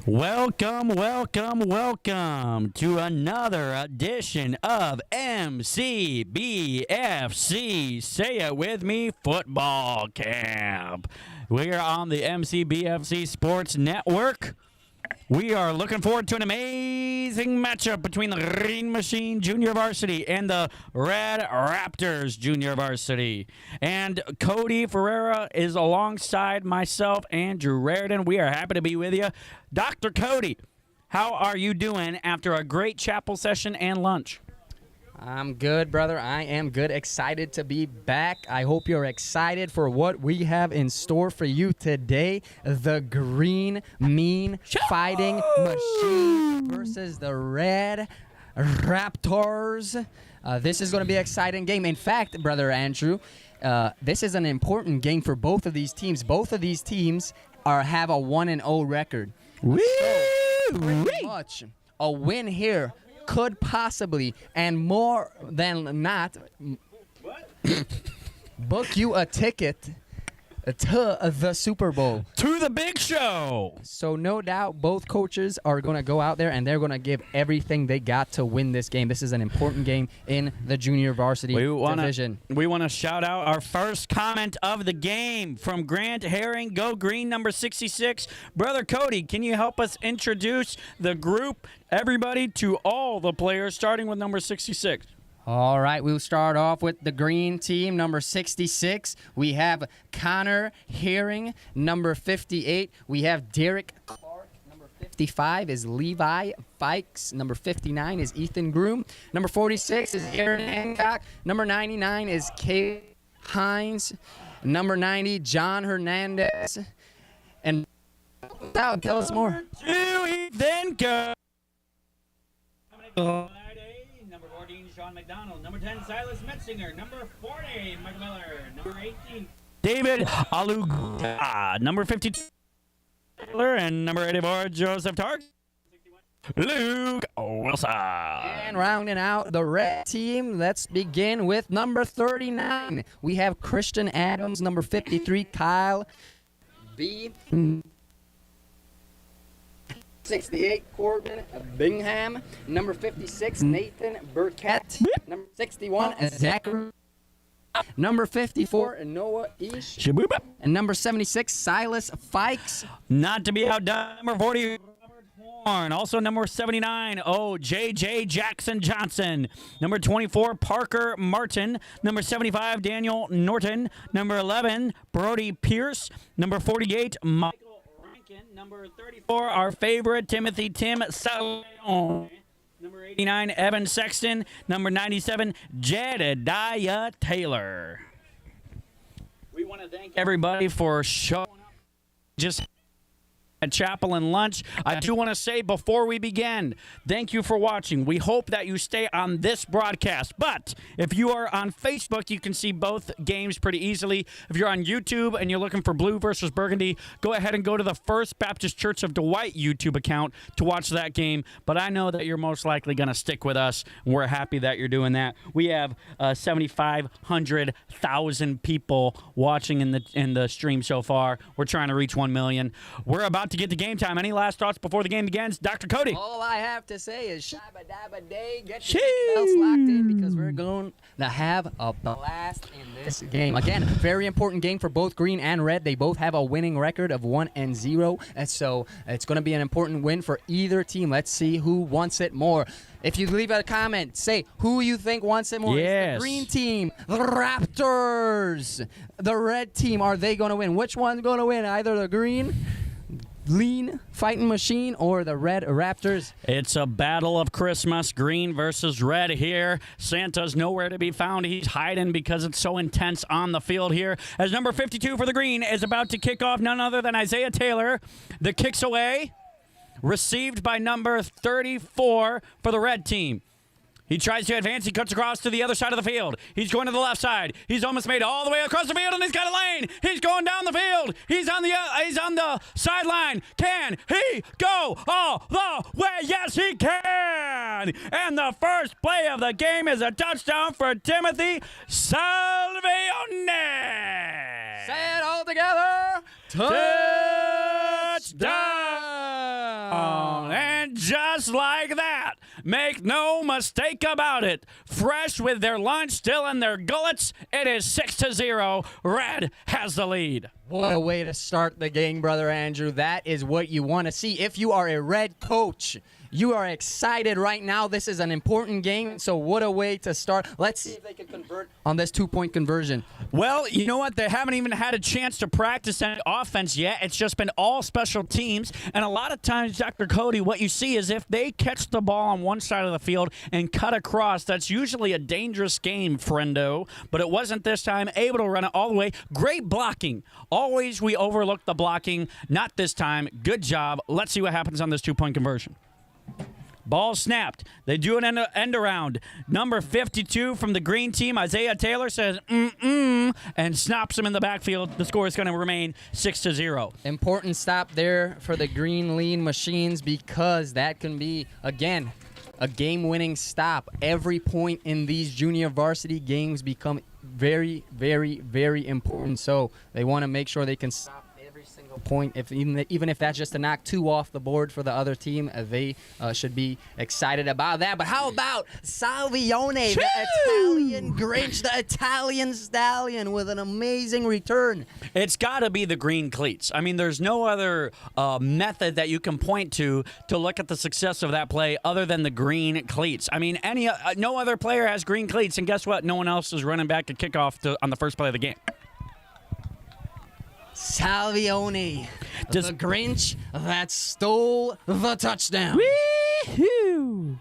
Welcome to another edition of MCBFC. Say it with me, football camp. We are on the MCBFC Sports Network. We are looking forward to an amazing matchup between the Green Machine Junior Varsity and the Red Raptors Junior Varsity. And Cody Ferreira is alongside myself, Andrew Raridan. We are happy to be with you. Dr. Cody, how are you doing after a great chapel session and lunch? I'm good, brother. I am good. Excited to be back. I hope you're excited for what we have in store for you today. The Green Mean Fighting Machine versus the Red Raptors. This is going to be an exciting game. In fact, brother Andrew, this is an important game for both of these teams. Both of these teams have a 1-0 record. Woo! So, pretty much a win here could possibly, and more than not, book you a ticket to the Super Bowl. To the big show. So no doubt both coaches are going to go out there and they're going to give everything they got to win this game. This is an important game in the junior varsity division. We want to shout out our first comment of the game from Grant Herring. Go Green, number 66. Brother Cody, can you help us introduce the group, everybody, to all the players, starting with number 66? All right, we'll start off with the green team, number 66. We have Connor Herring, number 58. We have Derek Clark, number 55 is Levi Fikes. Number 59 is Ethan Groom. Number 46 is Aaron Hancock. Number 99 is Kate Hines. Number 90, John Hernandez. And now tell us more. Ethan go. Number 14, Sean McDonald. Number 10, Silas Metzinger. Number 40, Michael Miller. Number 18, David Aluga. Number 52, Taylor. And number 84, Joseph Targ. Luke Wilson. And rounding out the red team, let's begin with number 39. We have Christian Adams. Number 53, Kyle B. 68, Corbin Bingham. Number 56, Nathan Burkett. Number 61, Zachary. Number 54, Noah Ish. Shabuba. And number 76, Silas Fikes. Not to be outdone, number 40, Robert Horn. Also number 79, J.J. Jackson Johnson. Number 24, Parker Martin. Number 75, Daniel Norton. Number 11, Brody Pierce. Number 48, Michael. Number 34, our favorite, Timothy Tim Salon. Number 89, Evan Sexton. Number 97, Jedediah Taylor. We want to thank everybody for showing up just at chapel and lunch. I do want to say before we begin, thank you for watching. We hope that you stay on this broadcast. But if you are on Facebook, you can see both games pretty easily. If you're on YouTube and you're looking for Blue versus Burgundy, go ahead and go to the First Baptist Church of Dwight YouTube account to watch that game. But I know that you're most likely going to stick with us, and we're happy that you're doing that. We have 7,500,000 people watching in the stream so far. We're trying to reach 1 million. We're about to get to game time. Any last thoughts before the game begins? Dr. Cody. All I have to say is shabba-dabba-day. Get your belts locked in because we're going to have a blast in this game. Again, very important game for both green and red. They both have a winning record of 1-0. And so it's going to be an important win for either team. Let's see who wants it more. If you leave a comment, say who you think wants it more. Yes. It's the green team, the Raptors. The red team, are they going to win? Which one's going to win? Either the green lean fighting machine or the Red Raptors? It's a battle of Christmas, green versus red here. Santa's nowhere to be found. He's hiding because it's so intense on the field here. As number 52 for the green is about to kick off, none other than Isaiah Taylor. The kick's away, received by number 34 for the red team. He tries to advance. He cuts across to the other side of the field. He's going to the left side. He's almost made it all the way across the field, and he's got a lane. He's going down the field. He's on the sideline. Can he go all the way? Yes, he can. And the first play of the game is a touchdown for Timothy Salvione. Say it all together. Touchdown. down. And just like that, make no mistake about it, fresh with their lunch still in their gullets, it is 6-0. Red has the lead. What a way to start the game, Brother Andrew. That is what you want to see. If you are a Red coach, you are excited right now. This is an important game, so what a way to start. Let's see if they can convert on this two-point conversion. Well, you know what? They haven't even had a chance to practice any offense yet. It's just been all special teams. And a lot of times, Dr. Cody, what you see is if they catch the ball on one side of the field and cut across, that's usually a dangerous game, friendo. But it wasn't this time. Able to run it all the way. Great blocking. Always we overlook the blocking. Not this time. Good job. Let's see what happens on this two-point conversion. Ball snapped. They do an end around. Number 52 from the green team, Isaiah Taylor, says, and snaps him in the backfield. The score is going to remain 6-0. Important stop there for the green lean machines because that can be, again, a game-winning stop. Every point in these junior varsity games become very, very, very important. So they want to make sure they can stop every single point. Even if that's just to knock 2 off the board for the other team, they should be excited about that. But how about Salvione, the Italian Grinch, the Italian Stallion, with an amazing return? It's got to be the green cleats. I mean, there's no other method that you can point to look at the success of that play other than the green cleats. I mean, no other player has green cleats, and guess what? No one else is running back to kickoff on the first play of the game. Salvione, the Grinch that stole the touchdown. Woo-hoo!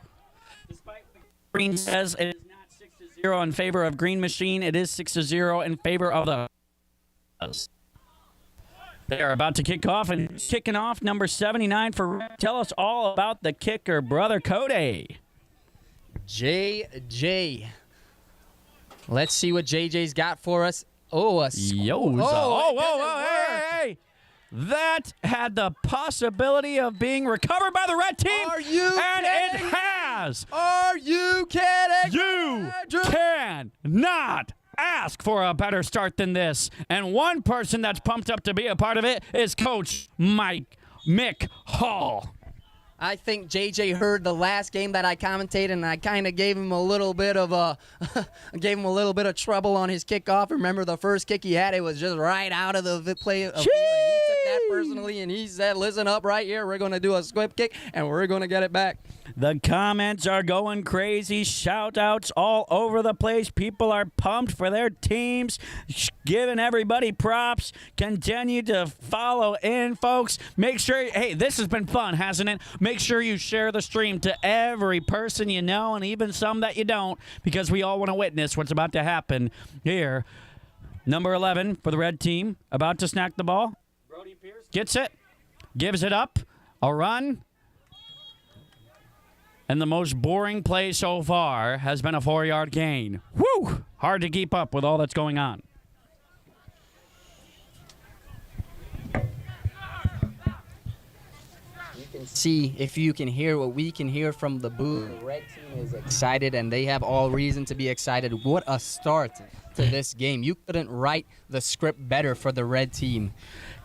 Despite what Green says, it is not 6-0 in favor of Green Machine. It is 6-0 in favor of the. They are about to kick off, and kicking off number 79 for. Tell us all about the kicker, Brother Cody. JJ. Let's see what JJ's got for us. Oh, hey. That had the possibility of being recovered by the red team. Are you and kidding? It has. Are you kidding? You cannot ask for a better start than this. And one person that's pumped up to be a part of it is Coach Mick Hall. I think JJ heard the last game that I commentated, and I kind of gave him a little bit of trouble on his kickoff. Remember the first kick he had? It was just right out of the play. He took that personally, and he said, "Listen up, right here. We're going to do a squib kick, and we're going to get it back." The comments are going crazy. Shout-outs all over the place. People are pumped for their teams, giving everybody props. Continue to follow in, folks. Make sure, hey, this has been fun, hasn't it? Make sure you share the stream to every person you know and even some that you don't, because we all want to witness what's about to happen here. Number 11 for the red team, about to snap the ball. Brody Pierce gets it, gives it up, a run. And the most boring play so far has been a 4-yard gain. Woo! Hard to keep up with all that's going on. You can see, if you can hear what we can hear from the booth, the red team is excited, and they have all reason to be excited. What a start to this game. You couldn't write the script better for the red team.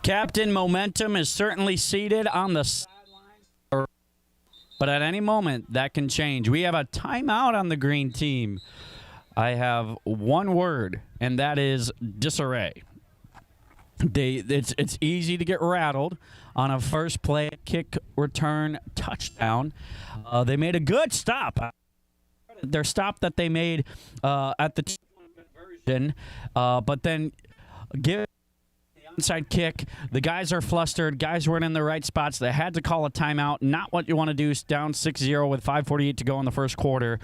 Captain Momentum is certainly seated on the sideline. But at any moment, that can change. We have a timeout on the green team. I have one word, and that is disarray. It's easy to get rattled on a first play kick return touchdown. They made a good stop. Their stop that they made at the conversion, but then give onside kick. The guys are flustered. Guys weren't in the right spots. They had to call a timeout. Not what you want to do. Down 6-0 with 5:48 to go in the first quarter.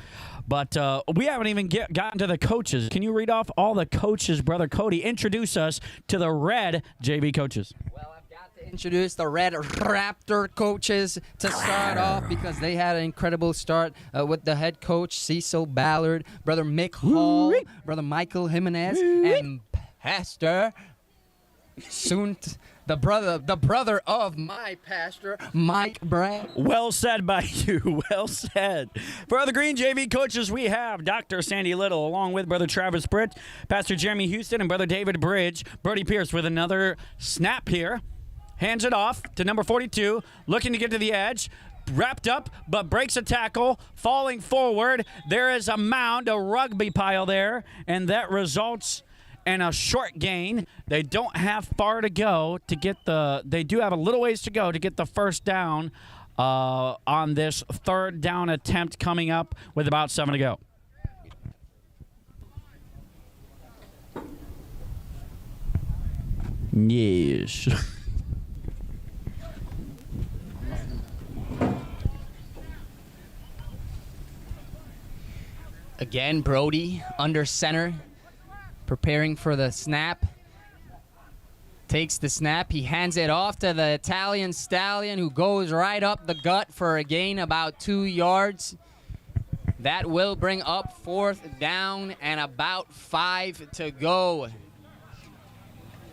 But we haven't even gotten to the coaches. Can you read off all the coaches, Brother Cody? Introduce us to the red JV coaches. Well, I've got to introduce the red Raptor coaches to start off because they had an incredible start with the head coach, Cecil Ballard, Brother Mick Hall, Brother Michael Jimenez, and Pastor the brother of my pastor, Mike Brad. Well said by you. Well said. For the Green JV coaches, we have Dr. Sandy Little, along with Brother Travis Britt, Pastor Jeremy Houston, and Brother David Bridge. Brody Pierce with another snap here. hands it off to number 42, looking to get to the edge. Wrapped up, but breaks a tackle, falling forward. There is a mound, a rugby pile there, and that results in a short gain. They don't have far to go to get they do have a little ways to go to get the first down on this third down attempt coming up with about 7 to go. Yes. Again, Brody under center, preparing for the snap. Takes the snap. He hands it off to the Italian Stallion, who goes right up the gut for a gain about 2 yards. That will bring up 4th down and about 5 to go.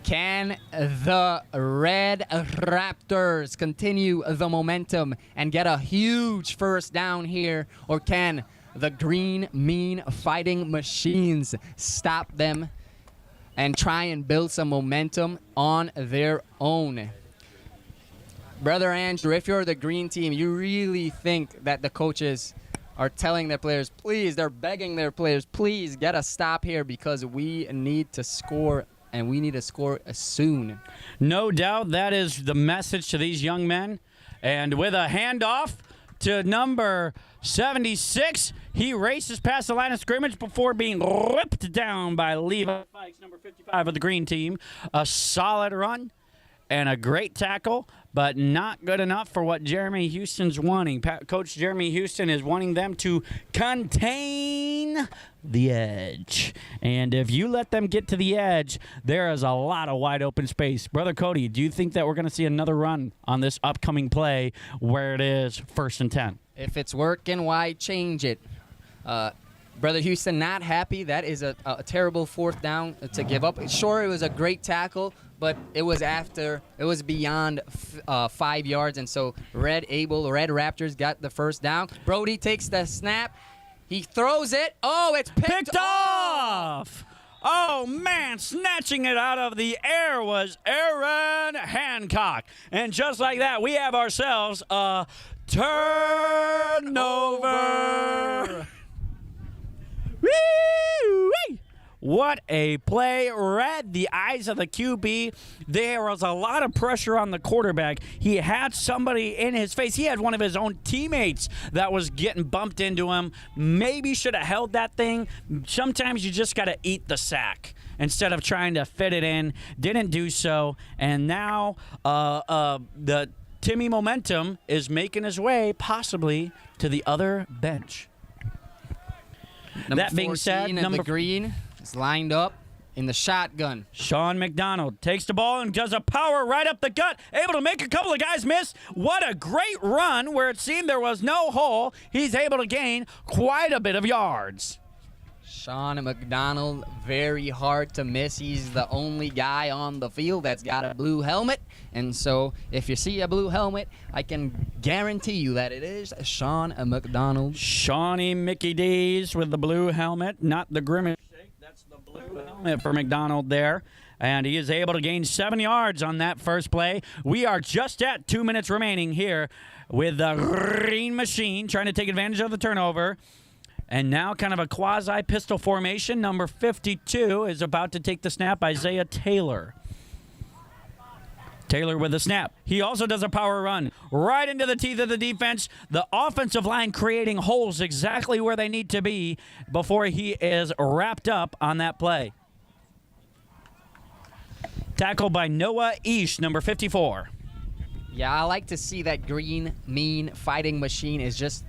Can the Red Raptors continue the momentum and get a huge first down here, or can the Green Mean Fighting Machines stop them and try and build some momentum on their own? Brother Andrew, if you're the green team, you really think that the coaches are telling their players, please, they're begging their players, please get a stop here because we need to score, and we need to score soon. No doubt that is the message to these young men. And with a handoff to number 76, he races past the line of scrimmage before being ripped down by Levi Fikes, number 55 of the green team. A solid run and a great tackle, but not good enough for what Jeremy Houston's wanting. Coach Jeremy Houston is wanting them to contain the edge. And if you let them get to the edge, there is a lot of wide open space. Brother Cody, do you think that we're going to see another run on this upcoming play where it is 1st and 10? If it's working, why change it? Brother Houston not happy. That is a terrible 4th down to give up. Sure, it was a great tackle, but it was beyond 5 yards, and so Red Raptors got the first down. Brody takes the snap. He throws it. Oh, it's picked off! Oh, man, snatching it out of the air was Aaron Hancock. And just like that, we have ourselves a turnover. Woo-wee! What a play. Read the eyes of the QB. There was a lot of pressure on the quarterback. He had somebody in his face. He had one of his own teammates that was getting bumped into him. Maybe should have held that thing. Sometimes you just got to eat the sack instead of trying to fit it in. Didn't do so. And now the Timmy momentum is making his way possibly to the other bench. That being said, number green is lined up in the shotgun. Sean McDonald takes the ball and does a power right up the gut, able to make a couple of guys miss. What a great run where it seemed there was no hole. He's able to gain quite a bit of yards. Sean McDonald, very hard to miss. He's the only guy on the field that's got a blue helmet. And so if you see a blue helmet, I can guarantee you that it is Sean McDonald. Shawnee Mickey D's with the blue helmet, not the Grimace Shake. That's the blue helmet for McDonald there. And he is able to gain 7 yards on that first play. We are just at 2 minutes remaining here with the Green Machine trying to take advantage of the turnover. And now kind of a quasi-pistol formation. Number 52 is about to take the snap, Isaiah Taylor. Taylor with the snap. He also does a power run right into the teeth of the defense. The offensive line creating holes exactly where they need to be before he is wrapped up on that play. Tackled by Noah Ish, number 54. Yeah, I like to see that Green Mean Fighting Machine is just,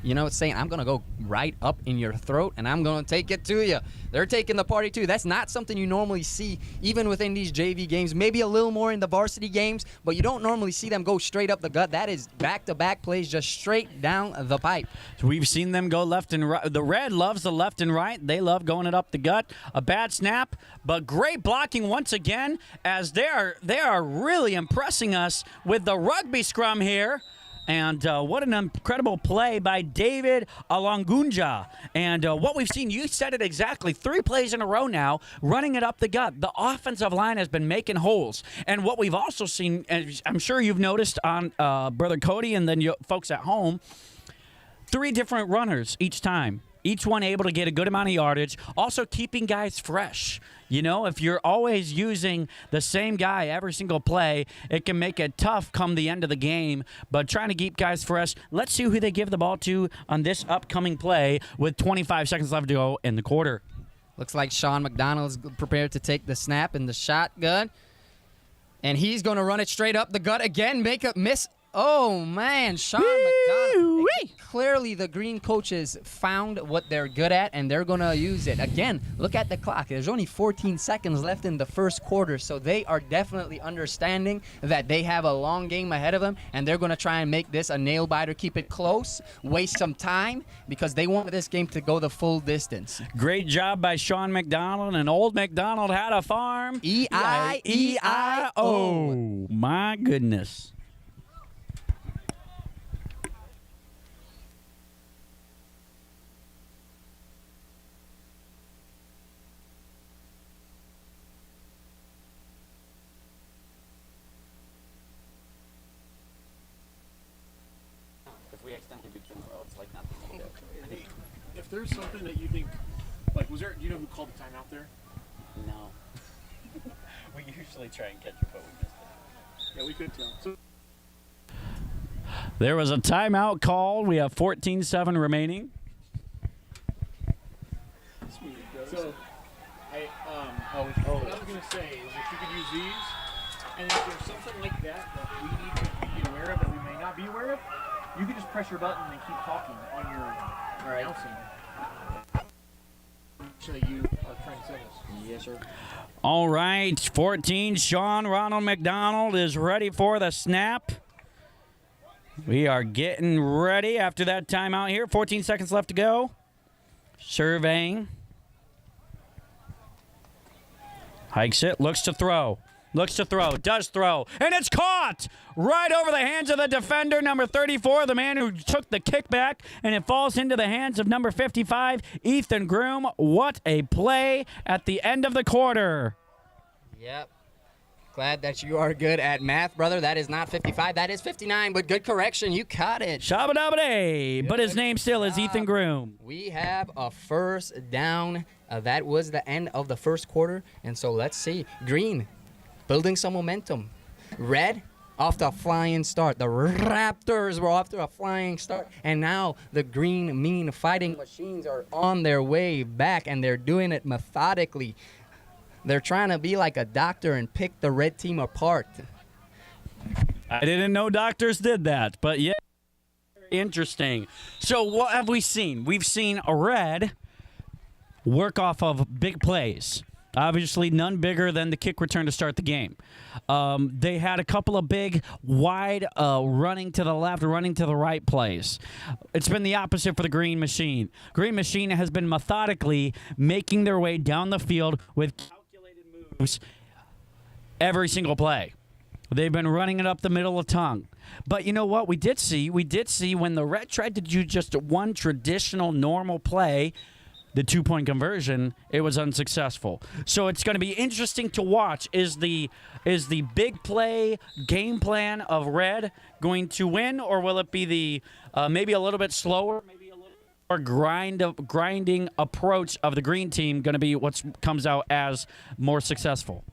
it's saying, I'm going to go right up in your throat, and I'm going to take it to you. They're taking the party, too. That's not something you normally see, even within these JV games. Maybe a little more in the varsity games, but you don't normally see them go straight up the gut. That is back-to-back plays just straight down the pipe. So we've seen them go left and right. The red loves the left and right. They love going it up the gut. A bad snap, but great blocking once again, as they are really impressing us with the rugby scrum here. And what an incredible play by David Alangunja. And what we've seen, you said it exactly, 3 plays in a row now, running it up the gut. The offensive line has been making holes. And what we've also seen, and I'm sure you've noticed on Brother Cody and then you folks at home, 3 different runners each time. Each one able to get a good amount of yardage. Also keeping guys fresh. You know, if you're always using the same guy every single play, it can make it tough come the end of the game. But trying to keep guys fresh. Let's see who they give the ball to on this upcoming play with 25 seconds left to go in the quarter. Looks like Sean McDonald's prepared to take the snap in the shotgun. And he's going to run it straight up the gut again, make a miss. Oh, man, Sean McDonald. Clearly, the Green coaches found what they're good at, and they're going to use it. Again, look at the clock. There's only 14 seconds left in the first quarter, so they are definitely understanding that they have a long game ahead of them, and they're going to try and make this a nail-biter, keep it close, waste some time, because they want this game to go the full distance. Great job by Sean McDonald, and old McDonald had a farm. E-I-E-I-O. My goodness. If there's something that you think, like, do you know who called the timeout there? No. We usually try and catch it, but we missed it. Yeah, we could tell. So, there was a timeout called. We have 14-7 remaining. so what I was going to say is if you could use these, and if there's something like that we need to be aware of that we may not be aware of, you can just press your button and keep talking on your announcing. That you are trying to send us. Yes, sir. All right, 14, Sean Ronald McDonald is ready for the snap. We are getting ready after that timeout here. 14 seconds left to go. Surveying. Hikes it, looks to throw. Does throw, and it's caught right over the hands of the defender, number 34, the man who took the kickback, and it falls into the hands of number 55, Ethan Groom. What a play at the end of the quarter. Yep. Glad that you are good at math, brother. That is not 55. That is 59, but good correction. You caught it. Shabba-dabba-day, but his name still is Ethan Groom. We have a first down. That was the end of the first quarter, and so let's see. Green building some momentum. Red, off to a flying start. The Raptors were off to a flying start. And now the Green Mean Fighting Machines are on their way back, and they're doing it methodically. They're trying to be like a doctor and pick the red team apart. I didn't know doctors did that, but yeah, interesting. So what have we seen? We've seen a Red work off of big plays. Obviously, none bigger than the kick return to start the game. They had a couple of big, wide running to the left, running to the right plays. It's been the opposite for the Green Machine. Green Machine has been methodically making their way down the field with calculated moves every single play. They've been running it up the middle of tongue. But you know what? We did see when the Red tried to do just one traditional normal play, the 2-point conversion, it was unsuccessful. So it's going to be interesting to watch. Is the big play game plan of Red going to win, or will it be the maybe a little bit slower, maybe a little more grinding approach of the Green team going to be what comes out as more successful?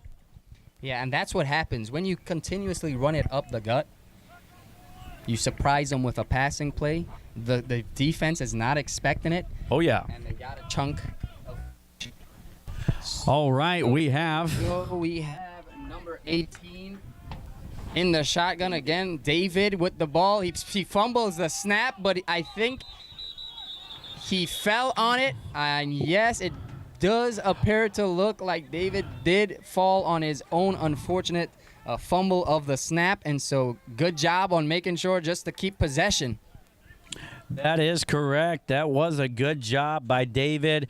Yeah, and that's what happens when you continuously run it up the gut. You surprise them with a passing play. The defense is not expecting it. Oh, yeah. And they got a chunk of... All right, we have number 18 in the shotgun again. David with the ball. He fumbles the snap, but I think he fell on it. And yes, it does appear to look like David did fall on his own unfortunate fumble of the snap. And so good job on making sure just to keep possession. That is correct. That was a good job by David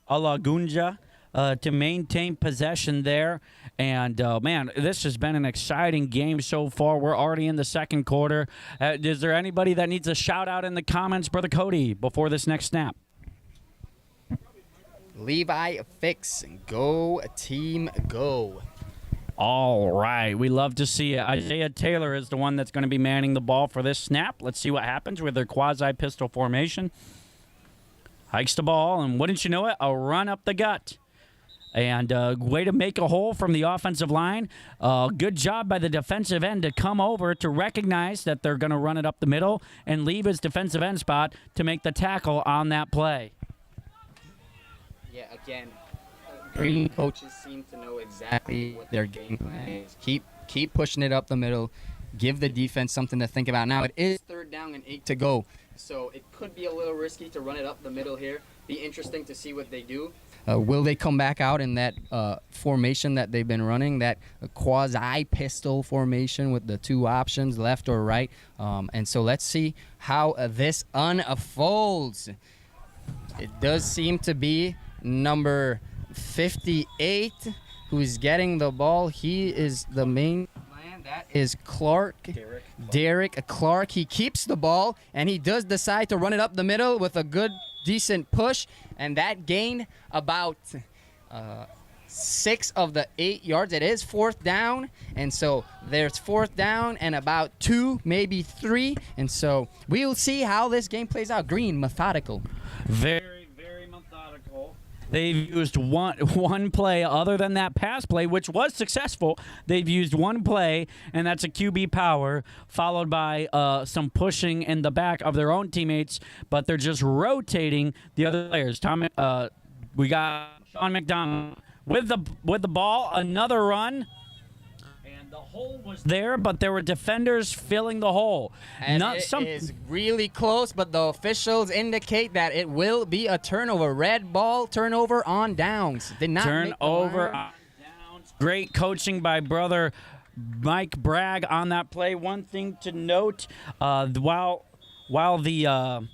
Alagunja. to maintain possession there. And, man, this has been an exciting game so far. We're already in the second quarter. Is there anybody that needs a shout-out in the comments, Brother Cody, before this next snap? Levi Fix. Go, team, go. All right. We love to see it. Isaiah Taylor is the one that's going to be manning the ball for this snap. Let's see what happens with their quasi-pistol formation. Hikes the ball, and wouldn't you know it, a run up the gut. And way to make a hole from the offensive line. Good job by the defensive end to come over to recognize that they're going to run it up the middle and leave his defensive end spot to make the tackle on that play. Yeah, again, green coaches seem to know exactly what their game plan is. Keep pushing it up the middle. Give the defense something to think about. Now, it is 3rd down and 8 to go, so it could be a little risky to run it up the middle here. Be interesting to see what they do. Will they come back out in that formation that they've been running, that quasi-pistol formation with the 2 options, left or right? And so let's see how this unfolds. It does seem to be number 58 who's getting the ball. He is the main man. That is Clark. Derek Clark. He keeps the ball, and he does decide to run it up the middle with a good, decent push, and that gained about 6 of the 8 yards. It is 4th down, and so there's 4th down and about 2, maybe 3, and so we'll see how this game plays out. Green, methodical. Very, very methodical. They've used one play other than that pass play, which was successful. They've used one play, and that's a QB power, followed by some pushing in the back of their own teammates, but they're just rotating the other players. We got Sean McDonald with the ball, another run. The hole was there, but there were defenders filling the hole. And is really close, but the officials indicate that it will be a turnover. Red ball turnover on downs. Did not turnover on downs. Great coaching by brother Mike Bragg on that play. One thing to note, while the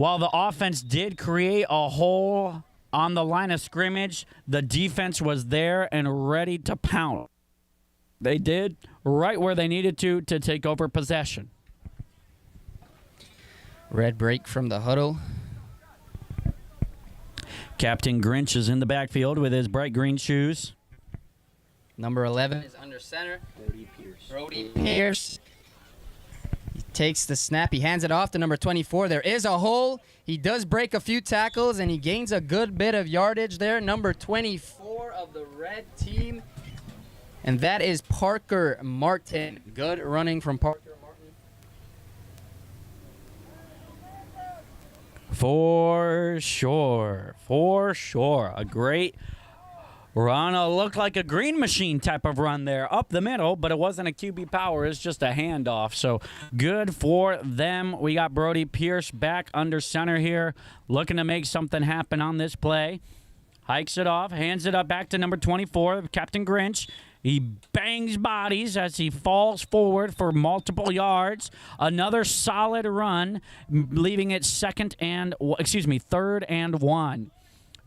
offense did create a hole on the line of scrimmage, the defense was there and ready to pound. They did right where they needed to take over possession. Red break from the huddle. Captain Grinch is in the backfield with his bright green shoes. Number 11 is under center. Brody Pierce. He takes the snap. He hands it off to number 24. There is a hole. He does break a few tackles, and he gains a good bit of yardage there. Number 24 of the red team. And that is Parker Martin. Good running from Parker Martin. For sure. A great run. It looked like a green machine type of run there up the middle, but it wasn't a QB power. It's just a handoff. So good for them. We got Brody Pierce back under center here, looking to make something happen on this play. Hikes it off, hands it up back to number 24, Captain Grinch. He bangs bodies as he falls forward for multiple yards. Another solid run, leaving it 3rd and 1.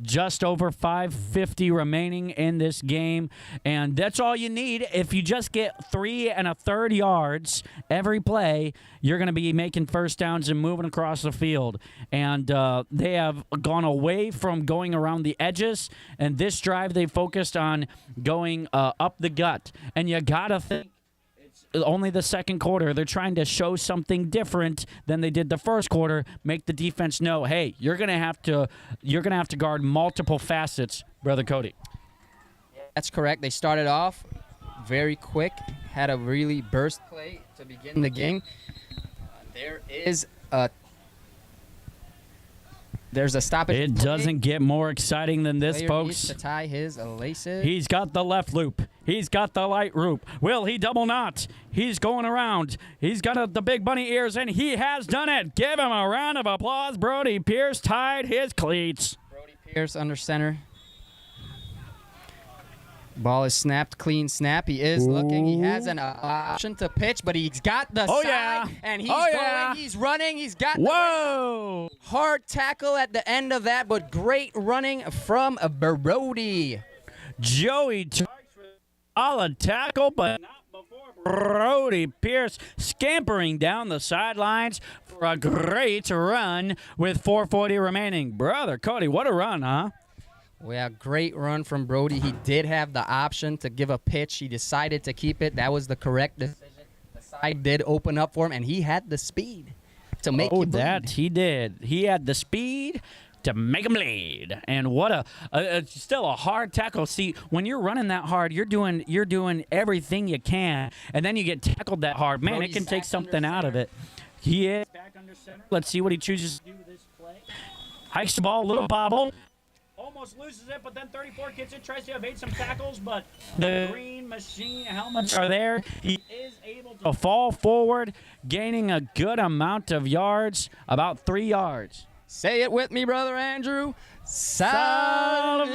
Just over 5:50 remaining in this game, and that's all you need. If you just get 3 1/3 yards every play, you're going to be making first downs and moving across the field. And they have gone away from going around the edges, and this drive they focused on going up the gut. And you got to think, only the second quarter. They're trying to show something different than they did the first quarter. Make the defense know, hey, you're gonna have to guard multiple facets, Brother Cody. That's correct. They started off very quick, had a really burst play to begin the game. There's a stoppage. It doesn't get more exciting than this, Player folks. needs to tie his laces. He's got the left loop. He's got the light loop. Will he double knot? He's going around. He's got the big bunny ears, and he has done it. Give him a round of applause. Brody Pierce tied his cleats. Brody Pierce under center. Ball is snapped, clean snap. He is looking. He has an option to pitch, but he's got the side, and he's going. He's running. He's got the hard tackle at the end of that, but great running from Brody. Joey solid tackle, but not before Brody Pierce scampering down the sidelines for a great run with 4:40 remaining. Brother Cody, what a run, huh? Well, great run from Brody. He did have the option to give a pitch. He decided to keep it. That was the correct decision. The side did open up for him, and he had the speed to make it bleed. That he did. He had the speed to make him bleed. And what still a hard tackle. See, when you're running that hard, you're doing everything you can, and then you get tackled that hard. Man, Brody's it can take something out of it. He is back under center. Let's see what he chooses to do with this play. Hikes the ball, little bobble. Almost loses it, but then 34 gets it, tries to evade some tackles, but the green machine helmets are there. He is able to fall forward, gaining a good amount of yards, about 3 yards. Say it with me, Brother Andrew. Salvione!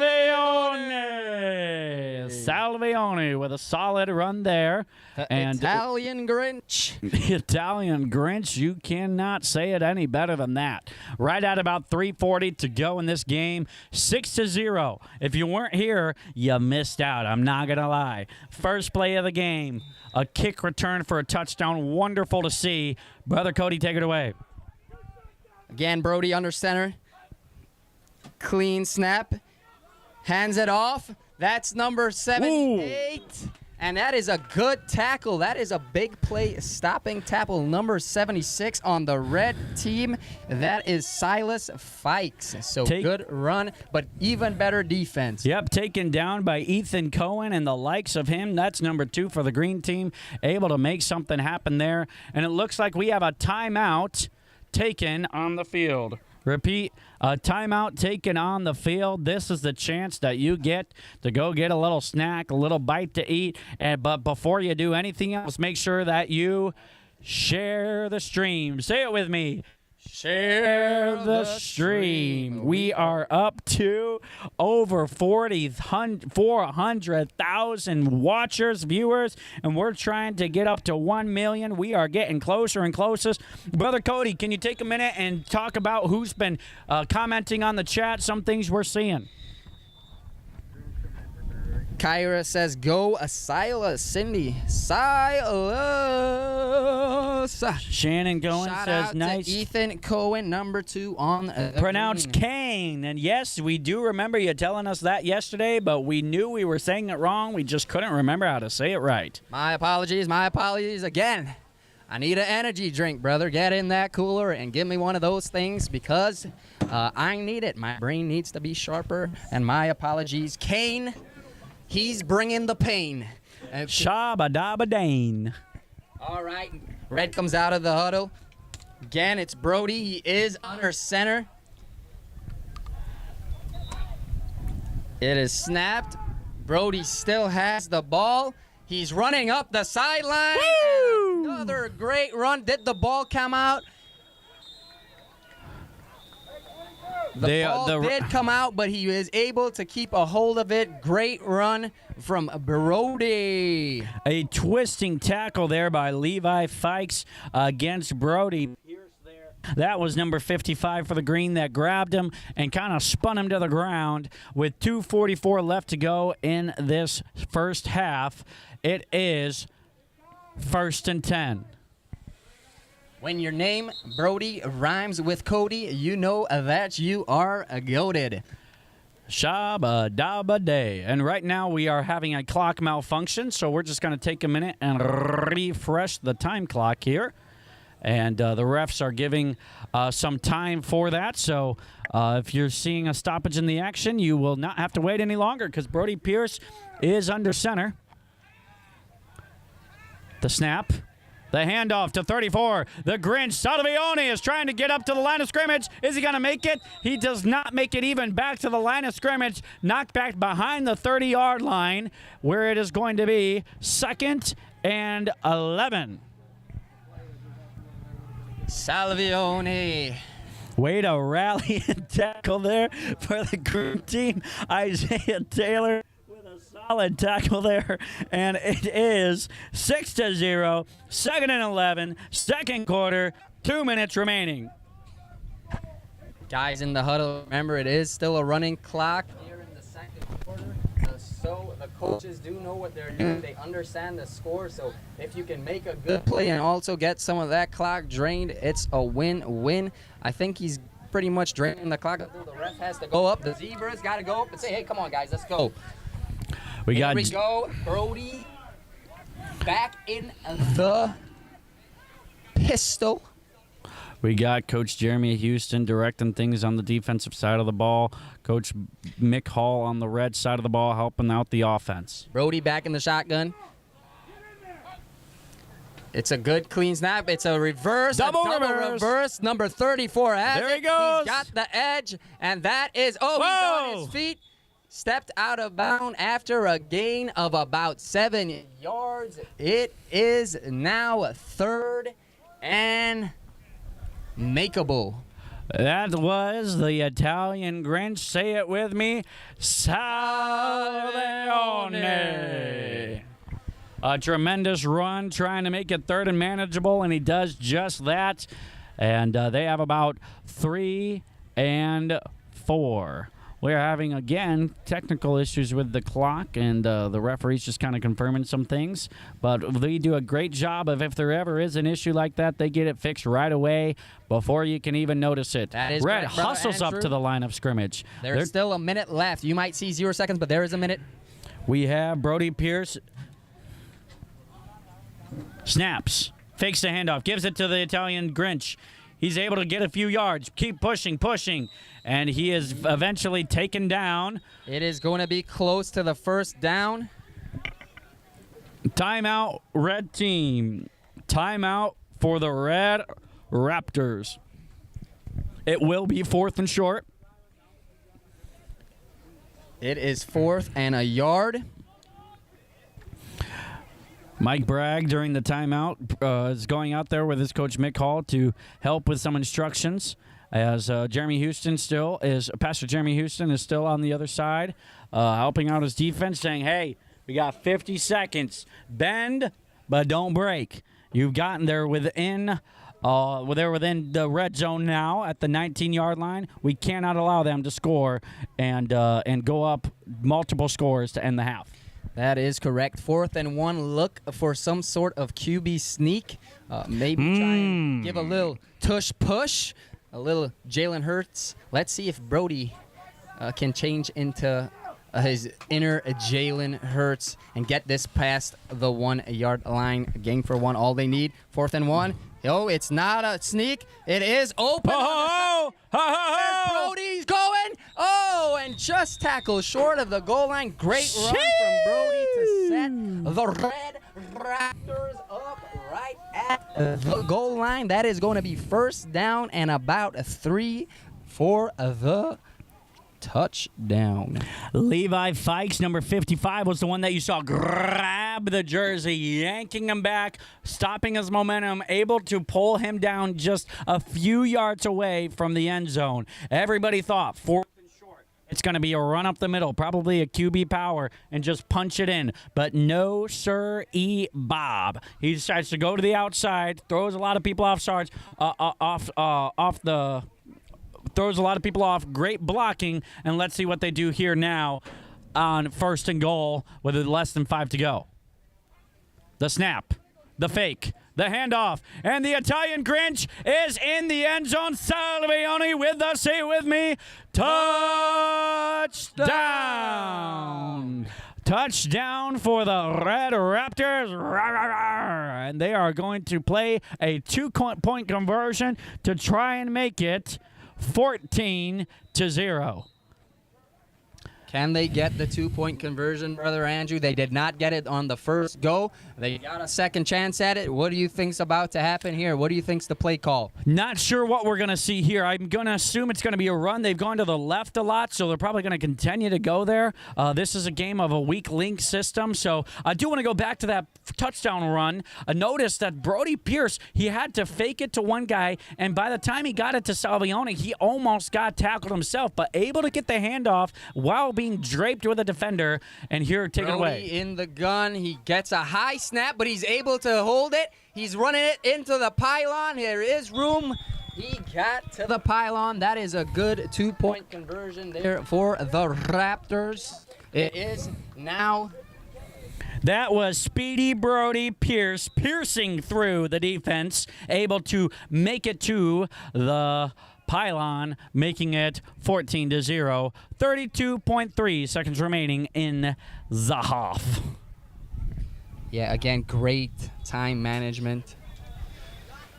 Salvione with a solid run there. And Italian Grinch. The Italian Grinch, you cannot say it any better than that. Right at about 3:40 to go in this game, 6-0. If you weren't here, you missed out. I'm not going to lie. First play of the game, a kick return for a touchdown. Wonderful to see. Brother Cody, take it away. Again, Brody under center. Clean snap. Hands it off. That's number 78. Ooh. And that is a good tackle. That is a big play stopping tackle. Number 76 on the red team. That is Silas Fikes. So good run, but even better defense. Yep, taken down by Ethan Cohen and the likes of him. That's number 2 for the green team. Able to make something happen there. And it looks like we have a timeout taken on the field. Repeat, a timeout taken on the field. This is the chance that you get to go get a little snack, a little bite to eat. But before you do anything else, make sure that you share the stream. Say it with me. Share the stream. We are up to over 400,000 watchers, viewers, and we're trying to get up to 1 million. We are getting closer and closer. Brother Cody, can you take a minute and talk about who's been commenting on the chat, some things we're seeing? Kyra says, go Silas. Cindy, Silas. Shannon Cohen says, nice. To Ethan Cohen, number 2 on pronounced Kane. And yes, we do remember you telling us that yesterday, but we knew we were saying it wrong. We just couldn't remember how to say it right. My apologies again. I need an energy drink, brother. Get in that cooler and give me one of those things because I need it. My brain needs to be sharper. And my apologies, Kane. He's bringing the pain. Shabba-dabba-dane. All right. Red comes out of the huddle. Again, it's Brody. He is under center. It is snapped. Brody still has the ball. He's running up the sideline. Another great run. Did the ball come out? The ball did come out, but he is able to keep a hold of it. Great run from Brody. A twisting tackle there by Levi Fikes against Brody. That was number 55 for the green that grabbed him and kind of spun him to the ground with 2:44 left to go in this first half. It is 1st and 10. When your name, Brody, rhymes with Cody, you know that you are goated. Shabba-dabba day. And right now we are having a clock malfunction, so we're just going to take a minute and refresh the time clock here. And the refs are giving some time for that. So if you're seeing a stoppage in the action, you will not have to wait any longer because Brody Pierce is under center. The snap. The handoff to 34. The Grinch. Salvione is trying to get up to the line of scrimmage. Is he going to make it? He does not make it even back to the line of scrimmage. Knocked back behind the 30-yard line where it is going to be 2nd and 11. Salvione. Way to rally and tackle there for the Green team. Isaiah Taylor with a solid tackle there, and it is 6-0. 2nd and 11, second quarter, 2 minutes remaining. Guys in the huddle, remember it is still a running clock here in the second quarter. So the coaches do know what they're doing. They understand the score. So if you can make a good play and also get some of that clock drained, it's a win-win. I think he's pretty much draining the clock until the ref has to go up. The Zebras got to go up and say, hey, come on, guys, let's go. Here we go. Brody back in the pistol. We got Coach Jeremy Houston directing things on the defensive side of the ball. Coach Mick Hall on the red side of the ball helping out the offense. Brody back in the shotgun. It's a good clean snap. It's a reverse. Double reverse. reverse. Number 34 has There it. he goes. He's got the edge, and that is, he's on his feet. Stepped out of bounds after a gain of about 7 yards. It is now 3rd and makeable. That was the Italian Grinch. Say it with me. Salveone. A tremendous run trying to make it 3rd and manageable, and he does just that. And they have about 3 and 4. We're having, again, technical issues with the clock, and the referee's just kind of confirming some things. But they do a great job of, if there ever is an issue like that, they get it fixed right away before you can even notice it. That is Red correct, Brother hustles Andrew. up to the line of scrimmage. There's still a minute left. You might see 0 seconds, but there is a minute. We have Brody Pierce. Snaps. Fakes the handoff. Gives it to the Italian Grinch. He's able to get a few yards. Keep pushing. And he is eventually taken down. It is going to be close to the first down. Timeout, red team. Timeout for the Red Raptors. It will be 4th and short. It is 4th and a yard. Mike Bragg, during the timeout, is going out there with his coach Mick Hall to help with some instructions. As Pastor Jeremy Houston is still on the other side, helping out his defense, saying, "Hey, we got 50 seconds. Bend, but don't break." You've gotten there within. They're within the red zone now at the 19-yard line. We cannot allow them to score and go up multiple scores to end the half. That is correct. 4th and 1. Look for some sort of QB sneak. Maybe try and give a little tush push, a little Jalen Hurts. Let's see if Brody can change into his inner Jalen Hurts and get this past the 1-yard line. Gain for 1. All they need. 4th and 1. Oh, it's not a sneak. It is open. There's Brody's going. Oh, and just tackle short of the goal line. Great run from Brody to set the Red Raptors up right at the goal line. That is going to be 1st down and about 3 for the touchdown. Levi Fikes, number 55, was the one that you saw grab the jersey, yanking him back, stopping his momentum, able to pull him down just a few yards away from the end zone. Everybody thought 4th and short, it's going to be a run up the middle, probably a QB power, and just punch it in. But no, sir, Bob. He decides to go to the outside, throws a lot of people off throws a lot of people off. Great blocking, and let's see what they do here now on 1st and goal with less than 5 to go. The snap, the fake, the handoff, and the Italian Grinch is in the end zone. Salveone with the, say it with me, touchdown. Touchdown for the Red Raptors. And they are going to play a 2-point conversion to try and make it 14-0. Can they get the 2-point conversion, Brother Andrew? They did not get it on the first go. They got a second chance at it. What do you think's about to happen here? What do you think's the play call? Not sure what we're going to see here. I'm going to assume it's going to be a run. They've gone to the left a lot, so they're probably going to continue to go there. This is a game of a weak link system, so I do want to go back to that touchdown run. Notice that Brody Pierce, he had to fake it to one guy, and by the time he got it to Salveone, he almost got tackled himself, but able to get the handoff while being draped with a defender. And here, take it Brody away. in the gun. He gets a high snap, but he's able to hold it. He's running it into the pylon. There is room. He got to the pylon. That is a good 2-point conversion there for the Raptors. It is now. That was Speedy Brody Pierce piercing through the defense, able to make it to the pylon, making it 14-0. 32.3 seconds remaining in the half. Yeah, again, great time management.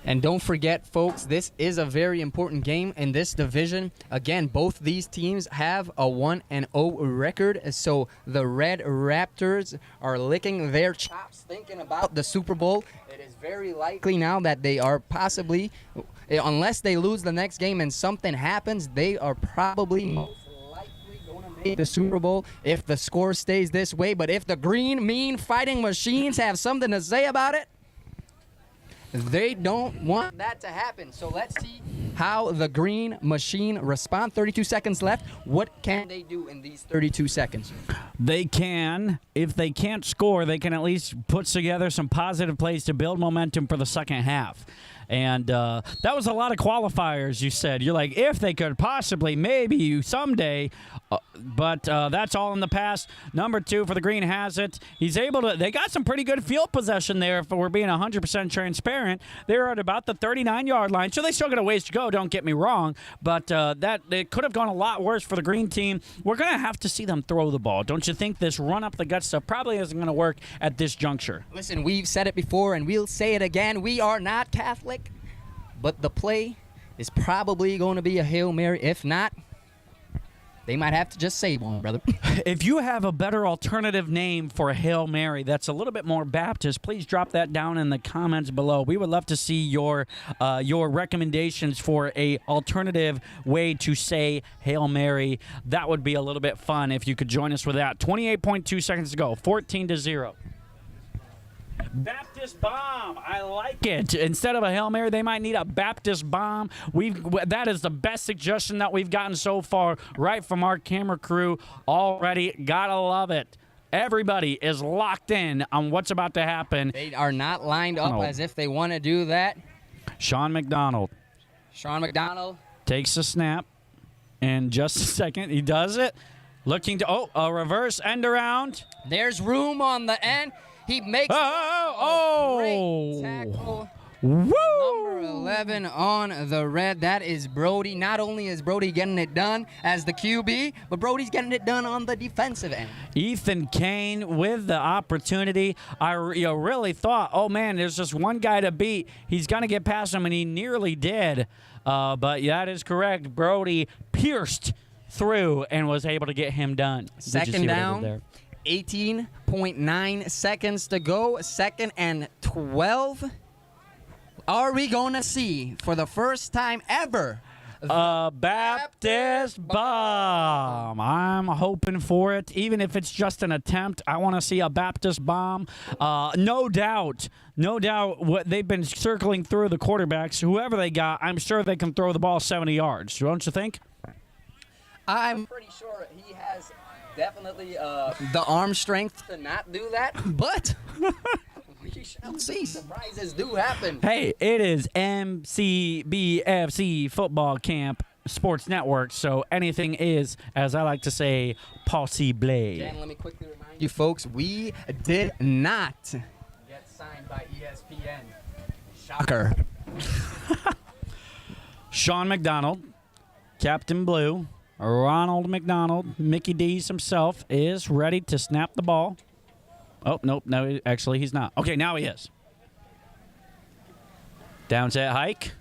And don't forget, folks, this is a very important game in this division. Again, both these teams have a 1-0 record, so the Red Raptors are licking their chops thinking about the Super Bowl. It is very likely now that they are possibly, unless they lose the next game and something happens, they are probably most likely going to make the Super Bowl if the score stays this way. But if the green, mean fighting machines have something to say about it, they don't want that to happen. So let's see how the green machine respond. 32 seconds left. What can they do in these 32 seconds? They can, if they can't score, they can at least put together some positive plays to build momentum for the second half. And that was a lot of qualifiers, you said. You're like, if they could possibly, maybe, someday. But that's all in the past. Number 2 for the Green has it. He's able to, they got some pretty good field possession there if we're being 100% transparent. They're at about the 39-yard line. So they still got a ways to go, don't get me wrong. But that it could have gone a lot worse for the Green team. We're going to have to see them throw the ball. Don't you think this run-up-the-gut stuff probably isn't going to work at this juncture? Listen, we've said it before, and we'll say it again. We are not Catholic. But the play is probably going to be a Hail Mary. If not, they might have to just save one, brother. If you have a better alternative name for a Hail Mary that's a little bit more Baptist, please drop that down in the comments below. We would love to see your recommendations for a alternative way to say Hail Mary. That would be a little bit fun if you could join us with that. 28.2 seconds to go, 14-0. Baptist bomb. I like it. Instead of a Hail Mary, they might need a Baptist bomb. That is the best suggestion that we've gotten so far, right from our camera crew already. Gotta love it. Everybody is locked in on what's about to happen. They are not lined up as if they want to do that. Sean McDonald. Sean McDonald Takes the snap. In just a second, he does it. Looking to, a reverse end around. There's room on the end. He makes a great tackle. Woo! Number 11 on the red. That is Brody. Not only is Brody getting it done as the QB, but Brody's getting it done on the defensive end. Ethan Kane with the opportunity. I really thought, oh, man, there's just one guy to beat. He's going to get past him, and he nearly did. But that is correct. Brody pierced through and was able to get him done. Second down. 18.9 seconds to go. 2nd and 12. Are we going to see, for the first time ever, a Baptist bomb? I'm hoping for it. Even if it's just an attempt, I want to see a Baptist bomb. No doubt, what they've been circling through the quarterbacks, whoever they got, I'm sure they can throw the ball 70 yards. Don't you think? I'm pretty sure he has definitely the arm strength to not do that, but we shall see. Surprises do happen. Hey, it is MCBFC Football Camp Sports Network, so anything is, as I like to say, possible. Again, let me quickly remind you folks, we did not get signed by ESPN. Shocker. Sean McDonald, Captain Blue, Ronald McDonald, Mickey D's himself, is ready to snap the ball. Oh, nope. No, actually, he's not. Okay, now he is. Down set hike.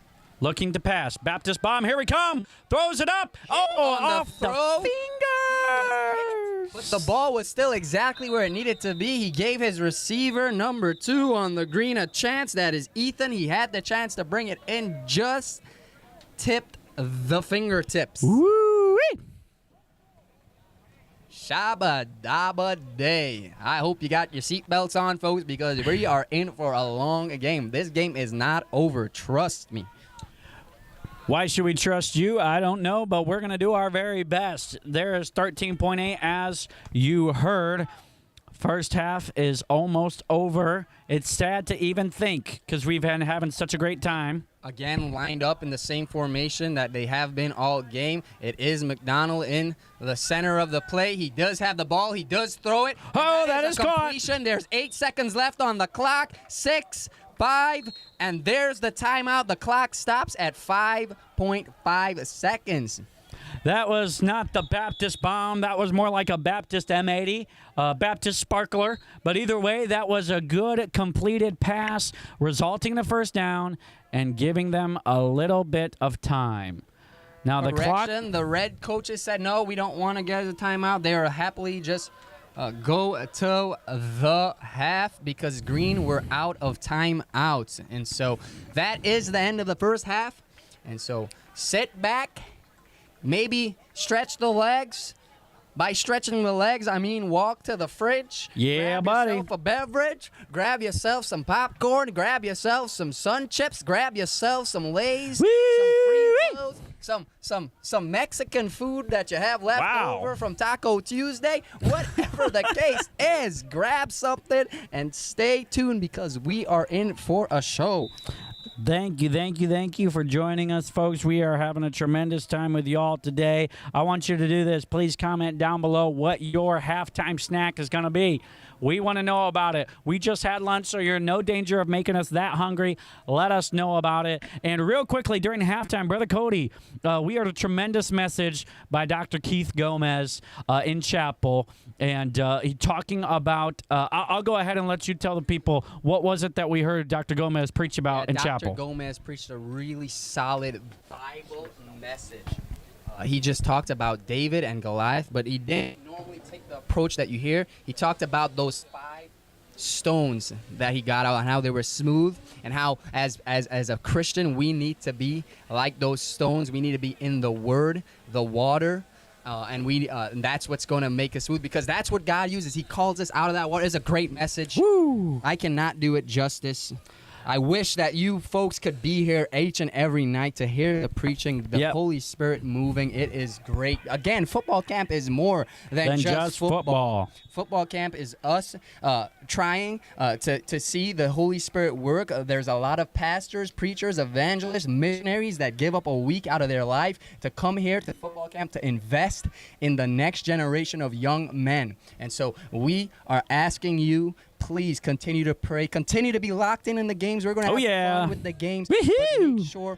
Looking to pass. Baptist bomb. Here we come. Throws it up. Off the fingers. But the ball was still exactly where it needed to be. He gave his receiver, number 2 on the green, a chance. That is Ethan. He had the chance to bring it in. Just tipped the fingertips. Woo-wee. Shabba dabba day. I hope you got your seatbelts on, folks, because we are in for a long game. This game is not over. Trust me. Why should we trust you? I don't know, but we're going to do our very best. There is 13.8 as you heard. First half is almost over. It's sad to even think because we've been having such a great time. Again, lined up in the same formation that they have been all game. It is McDonald in the center of the play. He does have the ball. He does throw it. Oh, that is caught. There's 8 seconds left on the clock. 6, 5, and there's the timeout. The clock stops at 5.5 seconds. That was not the Baptist bomb. That was more like a Baptist M80, Baptist sparkler. But either way, that was a good completed pass, resulting in a first down and giving them a little bit of time. Now the clock. The red coaches said, no, we don't want to get a timeout. They are happily just go to the half because green were out of timeouts. And so that is the end of the first half. And so sit back. Maybe stretch the legs. By stretching the legs, I mean walk to the fridge. Yeah, grab buddy. Yourself a beverage. Grab yourself some popcorn. Grab yourself some Sun Chips. Grab yourself some Lay's. Whee! Some Fritos. Some Mexican food that you have left over from Taco Tuesday. Whatever the case is, grab something and stay tuned because we are in for a show. Thank you for joining us, folks. We are having a tremendous time with y'all today. I want you to do this. Please comment down below what your halftime snack is going to be. We want to know about it. We just had lunch, so you're in no danger of making us that hungry. Let us know about it. And real quickly, during halftime, Brother Cody, we heard a tremendous message by Dr. Keith Gomez in chapel. And he talking about, I'll go ahead and let you tell the people, what was it that we heard Dr. Gomez preach about in chapel? Dr. Gomez preached a really solid Bible message. He just talked about David and Goliath, but he didn't normally take the approach that you hear. He talked about those 5 stones that he got out and how they were smooth, and how as a Christian we need to be like those stones. We need to be in the Word, the water, and that's what's going to make us smooth because that's what God uses. He calls us out of that water. It's a great message. Woo! I cannot do it justice. I wish that you folks could be here each and every night to hear the preaching, the Holy Spirit moving. It is great. Again, football camp is more than just football. Football camp is us trying to see the Holy Spirit work. There's a lot of pastors, preachers, evangelists, missionaries that give up a week out of their life to come here to football camp to invest in the next generation of young men. And so we are asking you, please continue to pray. Continue to be locked in the games. We're going to have fun with the games. But make sure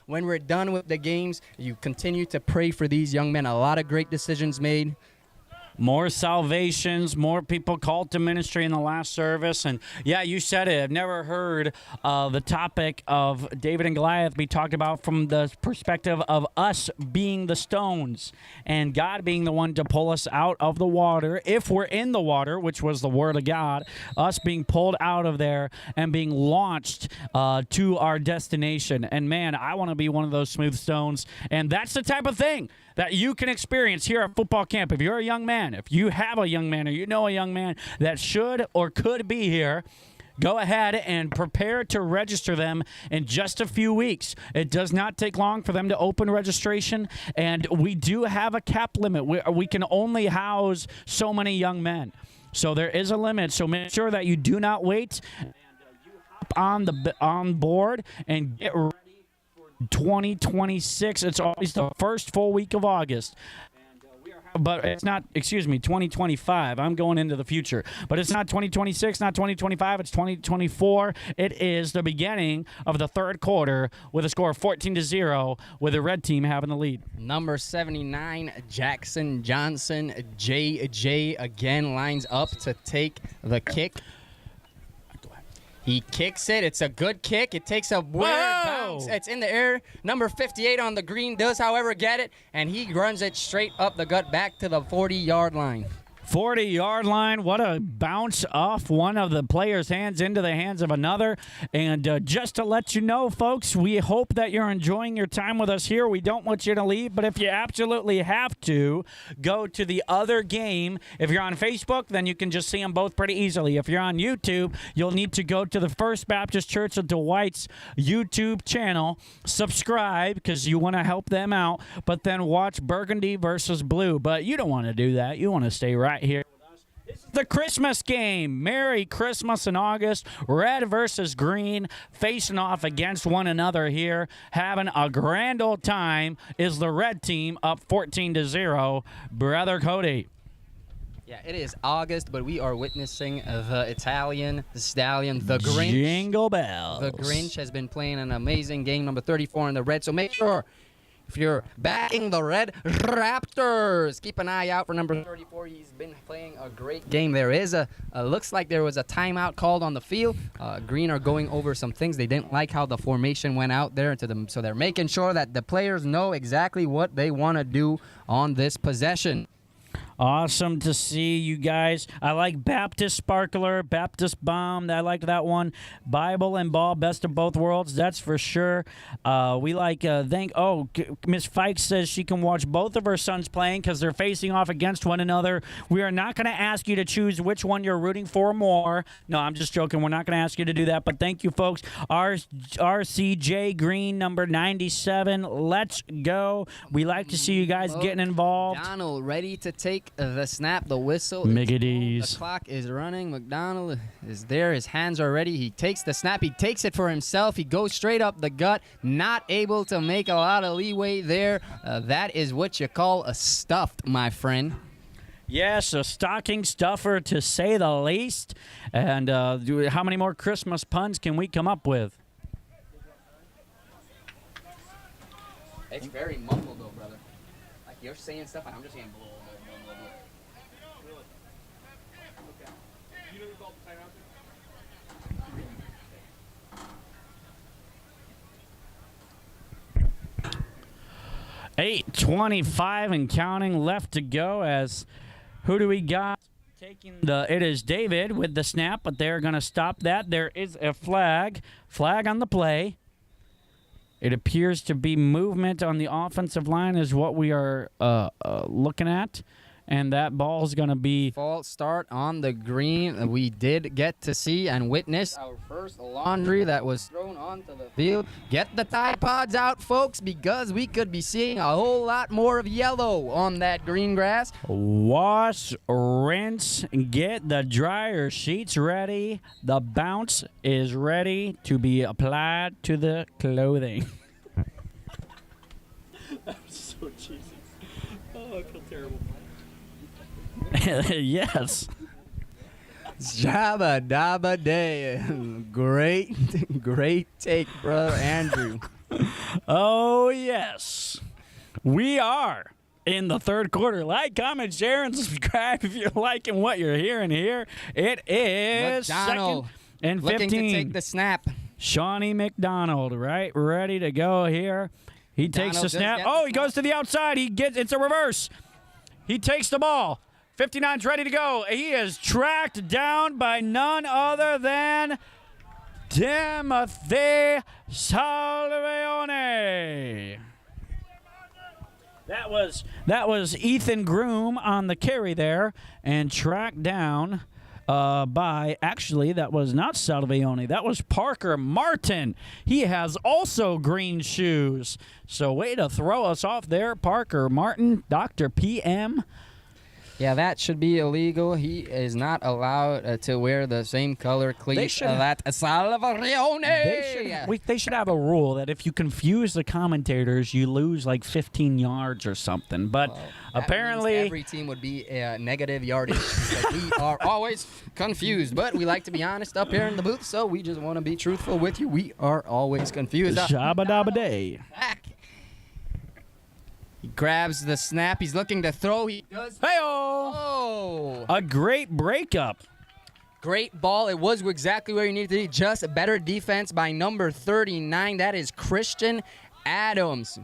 when we're done with the games, you continue to pray for these young men. A lot of great decisions made. More salvations, more people called to ministry in the last service. And, yeah, you said it. I've never heard the topic of David and Goliath be talked about from the perspective of us being the stones and God being the one to pull us out of the water. If we're in the water, which was the Word of God, us being pulled out of there and being launched to our destination. And, man, I want to be one of those smooth stones. And that's the type of thing that you can experience here at football camp. If you're a young man, if you have a young man or you know a young man that should or could be here, go ahead and prepare to register them in just a few weeks. It does not take long for them to open registration, and we do have a cap limit. We can only house so many young men. So there is a limit, so make sure that you do not wait, and you hop on board and get ready. 2026. It's always the first full week of August. But it's not, 2025. I'm going into the future. But it's not 2026, not 2025. It's 2024. It is the beginning of the third quarter with a score of 14-0 with the red team having the lead. Number 79, Jackson Johnson. JJ again lines up to take the kick. He kicks it. It's a good kick. It takes a weird bounce. It's in the air. Number 58 on the green does, however, get it, and he runs it straight up the gut back to the 40-yard line. 40-yard line. What a bounce off one of the players' hands into the hands of another. And just to let you know, folks, we hope that you're enjoying your time with us here. We don't want you to leave, but if you absolutely have to, go to the other game. If you're on Facebook, then you can just see them both pretty easily. If you're on YouTube, you'll need to go to the First Baptist Church of Dwight's YouTube channel, subscribe because you want to help them out, but then watch Burgundy versus Blue. But you don't want to do that. You want to stay right here with us. This is the Christmas game. Merry Christmas in August. Red versus green facing off against one another here. Having a grand old time is the red team up 14-0. Brother Cody. Yeah, it is August, but we are witnessing the Italian stallion, the Grinch. Jingle bells. The Grinch has been playing an amazing game, number 34 in the red. So make sure, if you're backing the red Raptors, keep an eye out for number 34. He's been playing a great game. There is looks like there was a timeout called on the field. Green are going over some things. They didn't like how the formation went out there to them, so they're making sure that the players know exactly what they want to do on this possession. Awesome to see you guys. I like Baptist Sparkler, Baptist Bomb. I like that one. Bible and Ball, best of both worlds. That's for sure. We like Miss Fikes says she can watch both of her sons playing because they're facing off against one another. We are not going to ask you to choose which one you're rooting for more. No, I'm just joking. We're not going to ask you to do that. But thank you, folks. RCJ Green, number 97. Let's go. We like to see you guys getting involved. McDonald ready to take the snap, the whistle. Mickey D's. The clock is running. McDonald is there. His hands are ready. He takes the snap. He takes it for himself. He goes straight up the gut. Not able to make a lot of leeway there. That is what you call a stuffed, my friend. Yes, a stocking stuffer to say the least. And how many more Christmas puns can we come up with? It's very mumbled though, brother. Like you're saying stuff and I'm just saying blah, blah, blah, blah, blah. You know who called the timeout? 8:25 and counting left to go. As who do we got taking the? It is David with the snap, but they're going to stop that. There is a flag on the play. It appears to be movement on the offensive line is what we are looking at. And that ball is going to be... False start on the green. We did get to see and witness our first laundry that was thrown onto the field. Get the Tide Pods out, folks, because we could be seeing a whole lot more of yellow on that green grass. Wash, rinse, get the dryer sheets ready. The bounce is ready to be applied to the clothing. That was so cheesy. Oh, I feel terrible. Yes. Jabba dabba day. Great take, brother Andrew. Oh, yes. We are in the third quarter. Like, comment, share, and subscribe if you're liking what you're hearing here. It is McDonald 2nd and 15. Looking to take the snap. Shawnee McDonald, right, ready to go here. He takes the snap. Oh, he goes to the outside. It's a reverse. He takes the ball. 59's ready to go. He is tracked down by none other than Timothy Salveone. That was Ethan Groom on the carry there and tracked down by, actually, that was not Salveone. That was Parker Martin. He has also green shoes. So way to throw us off there, Parker Martin, Dr. PM. Yeah, that should be illegal. He is not allowed to wear the same color cleats that Salveone. They should have a rule that if you confuse the commentators, you lose like 15 yards or something. But apparently, every team would be negative yardage because we are always confused. But we like to be honest up here in the booth, so we just want to be truthful with you. We are always confused. Shabba dabba day. Back. He grabs the snap. He's looking to throw. He does. Hey-oh! A great breakup. Great ball. It was exactly where you needed to be. Just a better defense by number 39. That is Christian Adams.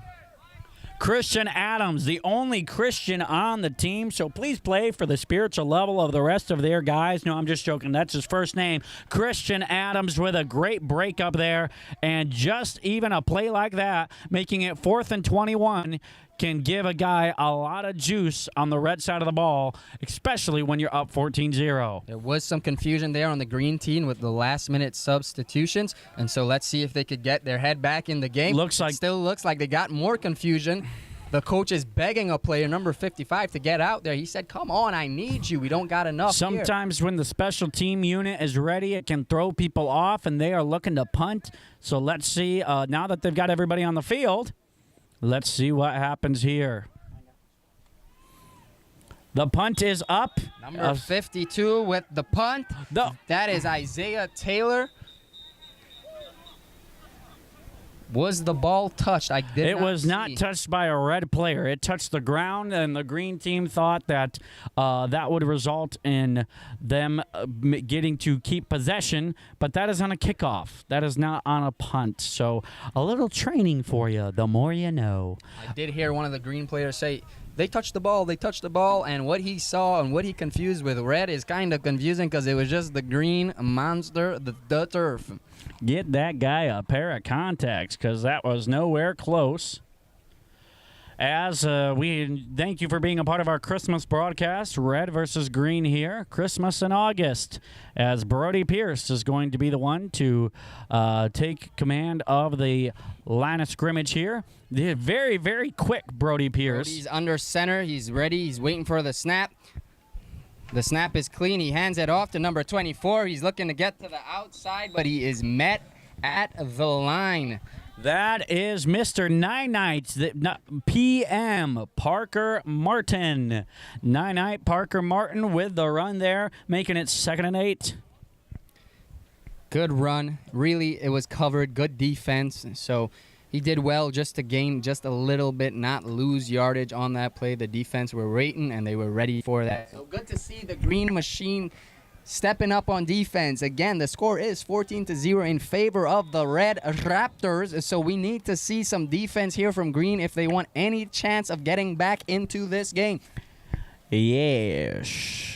Christian Adams, the only Christian on the team. So please play for the spiritual level of the rest of their guys. No, I'm just joking. That's his first name. Christian Adams with a great break up there. And just even a play like that, making it 4th and 21, can give a guy a lot of juice on the red side of the ball, especially when you're up 14-0. There was some confusion there on the green team with the last-minute substitutions, and so let's see if they could get their head back in the game. Still looks like they got more confusion. The coach is begging a player, number 55, to get out there. He said, come on, I need you. We don't got enough Sometimes when the special team unit is ready, it can throw people off, and they are looking to punt. So let's see, now that they've got everybody on the field, let's see what happens here. The punt is up. Number 52 with the punt. That is Isaiah Taylor. Was the ball touched? It was not touched by a red player. It touched the ground, and the green team thought that that would result in them getting to keep possession, but that is on a kickoff. That is not on a punt. So a little training for you, the more you know. I did hear one of the green players say, they touched the ball, and what he saw and what he confused with red is kind of confusing because it was just the green monster, the turf. Get that guy a pair of contacts because that was nowhere close. As we thank you for being a part of our Christmas broadcast, red versus green here, Christmas in August, as Brody Pierce is going to be the one to take command of the line of scrimmage here. The very, very quick Brody Pierce. Brody's under center. He's ready. He's waiting for the snap. The snap is clean. He hands it off to number 24. He's looking to get to the outside, but he is met at the line. That is Mr. Nine-Nights, PM, Parker Martin. Nine-Night Parker Martin with the run there, making it 2nd and 8. Good run. Really, it was covered. Good defense. So he did well just to gain just a little bit, not lose yardage on that play. The defense were waiting, and they were ready for that. So good to see the green machine stepping up on defense. Again, the score is 14-0 in favor of the Red Raptors. So we need to see some defense here from green if they want any chance of getting back into this game. Yes.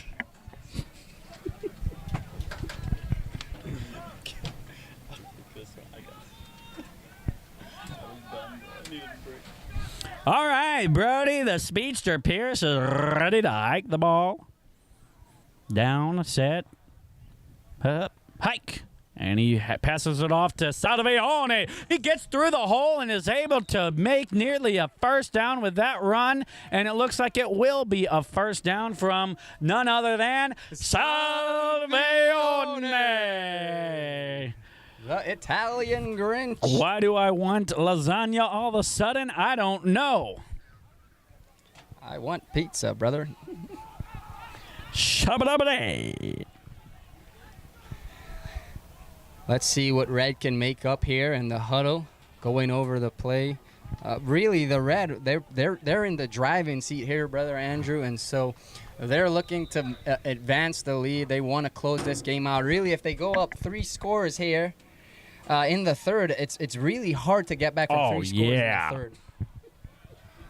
All right, Brody, the speedster Pierce is ready to hike the ball. Down, set, up, hike. And he passes it off to Salvacione. He gets through the hole and is able to make nearly a first down with that run. And it looks like it will be a first down from none other than Salvacione. The Italian Grinch. Why do I want lasagna all of a sudden? I don't know. I want pizza, brother. Shabba-dabba-day. Let's see what Red can make up here in the huddle, going over the play. Really, the Red, they're in the driving seat here, Brother Andrew, and so they're looking to advance the lead. They want to close this game out. Really, if they go up 3 scores here in the third, it's really hard to get back from 3 scores in the third.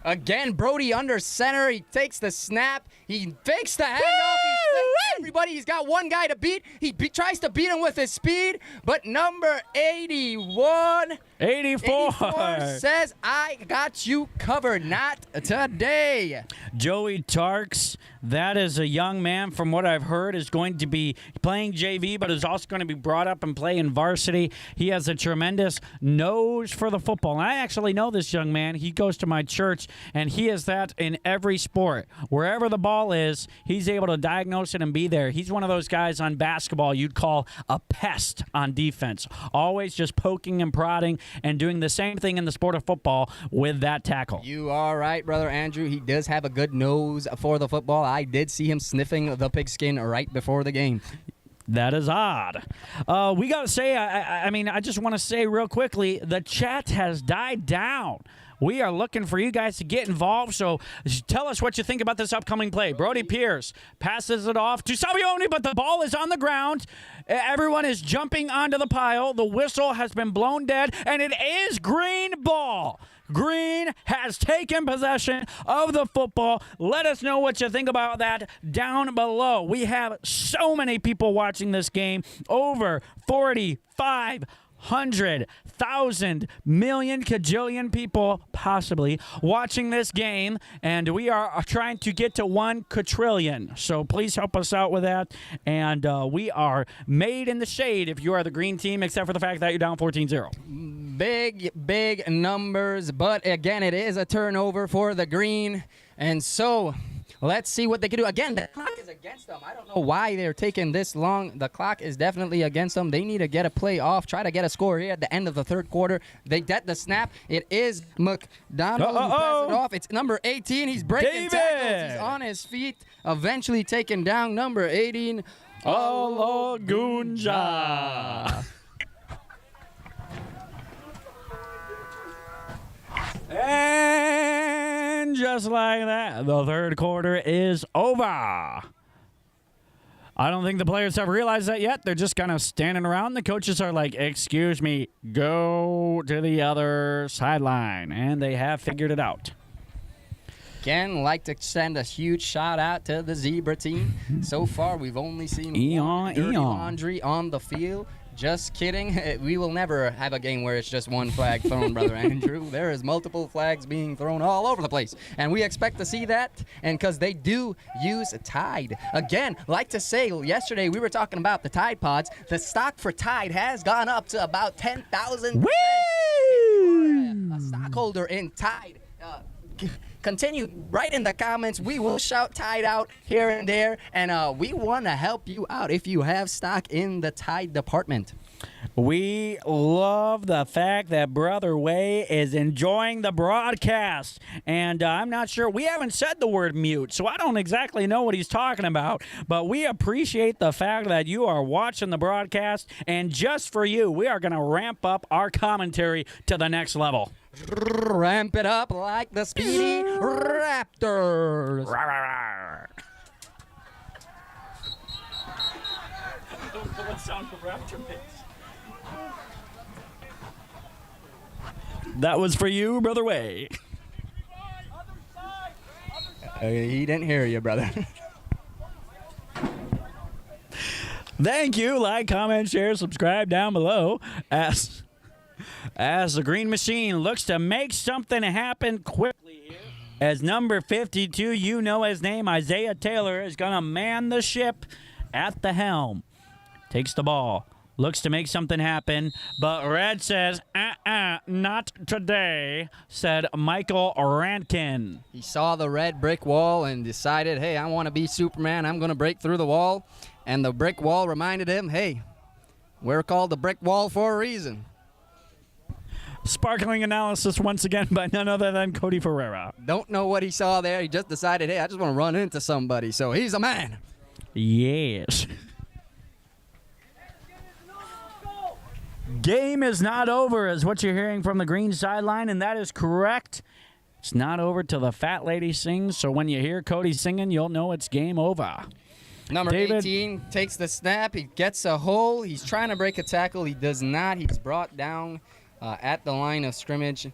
Again, Brody under center. He takes the snap. He fakes the handoff. He flicks everybody. He's got one guy to beat. He tries to beat him with his speed, but number 84 says, I got you covered. Not today. Joey Tarks, that is a young man, from what I've heard, is going to be playing JV, but is also going to be brought up and play in varsity. He has a tremendous nose for the football. And I actually know this young man. He goes to my church, and he is that in every sport. Wherever the ball is, he's able to diagnose it and be there. He's one of those guys on basketball you'd call a pest on defense. Always just poking and prodding and doing the same thing in the sport of football with that tackle. You are right, Brother Andrew. He does have a good nose for the football. I did see him sniffing the pigskin right before the game. That is odd. We got to say, I just want to say real quickly, the chat has died down. We are looking for you guys to get involved, so tell us what you think about this upcoming play. Brody Pierce passes it off to Salvacione, but the ball is on the ground. Everyone is jumping onto the pile. The whistle has been blown dead, and it is green ball. Green has taken possession of the football. Let us know what you think about that down below. We have so many people watching this game, over 45,000 million kajillion people possibly watching this game, and we are trying to get to 1 quadrillion. So please help us out with that. And we are made in the shade if you are the green team, except for the fact that you're down 14-0. Big numbers, but again, it is a turnover for the green, and so let's see what they can do. Again, the clock is against them. I don't know why they're taking this long. The clock is definitely against them. They need to get a play off, try to get a score here at the end of the third quarter. They get the snap. It is McDonald who passes it off. It's number 18. He's breaking tackles. He's on his feet, eventually taking down number 18, Olagunja. And just like that, the third quarter is over. I don't think the players have realized that yet. They're just kind of standing around. The coaches are like, excuse me, go to the other sideline. And they have figured it out. Again, like to send a huge shout out to the Zebra team. So far, we've only seen dirty laundry on the field. Just kidding. We will never have a game where it's just one flag thrown, Brother Andrew. There is multiple flags being thrown all over the place. And we expect to see that, and because they do use Tide. Again, like to say, yesterday we were talking about the Tide Pods. The stock for Tide has gone up to about 10,000. Woo! A stockholder in Tide. Continue, write in the comments. We will shout Tide out here and there, and we want to help you out if you have stock in the Tide department. We love the fact that Brother Way is enjoying the broadcast. And I'm not sure. We haven't said the word mute, so I don't exactly know what he's talking about. But we appreciate the fact that you are watching the broadcast. And just for you, we are going to ramp up our commentary to the next level. Ramp it up like the speedy Raptors. What sound the Raptor makes? That was for you, Brother Way. He didn't hear you, brother. Thank you. Like, comment, share, subscribe down below as the Green Machine looks to make something happen quickly here. As number 52, you know his name, Isaiah Taylor, is going to man the ship at the helm. Takes the ball. Looks to make something happen, but Red says, not today, said Michael Rankin. He saw the red brick wall and decided, hey, I want to be Superman. I'm going to break through the wall. And the brick wall reminded him, hey, we're called the brick wall for a reason. Sparkling analysis once again by none other than Cody Ferreira. Don't know what he saw there. He just decided, hey, I just want to run into somebody. So he's a man. Yes. Game is not over is what you're hearing from the green sideline, and that is correct. It's not over till the fat lady sings, so when you hear Cody singing, you'll know it's game over. Number David. 18 takes the snap. He gets a hole. He's trying to break a tackle. He does not. He's brought down at the line of scrimmage.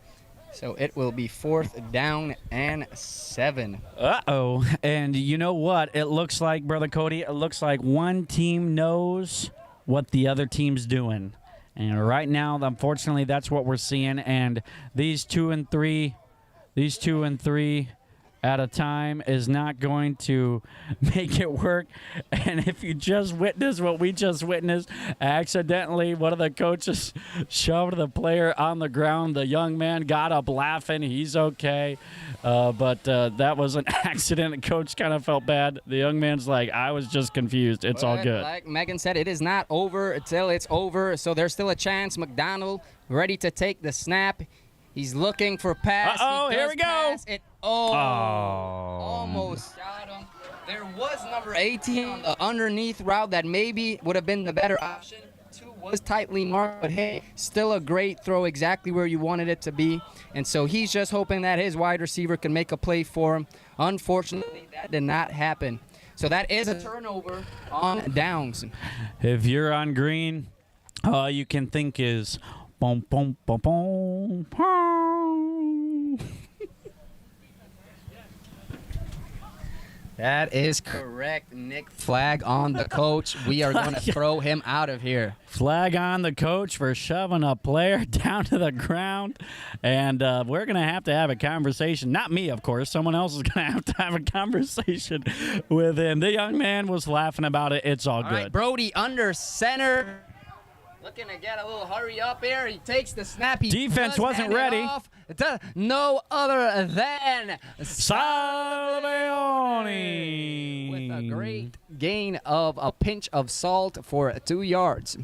So it will be 4th down and 7. Uh-oh. And you know what? It looks like, Brother Cody, it looks like one team knows what the other team's doing. And right now, unfortunately, that's what we're seeing. And these 2 and 3 at a time is not going to make it work. And if you just witnessed what we just witnessed, accidentally one of the coaches shoved the player on the ground. The young man got up laughing. He's okay. But that was an accident. The coach kind of felt bad. The young man's like, I was just confused. It's all good. Like Megan said, it is not over until it's over. So there's still a chance. McDonald ready to take the snap. He's looking for pass. Uh-oh, here we go. Pass it. Almost shot him. There was number 18 on the underneath route that maybe would have been the better option. 2 was tightly marked, but hey, still a great throw exactly where you wanted it to be. And so he's just hoping that his wide receiver can make a play for him. Unfortunately, that did not happen. So that is a turnover on downs. If you're on green, all you can think is boom, boom, boom, boom, boom. That is correct, Nick. Flag on the coach. We are going to throw him out of here. Flag on the coach for shoving a player down to the ground. And we're going to have a conversation. Not me, of course. Someone else is going to have a conversation with him. The young man was laughing about it. It's all good. Right, Brody under center. Looking to get a little hurry up here. He takes the snap. Defense wasn't ready. No other than Salvioni with a great gain of a pinch of salt for 2 yards.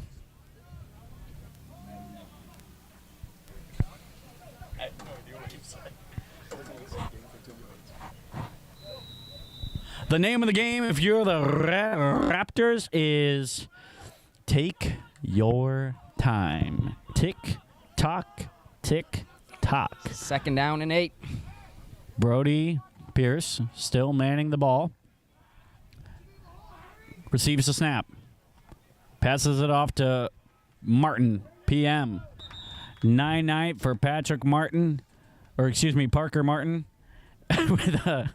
The name of the game, if you're the Raptors, is Take Your Time. Tick, tock, tick, tock. 2nd down and 8. Brody Pierce still manning the ball. Receives the snap. Passes it off to Martin, PM. 9-9 for Parker Martin. With a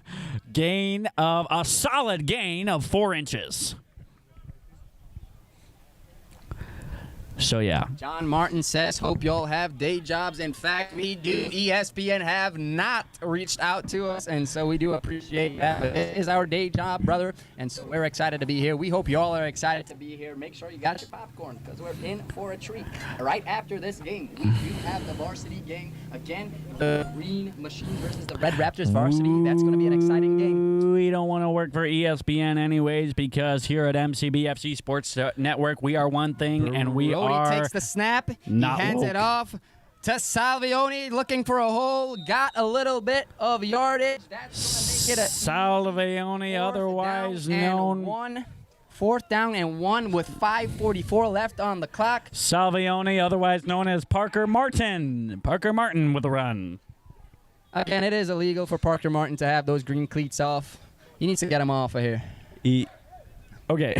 solid gain of 4 inches. So, yeah. John Martin says, hope y'all have day jobs. In fact, we do. ESPN have not reached out to us, and so we do appreciate that. It is our day job, brother, and so we're excited to be here. We hope y'all are excited to be here. Make sure you got your popcorn because we're in for a treat. Right after this game, we do have the varsity game. Again, the Green Machine versus the Red Raptors varsity. That's going to be an exciting game. We don't want to work for ESPN anyways because here at MCBFC Sports Network, we are one thing, and we Brody are takes the snap. He hands it off to Salvioni, looking for a hole. Got a little bit of yardage. That's going to make it a Salvioni, otherwise known. 4th down and 1 with 5:44 left on the clock. Salvioni, otherwise known as Parker Martin. Parker Martin with a run. Again, it is illegal for Parker Martin to have those green cleats off. He needs to get them off of here. Okay.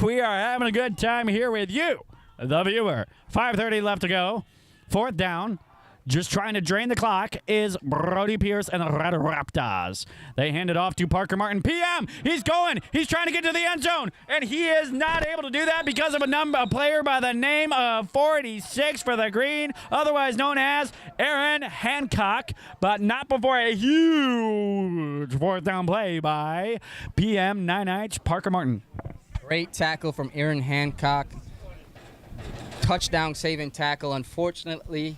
We are having a good time here with you, the viewer. 5:30 left to go. 4th down. Just trying to drain the clock is Brody Pierce and the Red Raptors. They hand it off to Parker Martin. PM, he's going. He's trying to get to the end zone, and he is not able to do that because of a player by the name of 46 for the Green, otherwise known as Aaron Hancock, but not before a huge 4th down play by PM 9-9 Parker Martin. Great tackle from Aaron Hancock. Touchdown saving tackle. Unfortunately,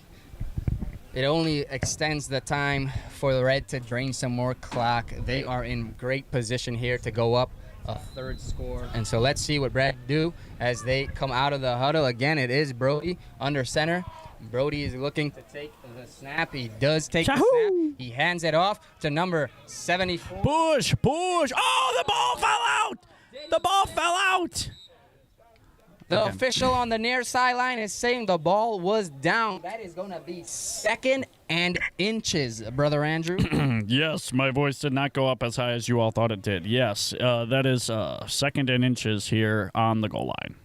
it only extends the time for the Red to drain some more clock. They are in great position here to go up a 3rd score. And so let's see what Red do as they come out of the huddle. Again, it is Brody under center. Brody is looking to take the snap. He does take the snap. He hands it off to number 74. Push. Oh, the ball fell out. The ball fell out. The official on the near sideline is saying the ball was down. That is going to be 2nd and inches, Brother Andrew. Yes, my voice did not go up as high as you all thought it did. Yes, that is 2nd and inches here on the goal line.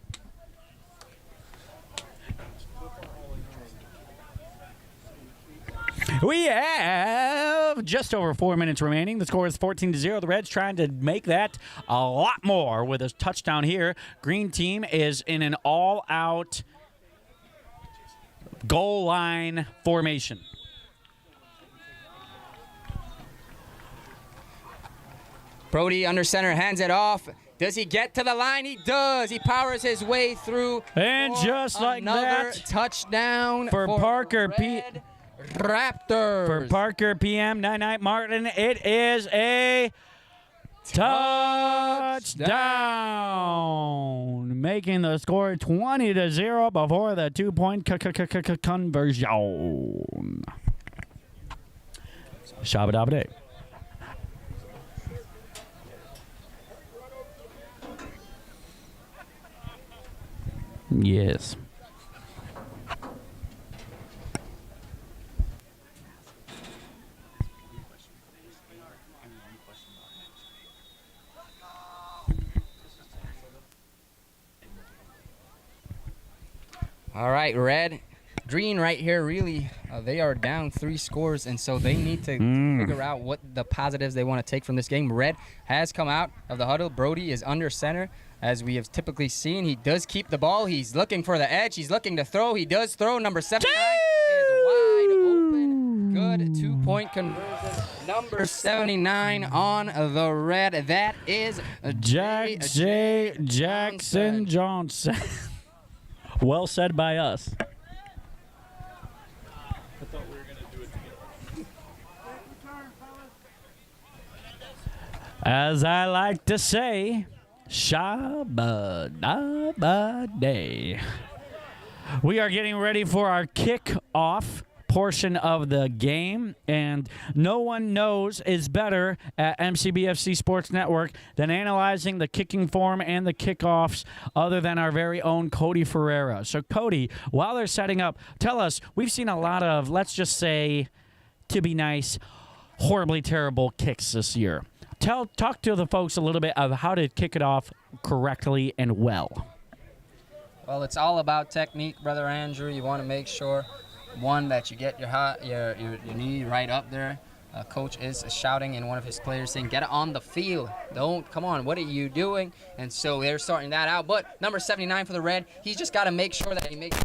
We have just over 4 minutes remaining. The score is 14-0. The Reds trying to make that a lot more with a touchdown here. Green team is in an all-out goal line formation. Brody under center hands it off. Does he get to the line? He does. He powers his way through. And just like another that, touchdown for Parker Red Raptors. For Parker PM 9-9 Martin, it is a touchdown, making the score 20-0 before the 2-point conversion. Shabba-dabba-day. Yes. All right, Red. Green right here really They are down 3 scores, and so they need to figure out what the positives they want to take from this game. Red has come out of the huddle. Brody is under center, as we have typically seen. He does keep the ball. He's looking for the edge. He's looking to throw. He does throw. Number 79 is wide open. Good 2-point conversion. Number 79 on the red. That is J.J. Jackson Johnson. Well said by us. I thought we were going to do it together. As I like to say, Shabba Dabba Day. We are getting ready for our kickoff portion of the game, and no one knows is better at MCBFC Sports Network than analyzing the kicking form and the kickoffs other than our very own Cody Ferreira. So Cody, while they're setting up, tell us, we've seen a lot of, let's just say, to be nice, horribly terrible kicks this year. Talk to the folks a little bit of how to kick it off correctly and well. Well, it's all about technique, Brother Andrew. You want to make sure, one, that you get your knee right up there. Coach is shouting in one of his players saying, get it on the field. Come on, what are you doing? And so they're starting that out. But number 79 for the red, he's just got to make sure that he makes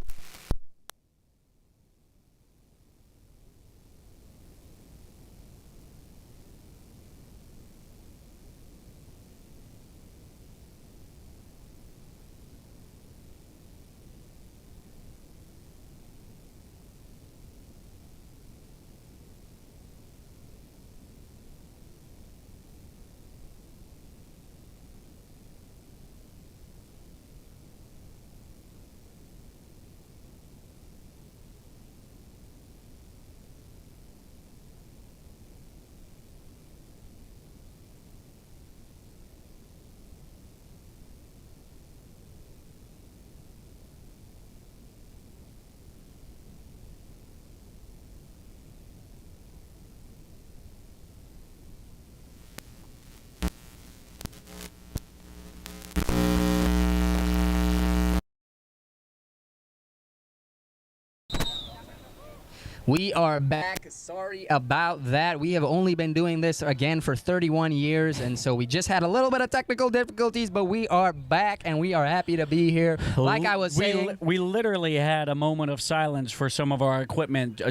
We are back. Sorry about that. We have only been doing this again for 31 years, and so we just had a little bit of technical difficulties, but we are back, and we are happy to be here. Like I was saying, we literally had a moment of silence for some of our equipment.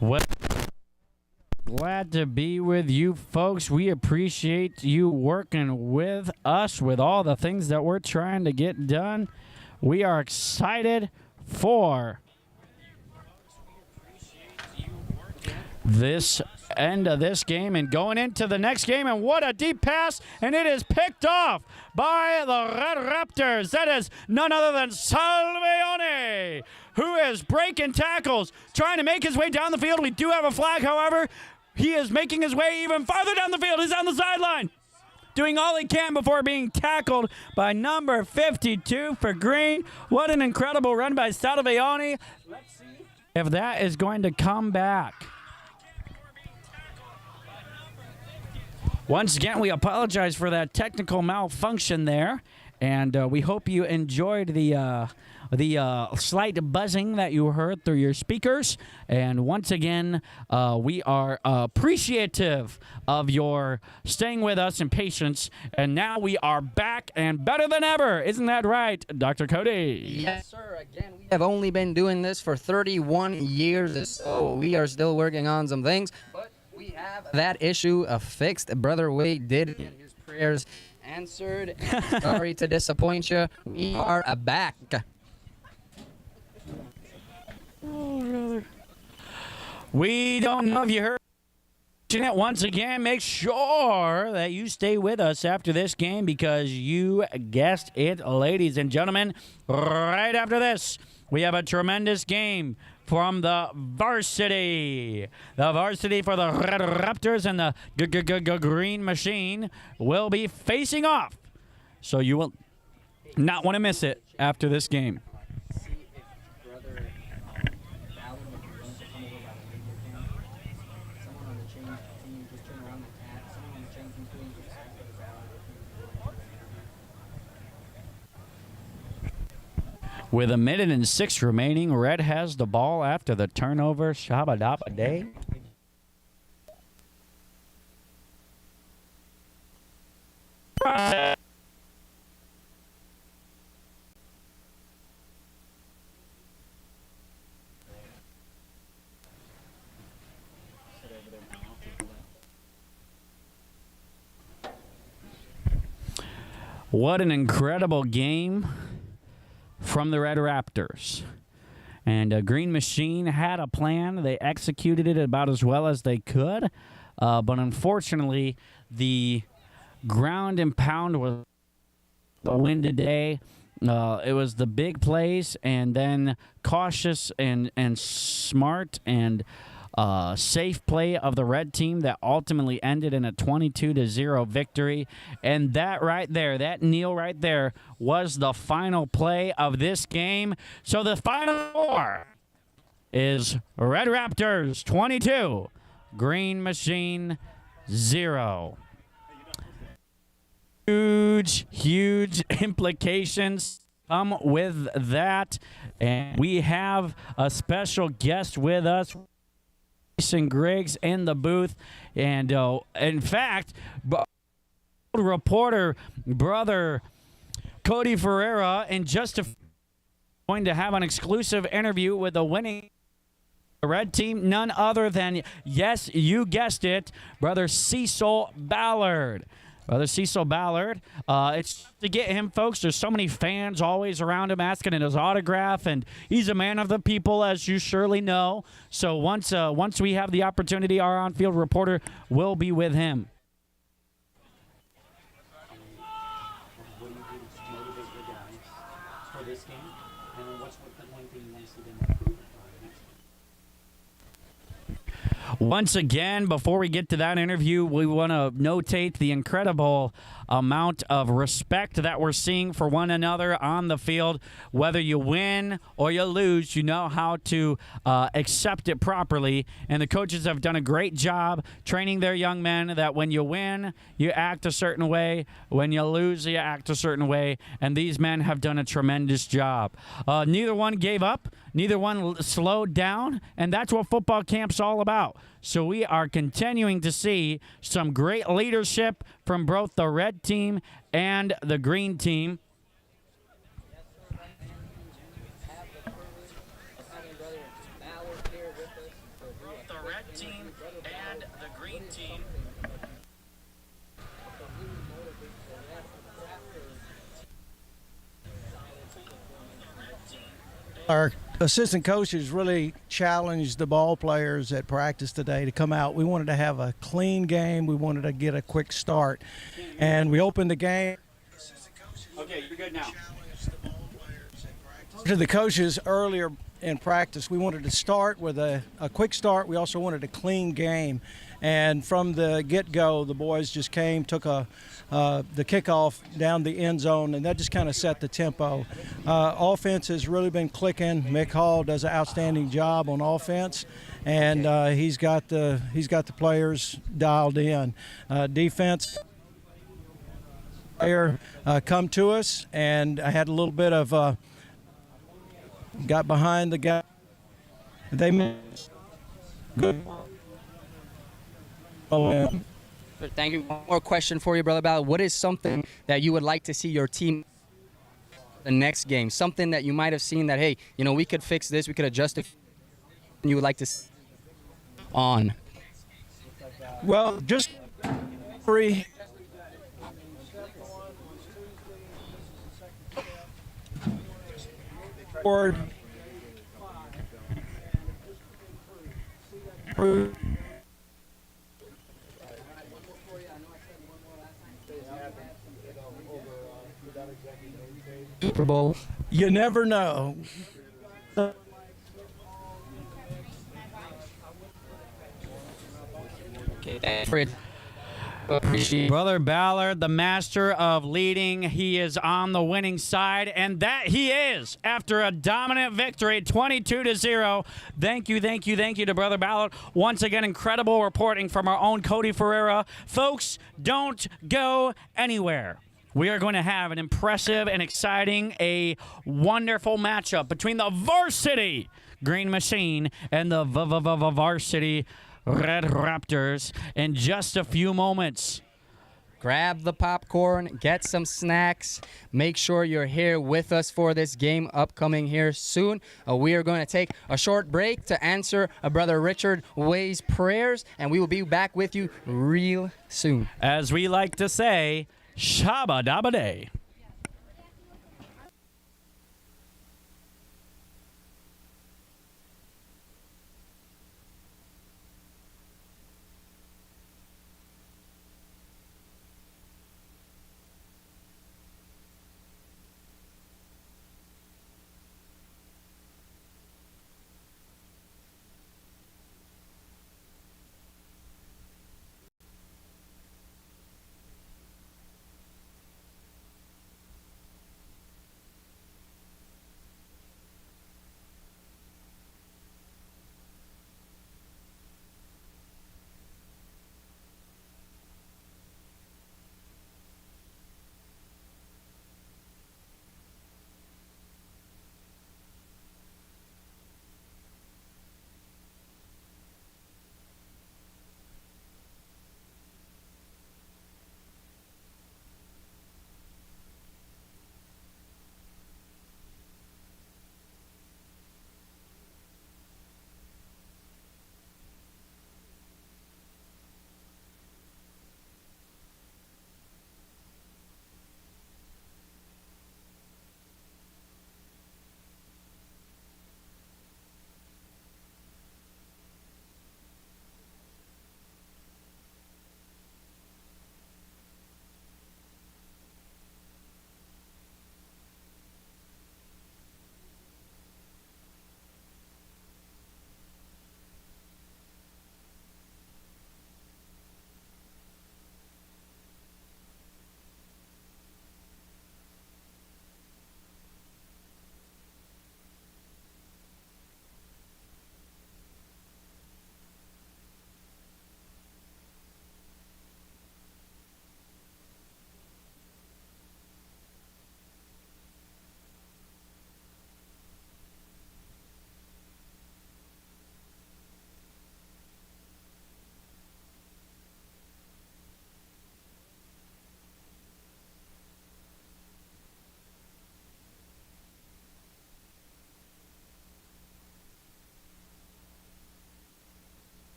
Well, glad to be with you folks. We appreciate you working with us with all the things that we're trying to get done. We are excited for this end of this game and going into the next game. And what a deep pass, and it is picked off by the Red Raptors. That is none other than Salveone, who is breaking tackles, trying to make his way down the field. We do have a flag, however. He is making his way even farther down the field. He's on the sideline, doing all he can before being tackled by number 52 for Green. What an incredible run by Salveone. Let's see if that is going to come back. Once again, we apologize for that technical malfunction there, and we hope you enjoyed the slight buzzing that you heard through your speakers. And once again, we are appreciative of your staying with us and patience. And now we are back and better than ever. Isn't that right, Dr. Cody? Yes, sir. Again, we have only been doing this for 31 years, so we are still working on some things. But we have that issue fixed. Brother Wade did get his prayers answered. Sorry to disappoint you. We are back. Oh, brother. We don't know if you heard it. Once again, make sure that you stay with us after this game because you guessed it, ladies and gentlemen. Right after this, we have a tremendous game from the Varsity. The Varsity for the Red Raptors and the Green Machine will be facing off. So you will not want to miss it after this game. With 1:06 remaining, Red has the ball after the turnover. Shabba-dabba day. What an incredible game from the Red Raptors. And Green Machine had a plan. They executed it about as well as they could. But unfortunately, the ground and pound was the win today. It was the big plays and then cautious and smart and safe play of the red team that ultimately ended in a 22-0 victory. And that right there, that kneel right there, was the final play of this game. So the final score is Red Raptors 22, Green Machine 0. Huge implications come with that. And we have a special guest with us, Jason Griggs, in the booth. And in fact, reporter brother Cody Ferreira in just going to have an exclusive interview with the winning red team, none other than, yes, you guessed it, brother Cecil Ballard. Brother Cecil Ballard. It's to get him, folks. There's so many fans always around him asking his autograph, and he's a man of the people, as you surely know. So once we have the opportunity, our on-field reporter will be with him. What do you do to motivate the guys for this game? And what's one thing you want to see them improve next week? Once again, before we get to that interview, we want to notate the incredible amount of respect that we're seeing for one another on the field. Whether you win or you lose, you know how to accept it properly. And the coaches have done a great job training their young men that when you win, you act a certain way. When you lose, you act a certain way. And these men have done a tremendous job. Neither one gave up. Neither one slowed down. And that's what football camp's all about. So we are continuing to see some great leadership from both the red team and the green team. Our assistant coaches really challenged the ball players at practice today to come out. We wanted to have a clean game. We wanted to get a quick start. And we opened the game. Okay, you're good now. To the coaches earlier in practice, we wanted to start with a quick start. We also wanted a clean game. And from the get-go, the boys just came, took the kickoff down the end zone, and that just kind of set the tempo. Offense has really been clicking. Mick Hall does an outstanding job on offense, and he's got the players dialed in. Defense player come to us, and I had a little bit of got behind the guy. They made good. Thank you. One more question for you, Brother Ballard. What is something that you would like to see your team the next game? Something that you might have seen that, hey, you know, we could fix this, we could adjust it, and you would like to see on? Well, just three. Or Super Bowl. you never know. Okay, for it. Appreciate Brother Ballard, the master of leading. He is on the winning side, and that he is after a dominant victory, 22-0. Thank you to Brother Ballard. Once again, incredible reporting from our own Cody Ferreira. Folks, don't go anywhere. We are going to have an impressive and exciting, a wonderful matchup between the Varsity Green Machine and the Varsity Red Raptors in just a few moments. Grab the popcorn, get some snacks. Make sure you're here with us for this game upcoming here soon. We are going to take a short break to answer Brother Richard Way's prayers, and we will be back with you real soon. As we like to say, Shabba Dabba Day.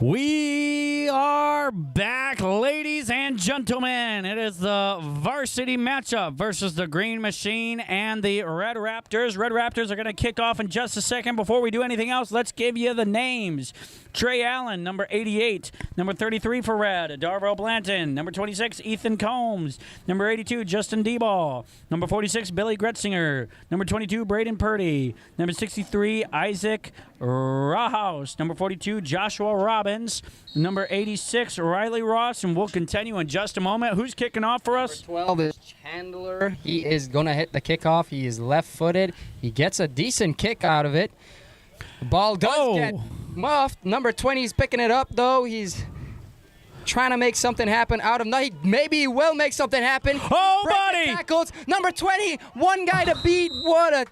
We are back, ladies and gentlemen. It is the varsity matchup versus the Green Machine and the Red Raptors. Red Raptors are going to kick off in just a second. Before we do anything else, let's give you the names. Trey Allen, number 88. Number 33 for Red, Darvell Blanton. Number 26, Ethan Combs. Number 82, Justin Deball. Number 46, Billy Gretzinger. Number 22, Braden Purdy. Number 63, Isaac Rahaus. Number 42, Joshua Robbins. Number 86, Riley Ross. And we'll continue in just a moment. Who's kicking off for us? Number 12 is Chandler. He is going to hit the kickoff. He is left-footed. He gets a decent kick out of it. The ball does get muffed. Number 20 is picking it up, though. He's trying to make something happen out of nothing. Maybe he will make something happen. Oh, Breaking buddy! Tackles. Number 20, one guy to beat. What a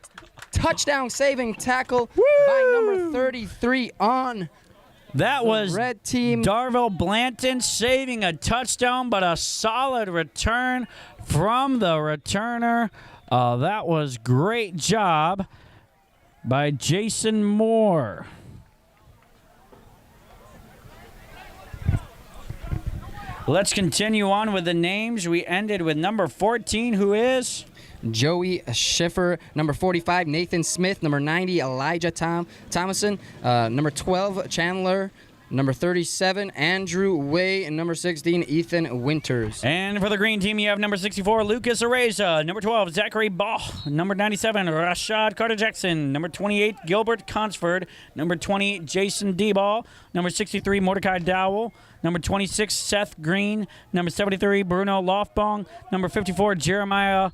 touchdown-saving tackle by number 33 on That was red team. Darvell Blanton saving a touchdown, but a solid return from the returner. That was great job by Jason Moore. Let's continue on with the names. We ended with number 14, who is Joey Schiffer. Number 45, Nathan Smith. Number 90, Elijah Thomason. Number 12, Chandler. Number 37, Andrew Way. And number 16, Ethan Winters. And for the green team, you have number 64, Lucas Areza. Number 12, Zachary Ball. Number 97, Rashad Carter-Jackson. Number 28, Gilbert Consford. Number 20, Jason Deball. Number 63, Mordecai Dowell. Number 26, Seth Green. Number 73, Bruno Lofbong. Number 54, Jeremiah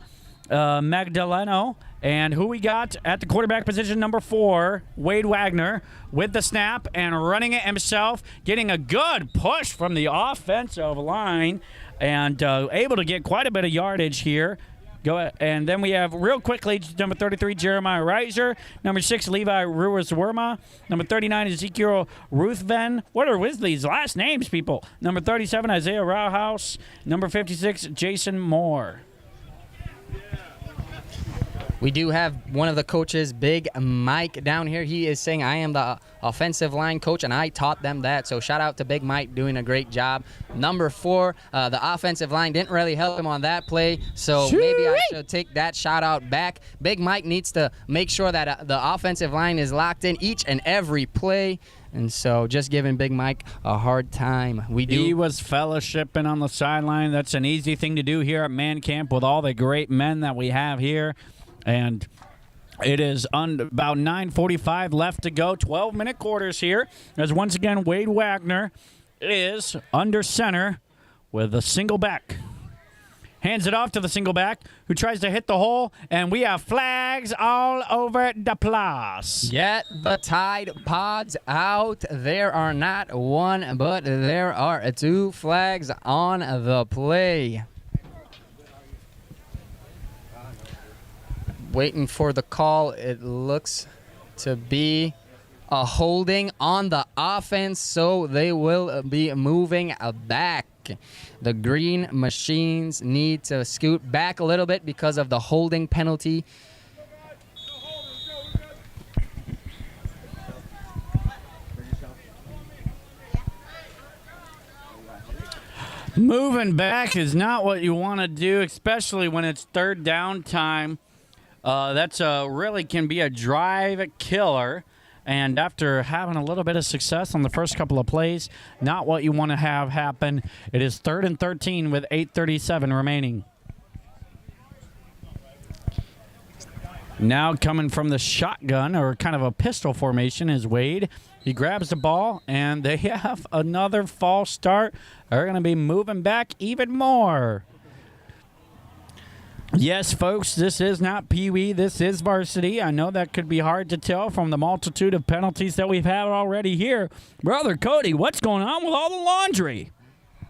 Magdaleno. And who we got at the quarterback position, number 4, Wade Wagner, with the snap and running it himself, getting a good push from the offensive line and able to get quite a bit of yardage here. Go ahead. And then we have, real quickly, number 33, Jeremiah Reiser. Number 6, Levi Ruiz-Werma. Number 39, Ezekiel Ruthven. What are with these last names, people? Number 37, Isaiah Rauhaus. Number 56, Jason Moore. We do have one of the coaches, Big Mike, down here. He is saying, I am the offensive line coach, and I taught them that. So shout out to Big Mike doing a great job. Number 4, the offensive line didn't really help him on that play, so maybe I should take that shout out back. Big Mike needs to make sure that the offensive line is locked in each and every play. And so just giving Big Mike a hard time. He was fellowshipping on the sideline. That's an easy thing to do here at Man Camp with all the great men that we have here. And it is about 9:45 left to go. 12-minute quarters here. As once again, Wade Wagner is under center with a single back. Hands it off to the single back who tries to hit the hole. And we have flags all over the place. Get the Tide Pods out. There are not one, but there are 2 flags on the play. Waiting for the call. It looks to be a holding on the offense, so they will be moving back. The Green Machines need to scoot back a little bit because of the holding penalty. Moving back is not what you want to do, especially when it's third down time. That's really can be a drive killer. And after having a little bit of success on the first couple of plays, not what you want to have happen. It is 3rd and 13 with 8:37 remaining. Now coming from the shotgun, or kind of a pistol formation, is Wade. He grabs the ball, and they have another false start. They're going to be moving back even more. Yes, folks, this is not Pee Wee. This is varsity. I know that could be hard to tell from the multitude of penalties that we've had already here. Brother Cody, what's going on with all the laundry?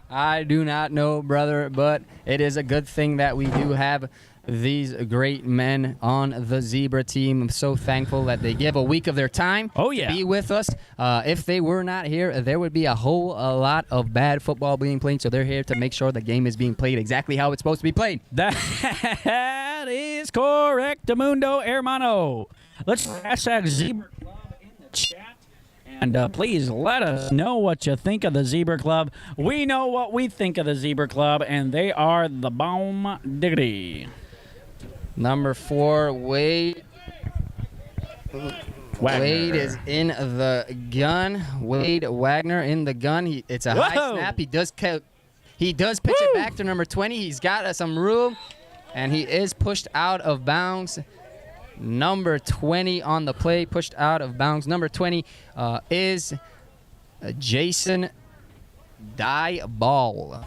I do not know, brother, but it is a good thing that we do have these great men on the Zebra team. I'm so thankful that they give a week of their time to be with us. If they were not here, there would be a whole lot of bad football being played, so they're here to make sure the game is being played exactly how it's supposed to be played. That is correct, Mundo Hermano. Let's hashtag Zebra Club in the chat. And please let us know what you think of the Zebra Club. We know what we think of the Zebra Club, and they are the bomb diggity. Number 4, Wade. Wade is in the gun. Wade Wagner in the gun. It's a high snap. He does pitch it back to number 20. He's got some room, and he is pushed out of bounds. Number 20 on the play, pushed out of bounds. Number 20 is Jason Dieball.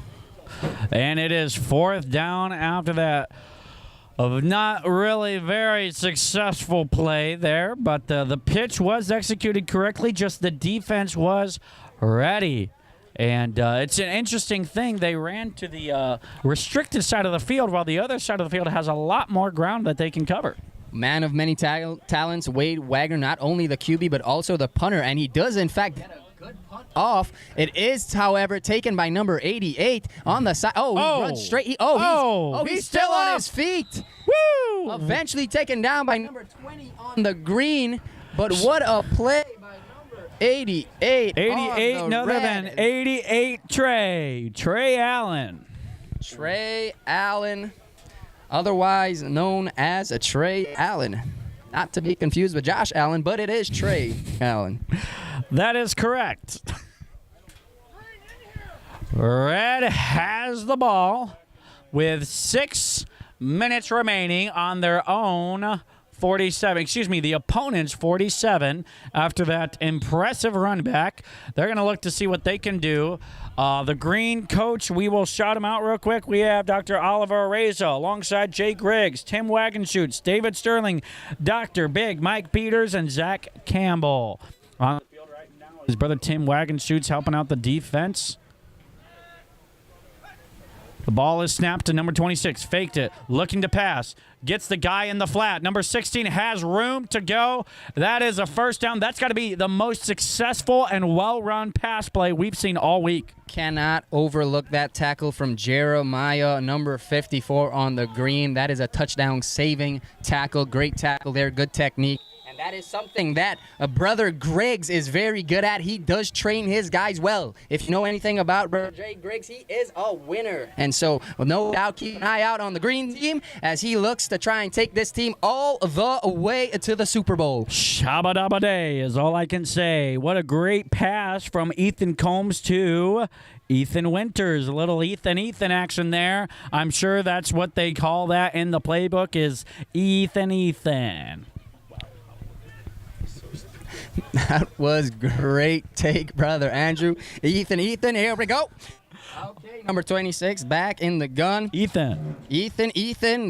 And it is 4th down after that of not really very successful play there, but the pitch was executed correctly, just the defense was ready. And it's an interesting thing. They ran to the restricted side of the field while the other side of the field has a lot more ground that they can cover. Man of many talents, Wade Wagner, not only the QB but also the punter, and he does in fact get a good punt off. It is, however, taken by number 88 on the side. He runs straight. He's still on his feet. Woo! Eventually taken down by number 20 on the green, but what a play by number 88. 88, none other than 88 Trey Allen. Trey Allen, otherwise known as a Trey Allen. Not to be confused with Josh Allen, but it is Trey Allen. That is correct. Red has the ball with 6 minutes remaining on their own 47. Excuse me, the opponent's 47. After that impressive run back, they're going to look to see what they can do. The green coach, we will shout him out real quick. We have Dr. Oliver Reza alongside Jay Griggs, Tim Wagenschutz, David Sterling, Dr. Big, Mike Peters, and Zach Campbell. On the field right now, his brother Tim Wagenschutz helping out the defense. The ball is snapped to number 26. Faked it. Looking to pass. Gets the guy in the flat. Number 16 has room to go. That is a first down. That's got to be the most successful and well-run pass play we've seen all week. Cannot overlook that tackle from Jeremiah, number 54 on the green. That is a touchdown-saving tackle. Great tackle there. Good technique. And that is something that Brother Griggs is very good at. He does train his guys well. If you know anything about Brother Jay Griggs, he is a winner. And so, no doubt, keep an eye out on the green team as he looks to try and take this team all the way to the Super Bowl. Shabba-dabba-day is all I can say. What a great pass from Ethan Combs to Ethan Winters. A little Ethan action there. I'm sure that's what they call that in the playbook is Ethan. That was great take, Brother Andrew. Ethan, here we go. Okay, number 26 back in the gun. Ethan,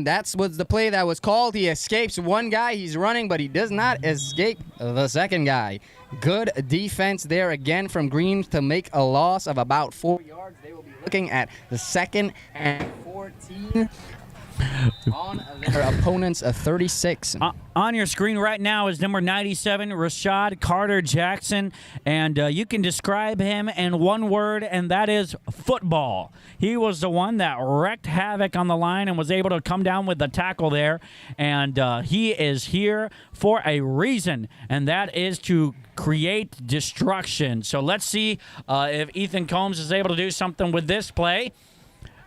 that was the play that was called. He escapes one guy. He's running, but he does not escape the second guy. Good defense there again from Green to make a loss of about 4 yards. They will be looking at the 2nd and 14. On their opponent's 36. On your screen right now is number 97, Rashad Carter Jackson, and you can describe him in one word, and that is football. He was the one that wreaked havoc on the line and was able to come down with the tackle there, and he is here for a reason, and that is to create destruction. So let's see if Ethan Combs is able to do something with this play.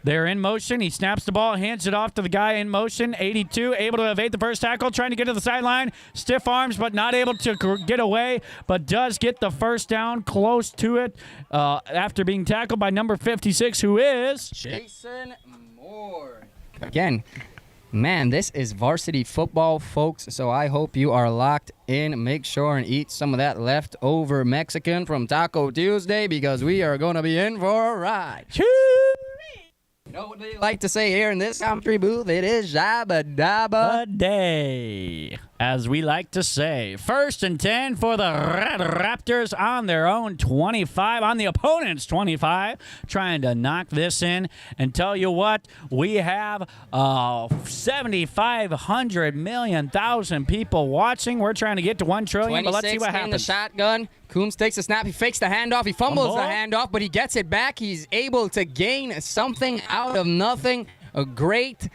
They're in motion. He snaps the ball, hands it off to the guy in motion. 82, able to evade the first tackle, trying to get to the sideline. Stiff arms, but not able to get away, but does get the first down close to it after being tackled by number 56, who is Jason Moore. Again, man, this is varsity football, folks, so I hope you are locked in. Make sure and eat some of that leftover Mexican from Taco Tuesday because we are going to be in for a ride. You know what they like to say here in this country booth? It is Jabba Dabba Day, as we like to say. 1st and 10 for the Red Raptors on their own 25, on the opponent's 25, trying to knock this in. And tell you what, we have 7,500 million people watching. We're trying to get to 1 trillion, but let's see what happens. In the shotgun. Coombs takes a snap. He fakes the handoff. He fumbles the handoff, but he gets it back. He's able to gain something out of nothing. A great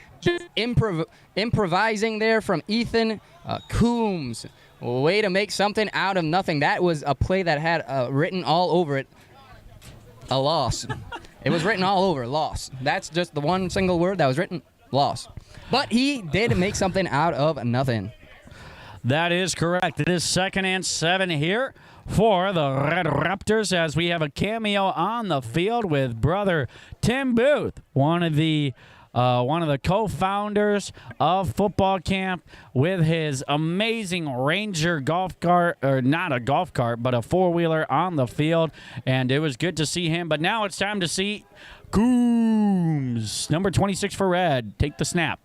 improvising there from Ethan Coombs. Way to make something out of nothing. That was a play that had written all over it, a loss. It was written all over, loss. That's just the one single word that was written, loss. But he did make something out of nothing. That is correct. It is 2nd and 7 here for the Red Raptors as we have a cameo on the field with brother Tim Booth, one of the co-founders of football camp, with his amazing Ranger golf cart, or not a golf cart, but a four-wheeler on the field, and it was good to see him. But now it's time to see Coombs, number 26 for Red. Take the snap.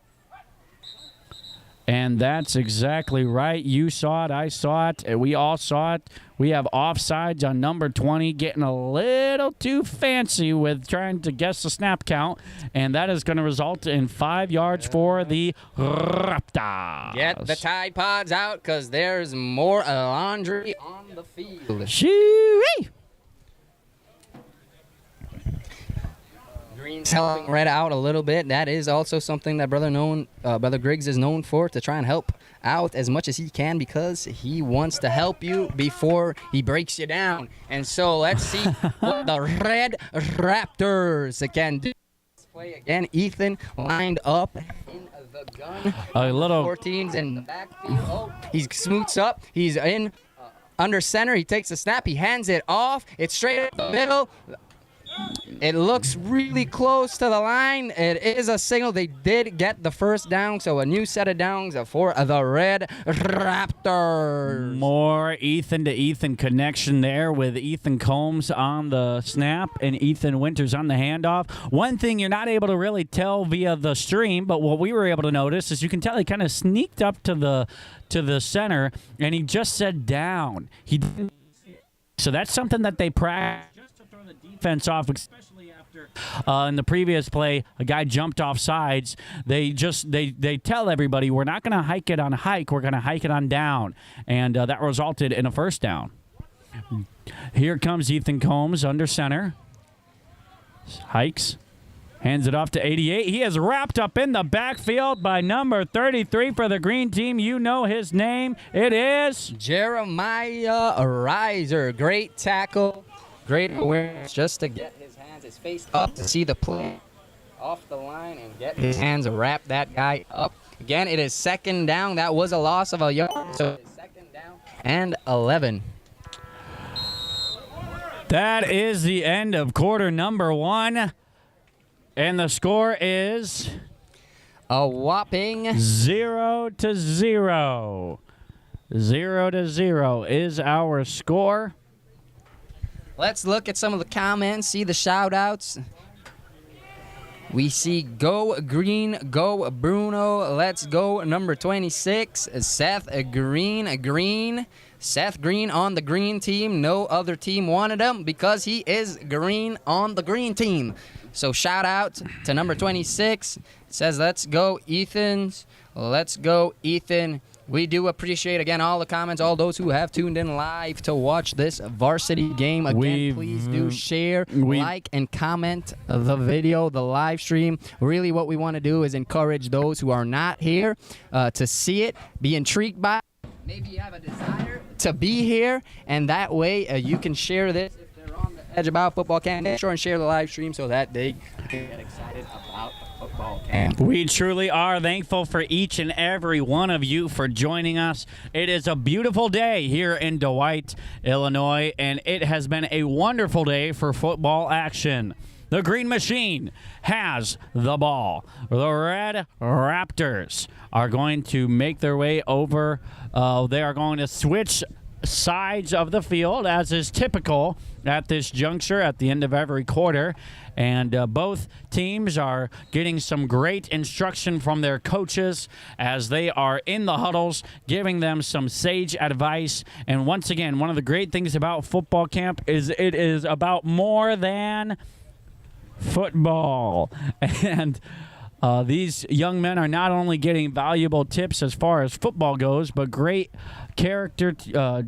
And that's exactly right. You saw it. I saw it. We all saw it. We have offsides on number 20, getting a little too fancy with trying to guess the snap count. And that is going to result in 5 yards for the Raptors. Get the Tide Pods out because there's more laundry on the field. Shoo-wee! Green's helping Red out a little bit. That is also something that Brother Griggs is known for, to try and help out as much as he can because he wants to help you before he breaks you down. And so let's see what the Red Raptors can do. Let's play again. Ethan lined up in the gun. A little 14's in the backfield. Oh, he smoots up. He's in under center. He takes the snap. He hands it off. It's straight up the middle. It looks really close to the line. It is a signal. They did get the first down, so a new set of downs for the Red Raptors. More Ethan to Ethan connection there with Ethan Combs on the snap and Ethan Winters on the handoff. One thing you're not able to really tell via the stream, but what we were able to notice is you can tell he kind of sneaked up to the center and he just said down. He didn't. So that's something that they practice. Defense off, especially after in the previous play a guy jumped off sides. They tell everybody, we're not going to hike it on hike, we're going to hike it on down, and that resulted in a first down. Here comes Ethan Combs under center, hikes, hands it off to 88. He is wrapped up in the backfield by number 33 for the green team. You know his name. It is Jeremiah Reiser. Great tackle. Great awareness just to get his face up to see the play off the line and get his hands, wrap that guy up. Again, it is 2nd down. That was a loss of a yard, so it is 2nd down and 11. That is the end of quarter number 1, and the score is a whopping 0-0. 0-0 is our score. Let's look at some of the comments, see the shout-outs. We see Go Green, Go Bruno, let's go number 26, Seth Green. Seth Green on the green team. No other team wanted him because he is green on the green team. So shout out to number 26. It says, let's go Ethan's. Let's go Ethan. We do appreciate, again, all the comments, all those who have tuned in live to watch this varsity game. Again, please do share, like, and comment the video, the live stream. Really what we want to do is encourage those who are not here to see it, be intrigued by it. Maybe you have a desire to be here, and that way you can share this. If they're on the edge about football camp, make sure and share the live stream so that they can get excited about football camp. We truly are thankful for each and every one of you for joining us. It is a beautiful day here in Dwight, Illinois, and it has been a wonderful day for football action. The Green Machine has the ball. The Red Raptors are going to make their way over. They are going to switch sides of the field, as is typical at this juncture at the end of every quarter. And both teams are getting some great instruction from their coaches as they are in the huddles, giving them some sage advice. And once again, one of the great things about football camp is it is about more than football. And these young men are not only getting valuable tips as far as football goes, but great character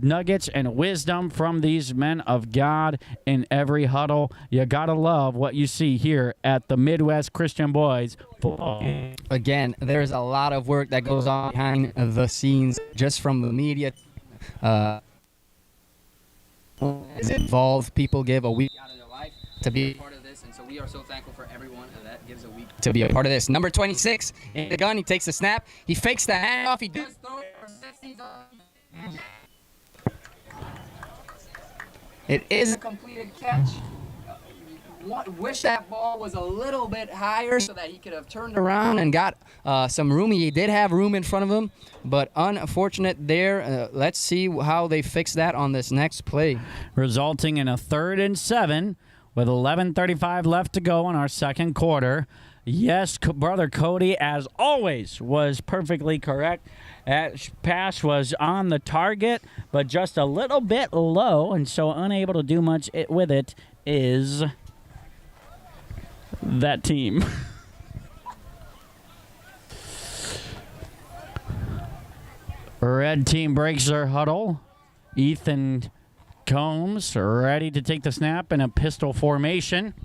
nuggets and wisdom from these men of God in every huddle. You gotta love what you see here at the Midwest Christian Boys football game. Again, there's a lot of work that goes on behind the scenes, just from the media As involved people give a week out of their life to be a part of this, and so we are so thankful for everyone that gives a week to be a part of this. Number 26 in the gun, he takes the snap, he fakes the handoff, he does throw it for 60. It is a completed catch. Wish that ball was a little bit higher so that he could have turned around and got some room. He did have room in front of him, but unfortunate there. Let's see how they fix that on this next play. Resulting in a 3rd and 7 with 11:35 left to go in our second quarter. Yes, Brother Cody, as always, was perfectly correct. That pass was on the target, but just a little bit low, and so unable to do much with it is that team. Red team breaks their huddle. Ethan Combs ready to take the snap in a pistol formation.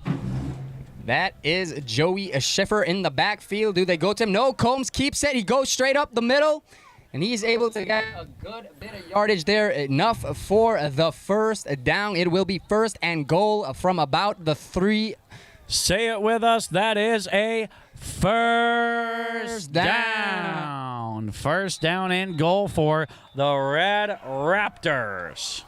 That is Joey Schiffer in the backfield. Do they go to him? No, Combs keeps it. He goes straight up the middle, and he's able to get a good bit of yardage there. Enough for the first down. It will be 1st and goal from about the 3. Say it with us. That is a first down. First down and goal for the Red Raptors.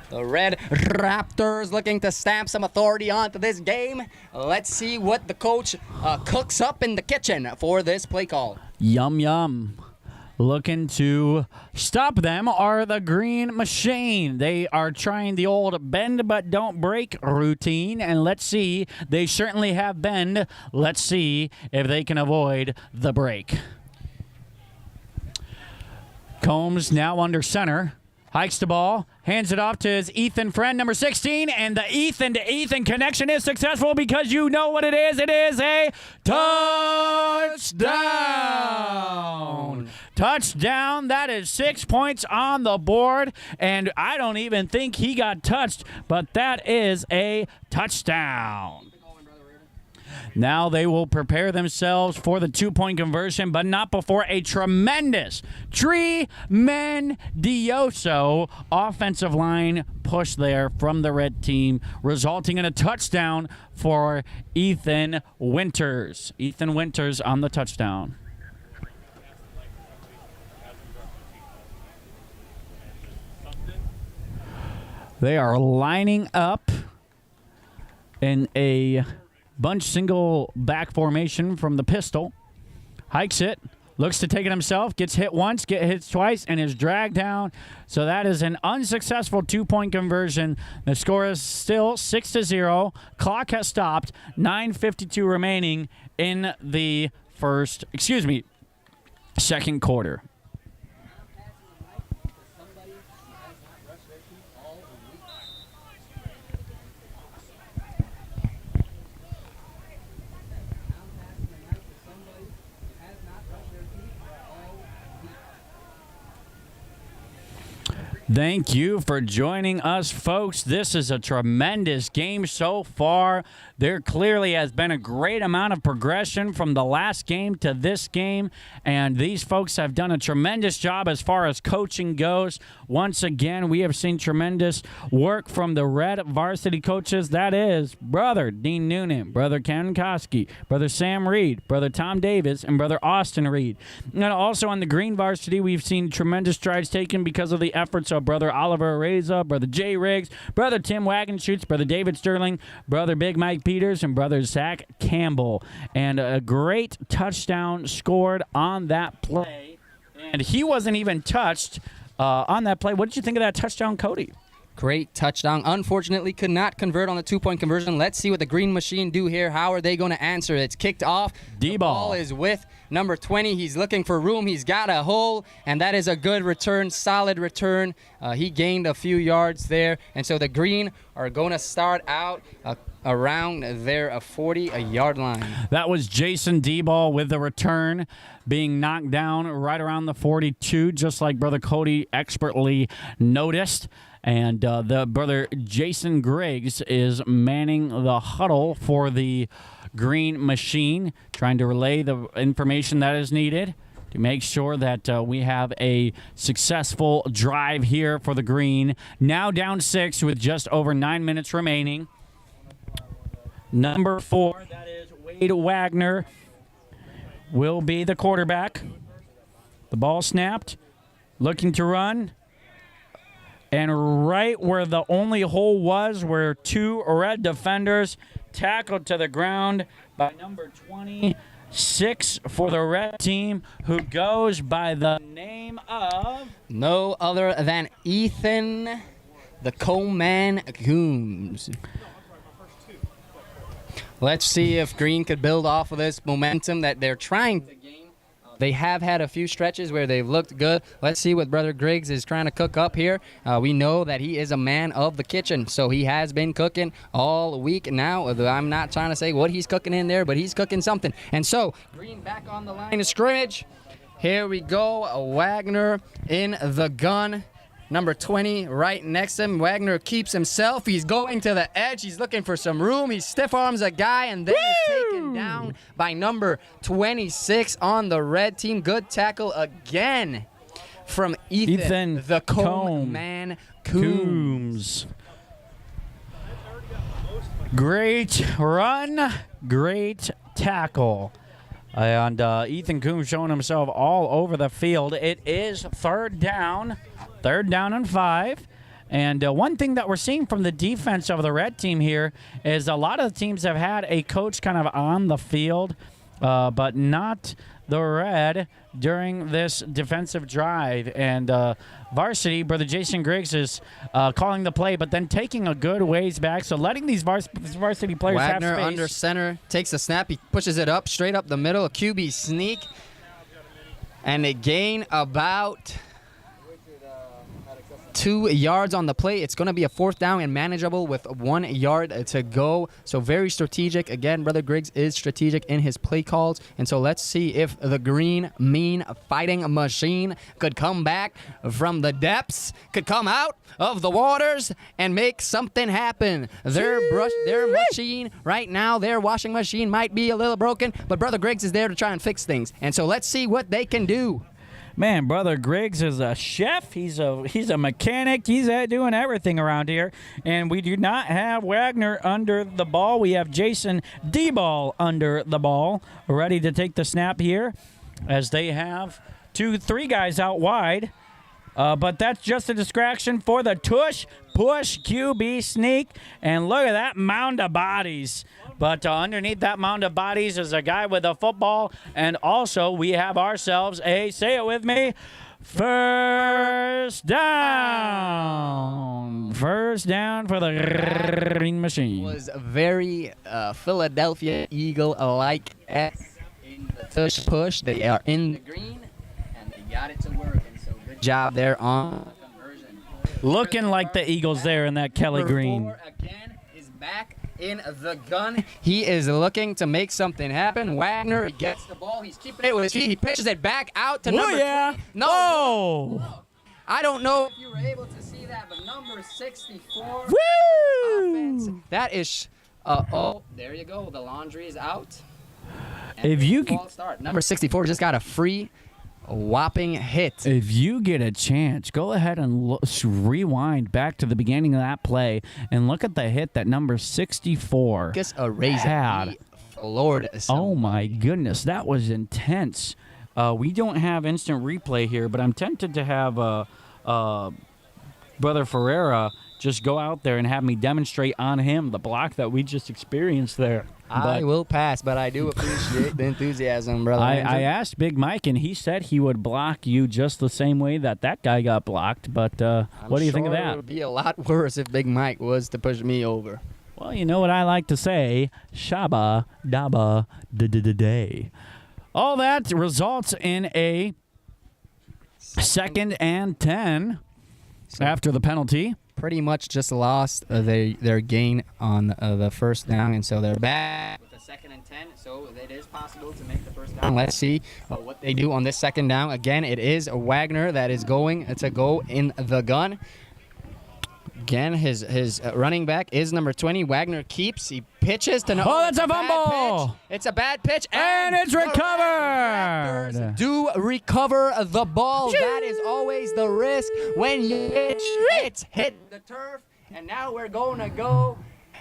The Red Raptors looking to stamp some authority onto this game. Let's see what the coach cooks up in the kitchen for this play call. Yum, yum. Looking to stop them are the Green Machine. They are trying the old bend but don't break routine, and let's see. They certainly have bend. Let's see if they can avoid the break. Combs now under center. Hikes the ball, hands it off to his Ethan friend, number 16, and the Ethan to Ethan connection is successful because you know what it is. It is a touchdown. Touchdown. That is 6 points on the board, and I don't even think he got touched, but that is a touchdown. Now they will prepare themselves for the 2-point conversion, but not before a tremendous tremendioso offensive line push there from the red team, resulting in a touchdown for Ethan Winters. Ethan Winters on the touchdown. They are lining up in a bunch single back formation from the pistol. Hikes it, looks to take it himself, gets hit once, gets hit twice, and is dragged down. So that is an unsuccessful 2-point conversion. The score is still 6-0. Clock has stopped. 9:52 remaining in the second quarter. Thank you for joining us, folks. This is a tremendous game so far. There clearly has been a great amount of progression from the last game to this game, and these folks have done a tremendous job as far as coaching goes. Once again, we have seen tremendous work from the Red Varsity coaches. That is Brother Dean Noonan, Brother Ken Koski, Brother Sam Reed, Brother Tom Davis, and Brother Austin Reed. And also on the Green Varsity, we've seen tremendous strides taken because of the efforts of Brother Oliver Reza, Brother Jay Riggs, Brother Tim Wagenschutz, Brother David Sterling, Brother Big Mike Peters, and Brother Zach Campbell. And a great touchdown scored on that play. And he wasn't even touched on that play. What did you think of that touchdown, Cody? Great touchdown. Unfortunately, could not convert on the 2-point conversion. Let's see what the Green Machine do here. How are they going to answer? It's kicked off. The ball is with number 20. He's looking for room. He's got a hole, and that is a good return, solid return. He gained a few yards there, and so the Green are going to start out around their 40-yard line. That was Jason D-Ball with the return, being knocked down right around the 42, just like Brother Cody expertly noticed. And the Brother Jason Griggs is manning the huddle for the Green Machine, trying to relay the information that is needed. to make sure that we have a successful drive here for the Green. Now down 6 with just over 9 minutes remaining. Number 4, that is Wade Wagner, will be the quarterback. The ball snapped, looking to run. And right where the only hole was, where 2 red defenders tackled to the ground by number 26 for the red team, who goes by the name of no other than Ethan the Coleman Coombs. Let's see if Green could build off of this momentum that they're trying to gain. They have had a few stretches where they've looked good. Let's see what Brother Griggs is trying to cook up here. We know that he is a man of the kitchen, so he has been cooking all week now. I'm not trying to say what he's cooking in there, but he's cooking something. And so, Green back on the line of scrimmage. Here we go. Wagner in the gun. Number 20 right next to him. Wagner keeps himself. He's going to the edge. He's looking for some room. He stiff arms a guy and then is taken down by number 26 on the red team. Good tackle again from Ethan the Coleman Coombs. Great run, great tackle. And Ethan Coombs showing himself all over the field. It is third down and 5. And one thing that we're seeing from the defense of the red team here is a lot of the teams have had a coach kind of on the field, but not the red during this defensive drive. And Varsity, Brother Jason Griggs, is calling the play, but then taking a good ways back. So letting these Varsity players Wagner have space. under center, takes the snap. He pushes it up, straight up the middle. A QB sneak. And they gain about 2 yards on the play. It's going to be a fourth down and manageable with 1 yard to go. So very strategic. Again, Brother Griggs is strategic in his play calls. And so let's see if the Green mean fighting machine could come back from the depths, could come out of the waters and make something happen. Their machine right now, their washing machine might be a little broken, but Brother Griggs is there to try and fix things. And so let's see what they can do. Man, Brother Griggs is a chef. He's a mechanic. He's doing everything around here. And we do not have Wagner under the ball. We have Jason D-Ball under the ball, ready to take the snap here, as they have 2-3 guys out wide. But that's just a distraction for the push QB sneak. And look at that mound of bodies. But underneath that mound of bodies is a guy with a football. And also we have ourselves say it with me, first down. First down for the Green Machine. Was very Philadelphia Eagle-like in the push. They are in the green, and they got it to work. And so good job there on conversion. Looking like the Eagles there in that Kelly Green. Number 4 again is back in the gun. He is looking to make something happen. Wagner gets the ball. He's keeping it with his feet. He pitches it back out to number 20. No. I don't know if you were able to see that, but number 64. Woo! Offense. That is, oh, there you go. The laundry is out. And If you ball start. Number 64 just got a free whopping hit. If you get a chance, go ahead and rewind back to the beginning of that play and look at the hit that number 64 Just a razor. had. He floored Oh my goodness, that was intense. We don't have instant replay here, but I'm tempted to have Brother Ferreira just go out there and have me demonstrate on him the block that we just experienced there. I will pass, but I do appreciate the enthusiasm, brother. I asked Big Mike, and he said he would block you just the same way that guy got blocked. But what do you think of that? It would be a lot worse if Big Mike was to push me over. Well, you know what I like to say, Shabba Dabba Day. All that results in a 2nd and 10 after the penalty. Pretty much just lost their gain on the first down, and so they're back with a 2nd and 10. So it is possible to make the first down. Let's see what they do on this 2nd down. Again, it is Wagner that is going to go in the gun. Again, his running back is number 20. Wagner keeps. He pitches to. Oh, that's a bad fumble. pitch. It's a bad pitch. And it's the recovered. Raptors do recover the ball. That is always the risk when you pitch. It's hit the turf. And now we're going to go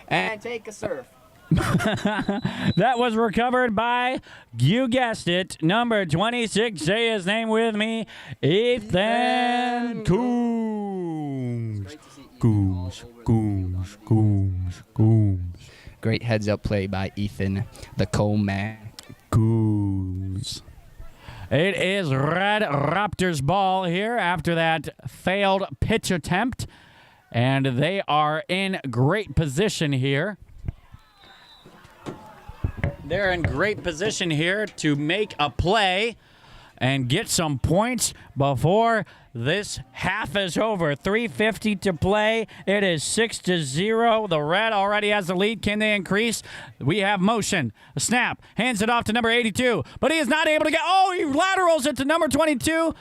and take a surf. That was recovered by, you guessed it, number 26. Say his name with me, Ethan Coombs. Coombs. Great heads-up play by Ethan, the co-man. Coombs. It is Red Raptors ball here after that failed pitch attempt, and they are in great position here. They're in great position here to make a play and get some points before this half is over. 3:50 to play. It is 6-0. The Red already has the lead. Can they increase? We have motion. A snap. Hands it off to number 82. But he is not able to get... Oh, he laterals it to number 22.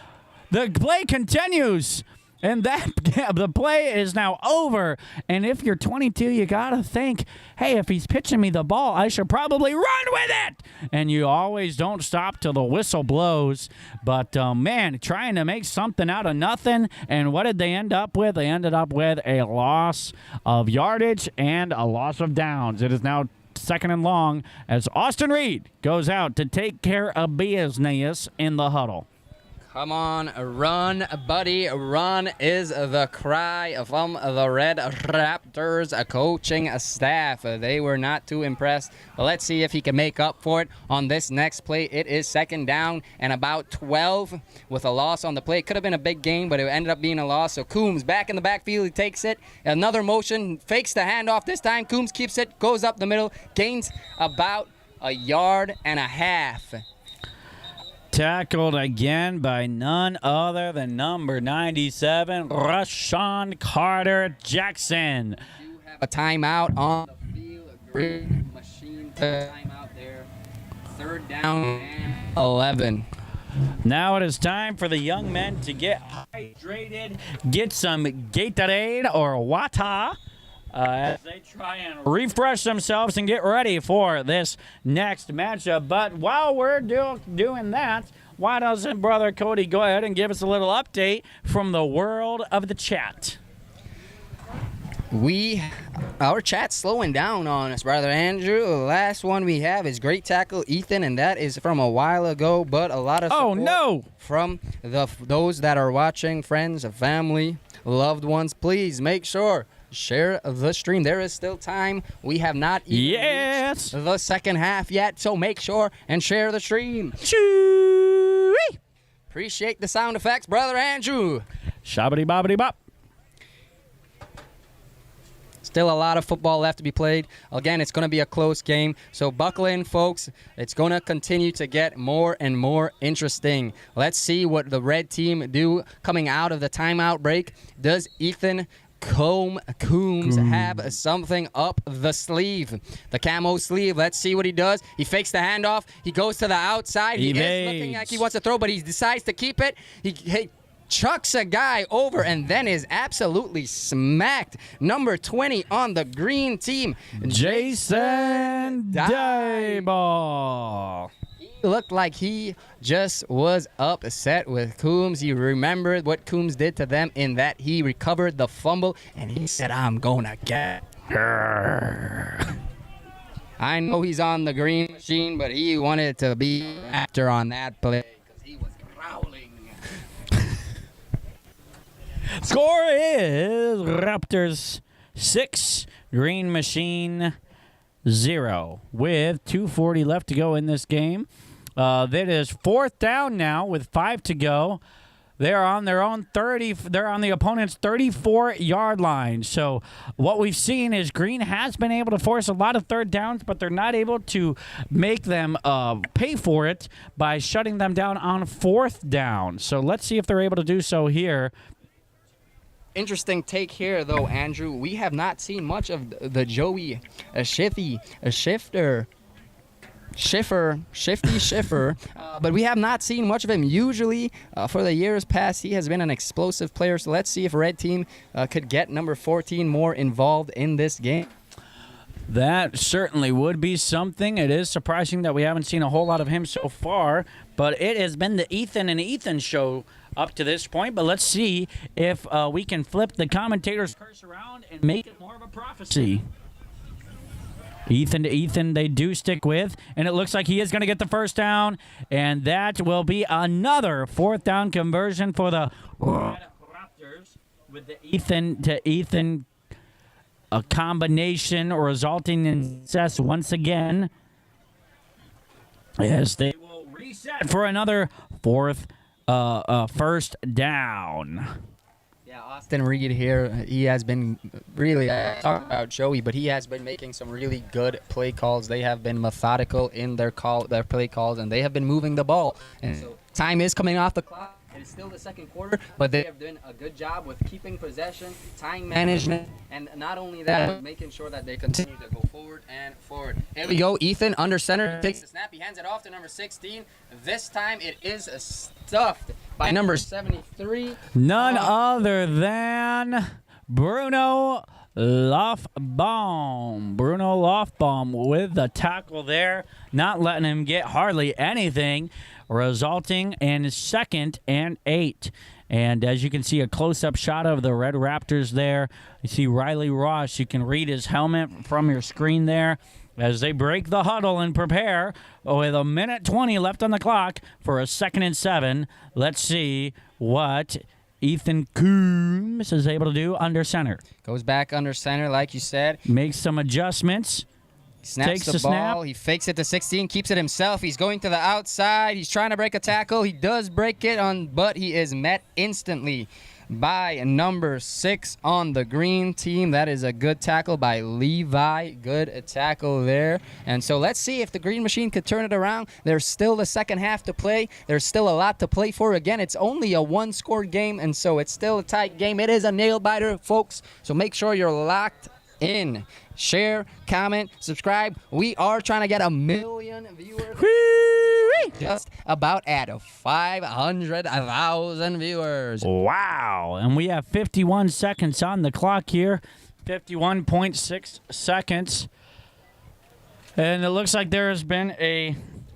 The play continues. And the play is now over. And if you're 22, you got to think, hey, if he's pitching me the ball, I should probably run with it. And you always don't stop till the whistle blows. But, man, trying to make something out of nothing. And what did they end up with? They ended up with a loss of yardage and a loss of downs. It is now 2nd and long as Austin Reed goes out to take care of business in the huddle. Come on, run, buddy, run is the cry from the Red Raptors coaching staff. They were not too impressed. But let's see if he can make up for it on this next play. It is 2nd down and about 12 with a loss on the play. It could have been a big gain, but it ended up being a loss. So Coombs back in the backfield. He takes it. Another motion, fakes the handoff. This time Coombs keeps it, goes up the middle, gains about a yard and a half. Tackled again by none other than number 97, Rashawn Carter Jackson. You have a timeout on the field. Great machine timeout there. 3rd down and 11. Now it is time for the young men to get hydrated, get some Gatorade or Wata. As they try and refresh themselves and get ready for this next matchup. But while we're doing that, why doesn't Brother Cody go ahead and give us a little update from the world of the chat? Our chat's slowing down on us, Brother Andrew. The last one we have is Great Tackle Ethan, and that is from a while ago, but a lot of support from those that are watching, friends, family, loved ones. Please make sure share the stream. There is still time. We have not even reached the 2nd half yet, so make sure and share the stream. Choo-wee! Appreciate the sound effects, Brother Andrew. Shabbity bobbity bop. Still a lot of football left to be played. Again, it's going to be a close game, so buckle in, folks. It's going to continue to get more and more interesting. Let's see what the red team do coming out of the timeout break. Does Ethan Coombs have something up the sleeve? The camo sleeve. Let's see what he does. He fakes the handoff. He goes to the outside. He is looking like he wants to throw, but he decides to keep it. He chucks a guy over and then is absolutely smacked. Number 20 on the green team, Jason Dayball. He looked like he just was upset with Coombs. He remembered what Coombs did to them in that he recovered the fumble, and he said, I'm going to get her. I know he's on the green machine, but he wanted to be actor on that play because he was growling. Score is Raptors 6, Green Machine 0, with 2:40 left to go in this game. That is 4th down now with 5 to go. They're on their own 30. They're on the opponent's 34-yard line. So what we've seen is Green has been able to force a lot of 3rd downs, but they're not able to make them pay for it by shutting them down on 4th down. So let's see if they're able to do so here. Interesting take here, though, Andrew. We have not seen much of the Joey Shifter Shifty Schiffer, but we have not seen much of him. Usually, for the years past, he has been an explosive player. So let's see if Red Team could get number 14 more involved in this game. That certainly would be something. It is surprising that we haven't seen a whole lot of him so far, but it has been the Ethan and Ethan show up to this point. But let's see if we can flip the commentator's curse around and make it more of a prophecy. Ethan to Ethan, they do stick with, and it looks like he is going to get the first down, and that will be another fourth down conversion for the Raptors with the Ethan to Ethan a combination resulting in success once again. Yes, they will reset for another fourth first down. Yeah, Austin Reed here, he has been really, talk about Joey, but he has been making some really good play calls. They have been methodical in their play calls, and they have been moving the ball. And so time is coming off the clock. It's still the second quarter, but they have done a good job with keeping possession, time management, and not only that, but making sure that they continue to go forward and forward. Here we go. Ethan under center takes the snap. He hands it off to number 16. This time it is stuffed by number 73. None other than Bruno Lofbaum. Bruno Lofbaum with the tackle there, not letting him get hardly anything, resulting in 2nd and 8. And as you can see, a close-up shot of the Red Raptors there. You see Riley Ross. You can read his helmet from your screen there as they break the huddle and prepare with 1:20 left on the clock for a 2nd and 7. Let's see what Ethan Coombs is able to do under center. Goes back under center, like you said. Makes some adjustments. Snaps Takes the the ball. snap. He fakes it to 16, keeps it himself. He's going to the outside. He's trying to break a tackle. He does break it, but he is met instantly by number 6 on the green team. That is a good tackle by Levi. Good tackle there. And so let's see if the Green Machine could turn it around. There's still the second half to play. There's still a lot to play for. Again, it's only a one-score game, and so it's still a tight game. It is a nail-biter, folks. So make sure you're locked in. Share, comment, subscribe. We are trying to get 1 million viewers. Just about at 500,000 viewers. Wow. And we have 51 seconds on the clock here. 51.6 seconds. And it looks like there has been a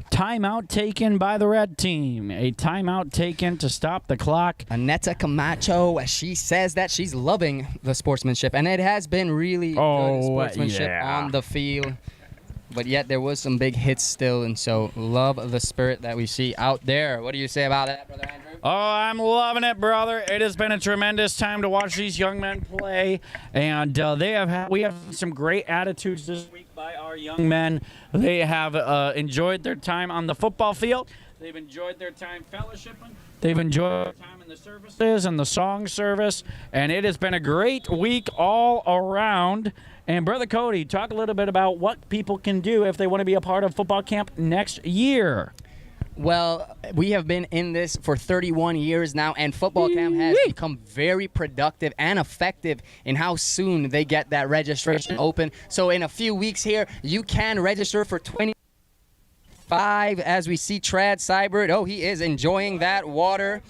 timeout taken by the red team. A timeout taken to stop the clock. Aneta Camacho, she says that she's loving the sportsmanship, and it has been really good sportsmanship on the field. But yet there was some big hits still, and so love the spirit that we see out there. What do you say about that, Brother Andrew? Oh, I'm loving it, brother. It has been a tremendous time to watch these young men play, and we have some great attitudes this week by our young men. They have enjoyed their time on the football field. They've enjoyed their time fellowshipping. They've enjoyed their time in the services and the song service, and it has been a great week all around. And Brother Cody, talk a little bit about what people can do if they want to be a part of football camp next year. Well, we have been in this for 31 years now, and football camp has become very productive and effective in how soon they get that registration open. So in a few weeks here, you can register for 25 as we see Trad Cybert. Oh, he is enjoying that water.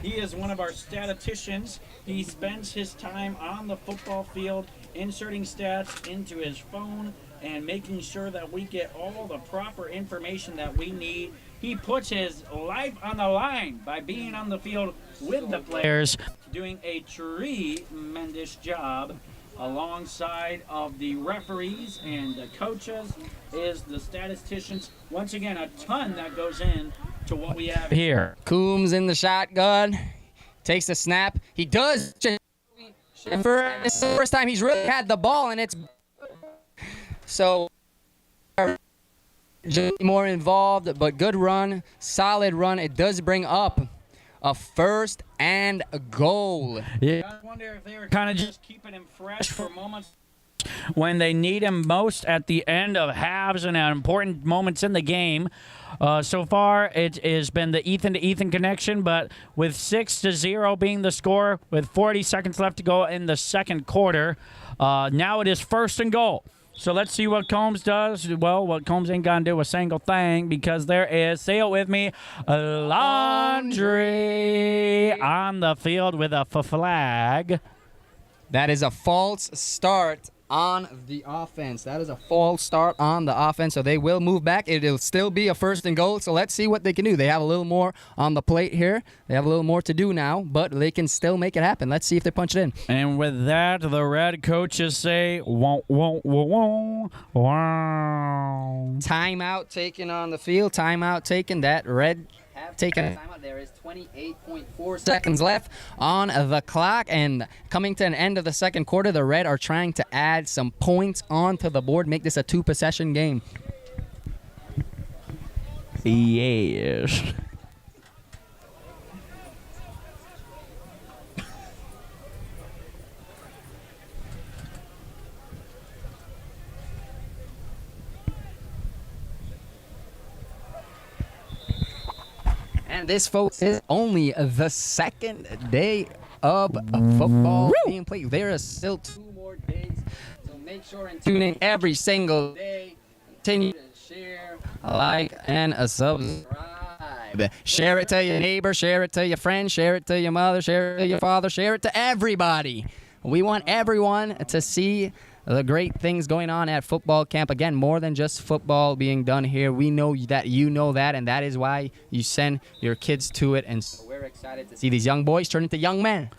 He is one of our statisticians. He spends his time on the football field inserting stats into his phone and making sure that we get all the proper information that we need. He puts his life on the line by being on the field with the players, doing a tremendous job alongside of the referees and the coaches, is the statisticians. Once again, a ton that goes in to what we have here. Coombs in the shotgun, takes the snap. He does. This is the first time he's really had the ball, and it's so more involved, but good run, solid run. It does bring up a 1st and goal. Yeah, I wonder if they were kind of just keeping him fresh for moments when they need him most at the end of halves and at important moments in the game. So far, it has been the Ethan to Ethan connection, but with 6-0 being the score, with 40 seconds left to go in the second quarter, now it is 1st and goal So let's see what Combs does. Well, what Combs ain't gonna do a single thing because there is, say it with me, laundry on the field with a flag. That is a false start on the offense. That is a false start on the offense, so they will move back. It'll still be a 1st and goal, so let's see what they can do. They have a little more on the plate here. They have a little more to do now, but they can still make it happen. Let's see if they punch it in. And with that, the red coaches say, wow. Timeout taken on the field. Timeout taken. That red have taken a timeout. There is 28.4 seconds left on the clock, and coming to an end of the second quarter, the red are trying to add some points onto the board, make this a 2-possession game. Yes. And this, folks, is only the second day of football being played. There are still 2 more days, so make sure and tune in every single day. Continue to share, like, and subscribe. Share it to your neighbor, share it to your friend, share it to your mother, share it to your father, share it to everybody. We want everyone to see the great things going on at football camp. Again, more than just football being done here. We know that you know that, and that is why you send your kids to it. And so we're excited to see these young boys turn into young men.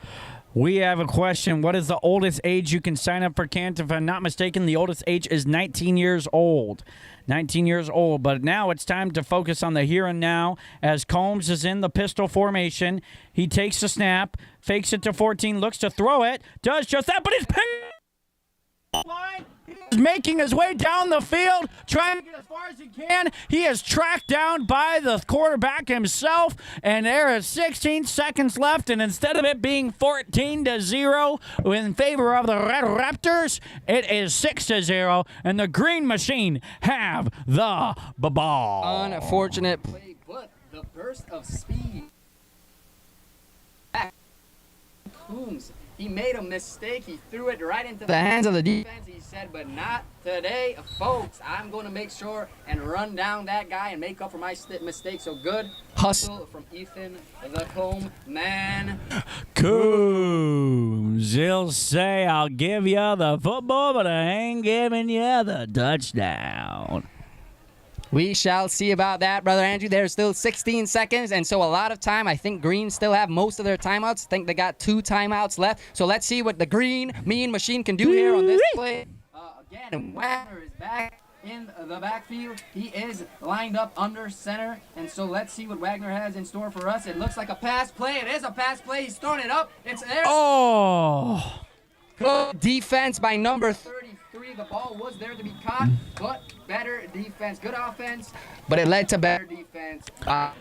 We have a question. What is the oldest age you can sign up for camp? If I'm not mistaken, the oldest age is 19 years old. 19 years old. But now it's time to focus on the here and now as Combs is in the pistol formation. He takes the snap, fakes it to 14, looks to throw it, does just that, but it's picked. Line. He's making his way down the field, trying to get as far as he can. He is tracked down by the quarterback himself, and there is 16 seconds left, and instead of it being 14-0 in favor of the Red Raptors, it is 6-0, and the Green Machine have the ball. Unfortunate play, but the burst of speed. Coombs, he made a mistake. He threw it right into the hands of the defense. He said, but not today, folks. I'm going to make sure and run down that guy and make up for my mistake. So good hustle from Ethan the Comb man. Coombs, he'll say, I'll give you the football, but I ain't giving you the touchdown. We shall see about that, Brother Andrew. There's still 16 seconds, and so a lot of time. I think Green still have most of their timeouts. I think they got 2 timeouts left. So let's see what the Green Mean Machine can do here on this play. Again, Wagner is back in the backfield. He is lined up under center, and so let's see what Wagner has in store for us. It looks like a pass play. It is a pass play. He's throwing it up. It's there. Oh! Good defense by number 33. The ball was there to be caught, but better defense. Good offense, but it led to better defense. A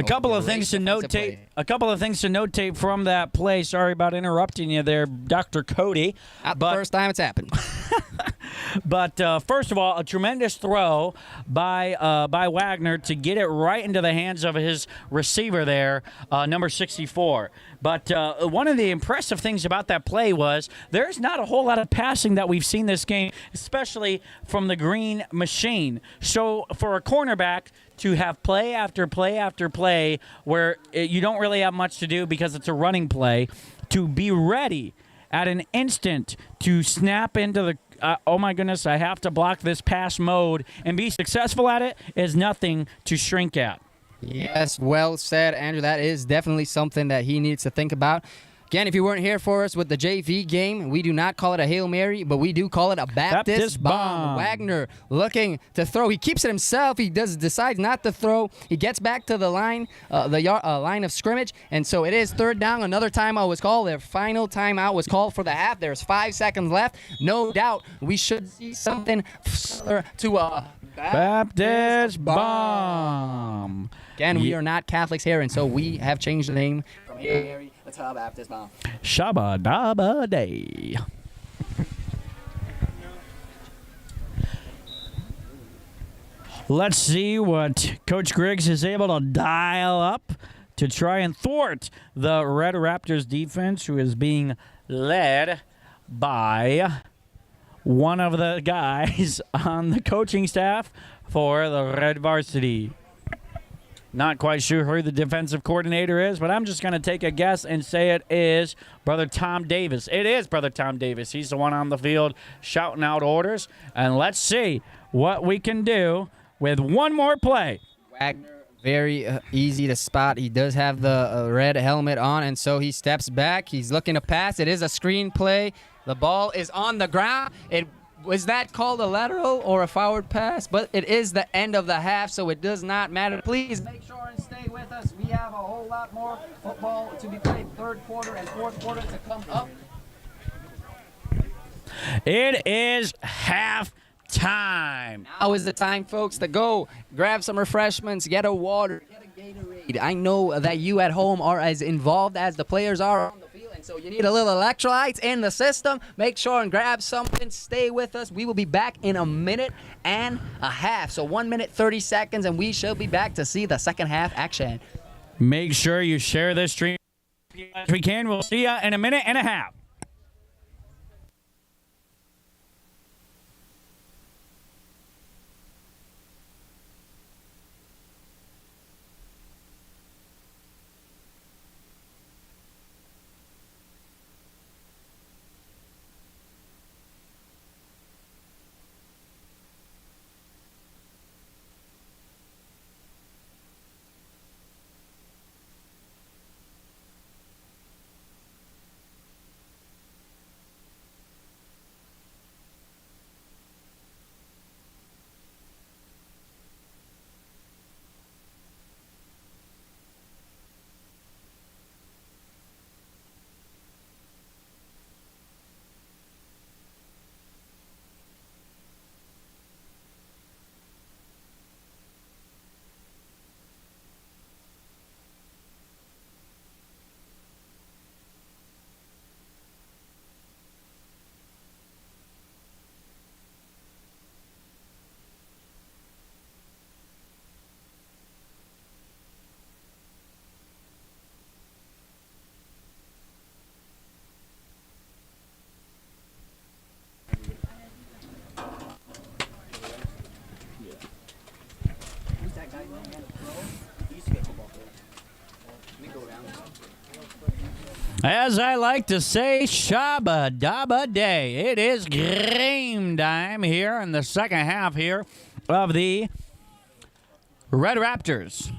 couple of things to notate. A couple of things to notate from that play. Sorry about interrupting you there, Dr. Cody. Not the first time it's happened. But first of all, a tremendous throw by Wagner to get it right into the hands of his receiver there, number 64. But one of the impressive things about that play was there's not a whole lot of passing that we've seen this game, especially from the Green Machine. So for a cornerback to have play after play after play where you don't really have much to do because it's a running play, to be ready at an instant to snap into the oh my goodness, I have to block this pass mode and be successful at it is nothing to shrink at. Yes, well said, Andrew. That is definitely something that he needs to think about. Again, if you weren't here for us with the JV game, we do not call it a Hail Mary, but we do call it a Baptist bomb. Wagner looking to throw. He keeps it himself. He decides not to throw. He gets back to the line, line of scrimmage, and so it is 3rd down. Another timeout was called. Their final timeout was called for the half. There's 5 seconds left. No doubt we should see something to a Baptist bomb. Again, we are not Catholics here, and so we have changed the name from Hail Mary to Baptist bomb. Shabba dabba day. Let's see what Coach Griggs is able to dial up to try and thwart the Red Raptors defense, who is being led by one of the guys on the coaching staff for the Red Varsity. Not quite sure who the defensive coordinator is, but I'm just going to take a guess and say it is Brother Tom Davis. It is Brother Tom Davis. He's the one on the field shouting out orders. And let's see what we can do with one more play. Wagner, very easy to spot. He does have the red helmet on, and so he steps back. He's looking to pass. It is a screen play. The ball is on the ground. Was that called a lateral or a forward pass? But it is the end of the half, so it does not matter. Please make sure and stay with us. We have a whole lot more football to be played, third quarter and fourth quarter to come up. It is half time. Now is the time, folks, to go grab some refreshments, get a water, get a Gatorade. I know that you at home are as involved as the players are on the field, and so you need a little electrolytes in the system. Make sure and grab something. Stay with us. We will be back in a minute and a half. So 1 minute, 30 seconds, and we shall be back to see the second half action. Make sure you share this stream as we can. We'll see you in a minute and a half. As I like to say, Shabba Dabba Day. It is game time here in the second half here of the Red Raptors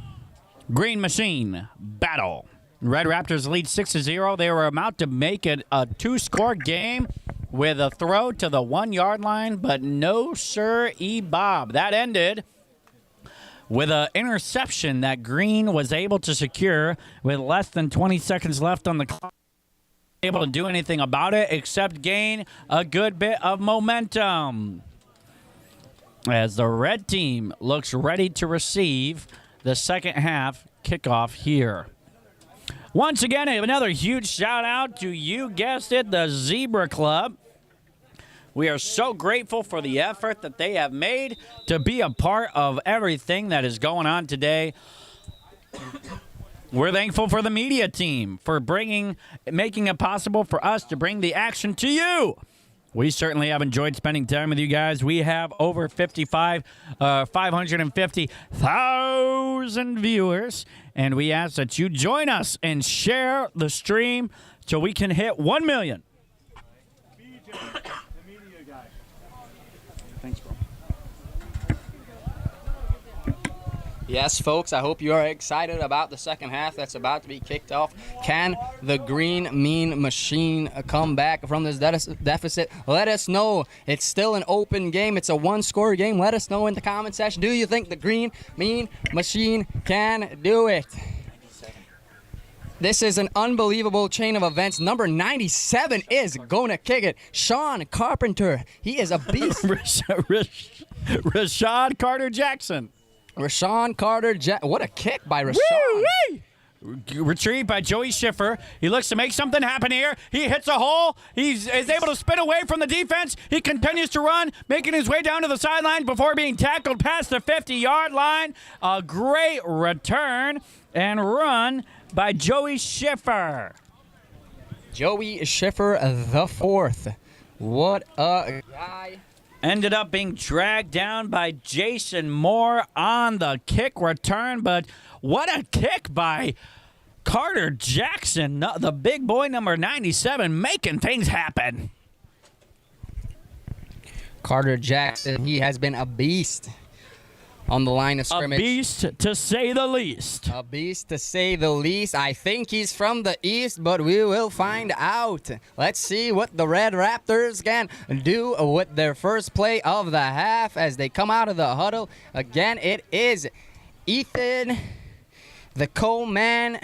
Green Machine battle. Red Raptors lead 6-0. They were about to make it a two-score game with a throw to the 1 yard line, but no sir, Bob. That ended with an interception that Green was able to secure with less than 20 seconds left on the clock. Able to do anything about it except gain a good bit of momentum as the red team looks ready to receive the second half kickoff here. Once again, another huge shout out to, you guessed it, the Zebra Club. We are so grateful for the effort that they have made to be a part of everything that is going on today. We're thankful for the media team for making it possible for us to bring the action to you. We certainly have enjoyed spending time with you guys. We have over 550,000 viewers, and we ask that you join us and share the stream so we can hit 1 million. Thanks, bro. Yes, folks, I hope you are excited about the second half that's about to be kicked off. Can the Green Mean Machine come back from this deficit? Let us know. It's still an open game. It's a one-score game. Let us know in the comment section. Do you think the Green Mean Machine can do it? This is an unbelievable chain of events. Number 97 is going to kick it. Sean Carpenter. He is a beast. Rashad Carter Jackson. Rashawn Carter, what a kick by Rashawn. Retrieved by Joey Schiffer. He looks to make something happen here. He hits a hole. He is able to spin away from the defense. He continues to run, making his way down to the sideline before being tackled past the 50-yard line. A great return and run by Joey Schiffer. Joey Schiffer, the fourth. What a guy. Ended up being dragged down by Jason Moore on the kick return, but what a kick by Carter Jackson, the big boy number 97, making things happen. Carter Jackson, he has been a beast on the line of scrimmage. A beast, to say the least. A beast, to say the least. I think he's from the East, but we will find out. Let's see what the Red Raptors can do with their first play of the half as they come out of the huddle. Again, it is Ethan, the Coleman,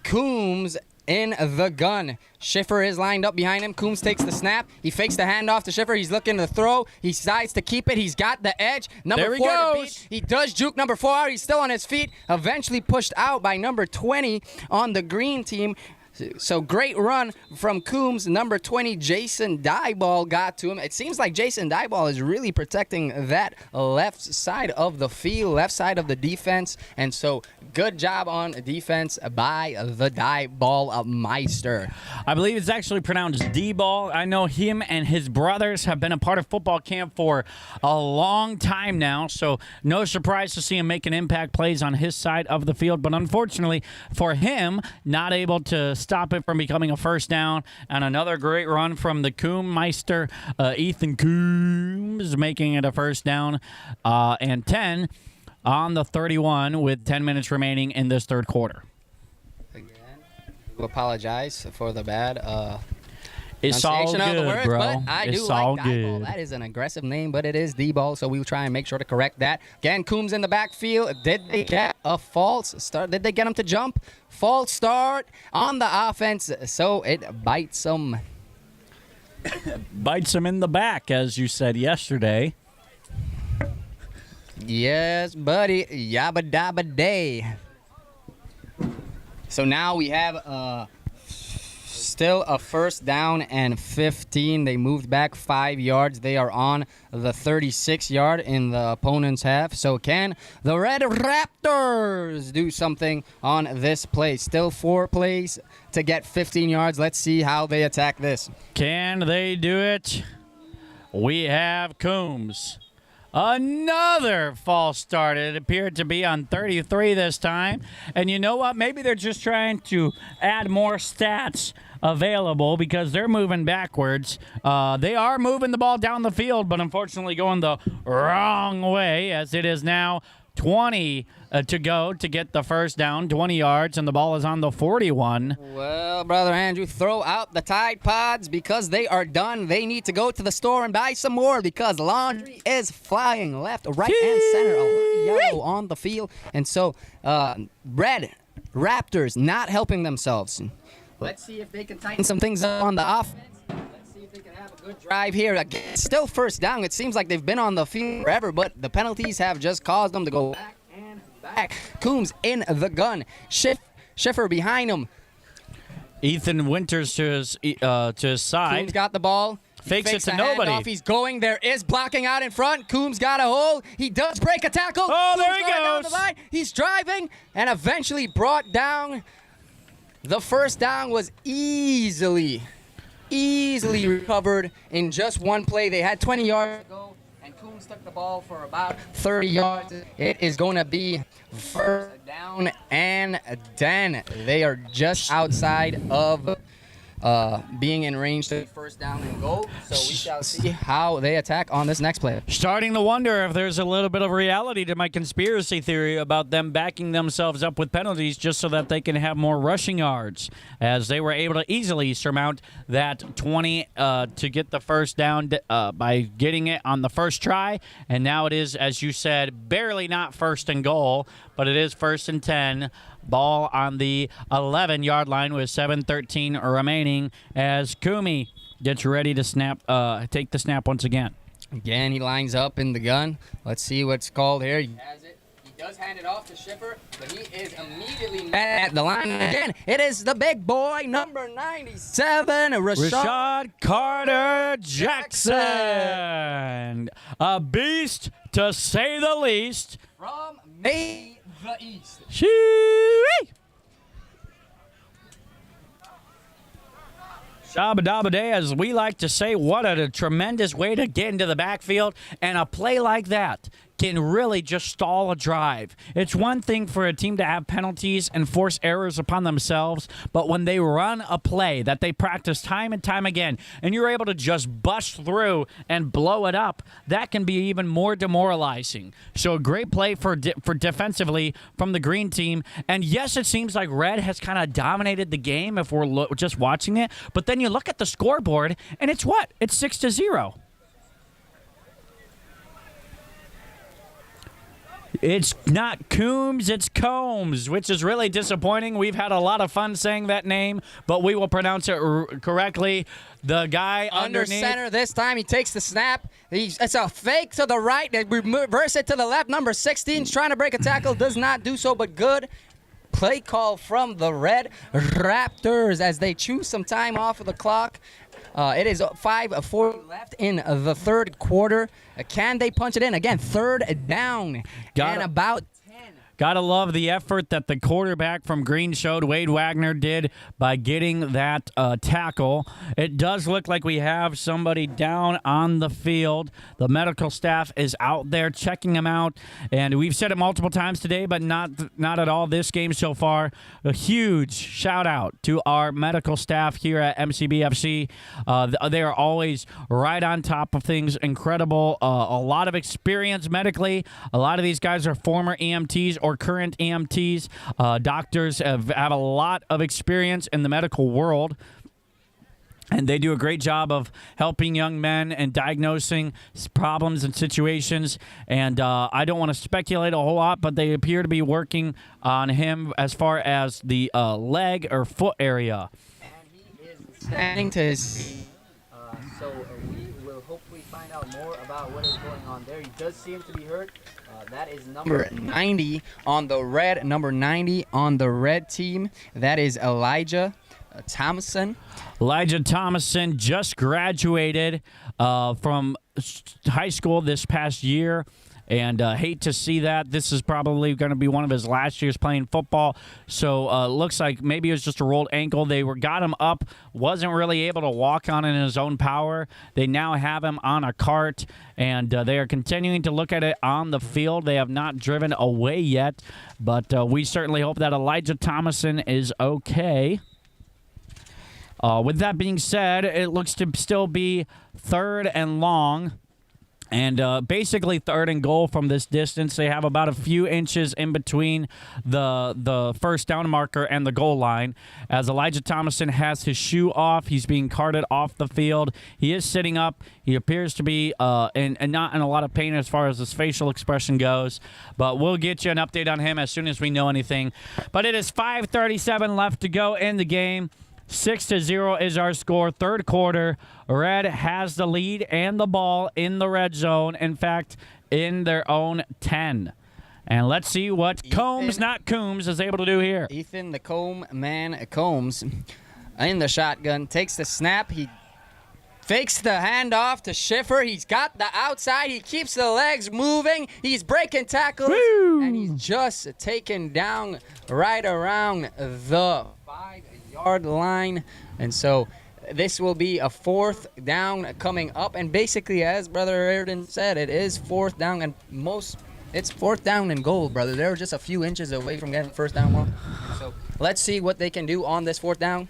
Coombs in the gun. Schiffer is lined up behind him. Coombs takes the snap. He fakes the handoff to Schiffer. He's looking to throw. He decides to keep it. He's got the edge. Number 4 to beat. He does juke number 4. He's still on his feet. Eventually pushed out by number 20 on the green team. So great run from Coombs. Number 20, Jason Dieball got to him. It seems like Jason Dieball is really protecting that left side of the field, left side of the defense. And so good job on defense by the Dieball Meister. I believe it's actually pronounced D-ball. I know him and his brothers have been a part of football camp for a long time now, so no surprise to see him making impact plays on his side of the field. But unfortunately for him, not able to stop it from becoming a first down. And another great run from the Coombmeister, Ethan Coombs, making it a first down and 10 on the 31 with 10 minutes remaining in this third quarter. Again, we apologize for the bad it's all good, of the words, bro. but I it's do all like D-ball. good. That is an aggressive name, but it is D-ball, so we will try and make sure to correct that. Again, Coombs in the backfield. Did they get a false start? Did they get him to jump? False start on the offense, so it bites them. Bites him in the back, as you said yesterday. Yes, buddy. Yabba dabba day. So now we have still a first down and 15. They moved back 5 yards. They are on the 36-yard in the opponent's half. So can the Red Raptors do something on this play? Still 4 plays to get 15 yards. Let's see how they attack this. Can they do it? We have Coombs. Another false start. It appeared to be on 33 this time. And you know what? Maybe they're just trying to add more stats available because they're moving backwards. They are moving the ball down the field, but unfortunately going the wrong way as it is now 20 to go to get the first down, 20 yards, and the ball is on the 41. Well, Brother Andrew, throw out the Tide Pods because they are done. They need to go to the store and buy some more because laundry is flying left, right, and center. A lot of yellow on the field. And so, Red Raptors not helping themselves. Let's see if they can tighten some things up on the offense. Let's see if they can have a good drive here. Again, still first down. It seems like they've been on the field forever, but the penalties have just caused them to go back and back. Coombs in the gun. Schiffer behind him. Ethan Winters to his side. Coombs got the ball. Fakes it to the nobody. handoff. He's going. There is blocking out in front. Coombs got a hole. He does break a tackle. Oh, Coombs there he going down goes. the line. He's driving and eventually brought down. The first down was easily recovered in just one play. They had 20 yards to go, and Coombs took the ball for about 30 yards. It is going to be first down and 10. They are just outside of being in range to first down and goal. So we shall see how they attack on this next play. Starting to wonder if there's a little bit of reality to my conspiracy theory about them backing themselves up with penalties just so that they can have more rushing yards, as they were able to easily surmount that 20 to get the first down by getting it on the first try. And now it is, as you said, barely not first and goal, but it is first and 10. Ball on the 11-yard line with 7:13 remaining as Kumi gets ready to take the snap once again. Again, he lines up in the gun. Let's see what's called here. He has it. He does hand it off to Schiffer, but he is immediately mad at the line. Again, it is the big boy, number 97, Rashad Carter Jackson. A beast, to say the least. from May the East. Shabba dabba day, as we like to say, what a tremendous way to get into the backfield. And a play like that can really just stall a drive. It's one thing for a team to have penalties and force errors upon themselves, but when they run a play that they practice time and time again, and you're able to just bust through and blow it up, that can be even more demoralizing. So a great play for defensively from the green team. And yes, it seems like red has kind of dominated the game if we're just watching it, but then you look at the scoreboard, and it's what? It's 6-0. It's not Coombs, it's Combs, which is really disappointing. We've had a lot of fun saying that name, but we will pronounce it correctly. The guy Under underneath. center this time. He takes the snap. It's a fake to the right. They reverse it to the left. Number 16 is trying to break a tackle. Does not do so, but good. Play call from the Red Raptors as they choose some time off of the clock. It is 5:40 left in the third quarter. Can they punch it in? Again, third down and about 10. Gotta love the effort that the quarterback from Green showed, Wade Wagner, did by getting that tackle. It does look like we have somebody down on the field. The medical staff is out there checking him out, and we've said it multiple times today, but not at all this game so far. A huge shout out to our medical staff here at MCBFC. They are always right on top of things. Incredible. A lot of experience medically. A lot of these guys are former EMTs or current EMTs. Doctors have a lot of experience in the medical world, and they do a great job of helping young men and diagnosing problems and situations. And I don't want to speculate a whole lot, but they appear to be working on him as far as the leg or foot area. And he is standing to his feet. So we will hopefully find out more about what is going on there. He does seem to be hurt. That is number 90 on the red. Number 90 on the red team. That is Elijah Thomason. Elijah Thomason just graduated from high school this past year. And hate to see that. This is probably going to be one of his last years playing football. So looks like maybe it was just a rolled ankle. They got him up, wasn't really able to walk on in his own power. They now have him on a cart, and they are continuing to look at it on the field. They have not driven away yet, but we certainly hope that Elijah Thomason is okay. With that being said, it looks to still be 3rd and long. And basically 3rd and goal from this distance. They have about a few inches in between the first down marker and the goal line. As Elijah Thomason has his shoe off, he's being carted off the field. He is sitting up. He appears to be not in a lot of pain as far as his facial expression goes. But we'll get you an update on him as soon as we know anything. But it is 5:37 left to go in the game. 6-0 is our score. Third quarter, Red has the lead and the ball in the red zone. In fact, in their own 10. And let's see what Combs, not Coombs, is able to do here. Ethan, the comb man, Combs, in the shotgun, takes the snap. He fakes the handoff to Schiffer. He's got the outside. He keeps the legs moving. He's breaking tackles. Woo! And he's just taken down right around the 5-yard line. And so this will be a 4th down coming up. And basically, as Brother Ayrton said, it is 4th down, and it's 4th down and goal, brother. They're just a few inches away from getting first down one. So let's see what they can do on this 4th down.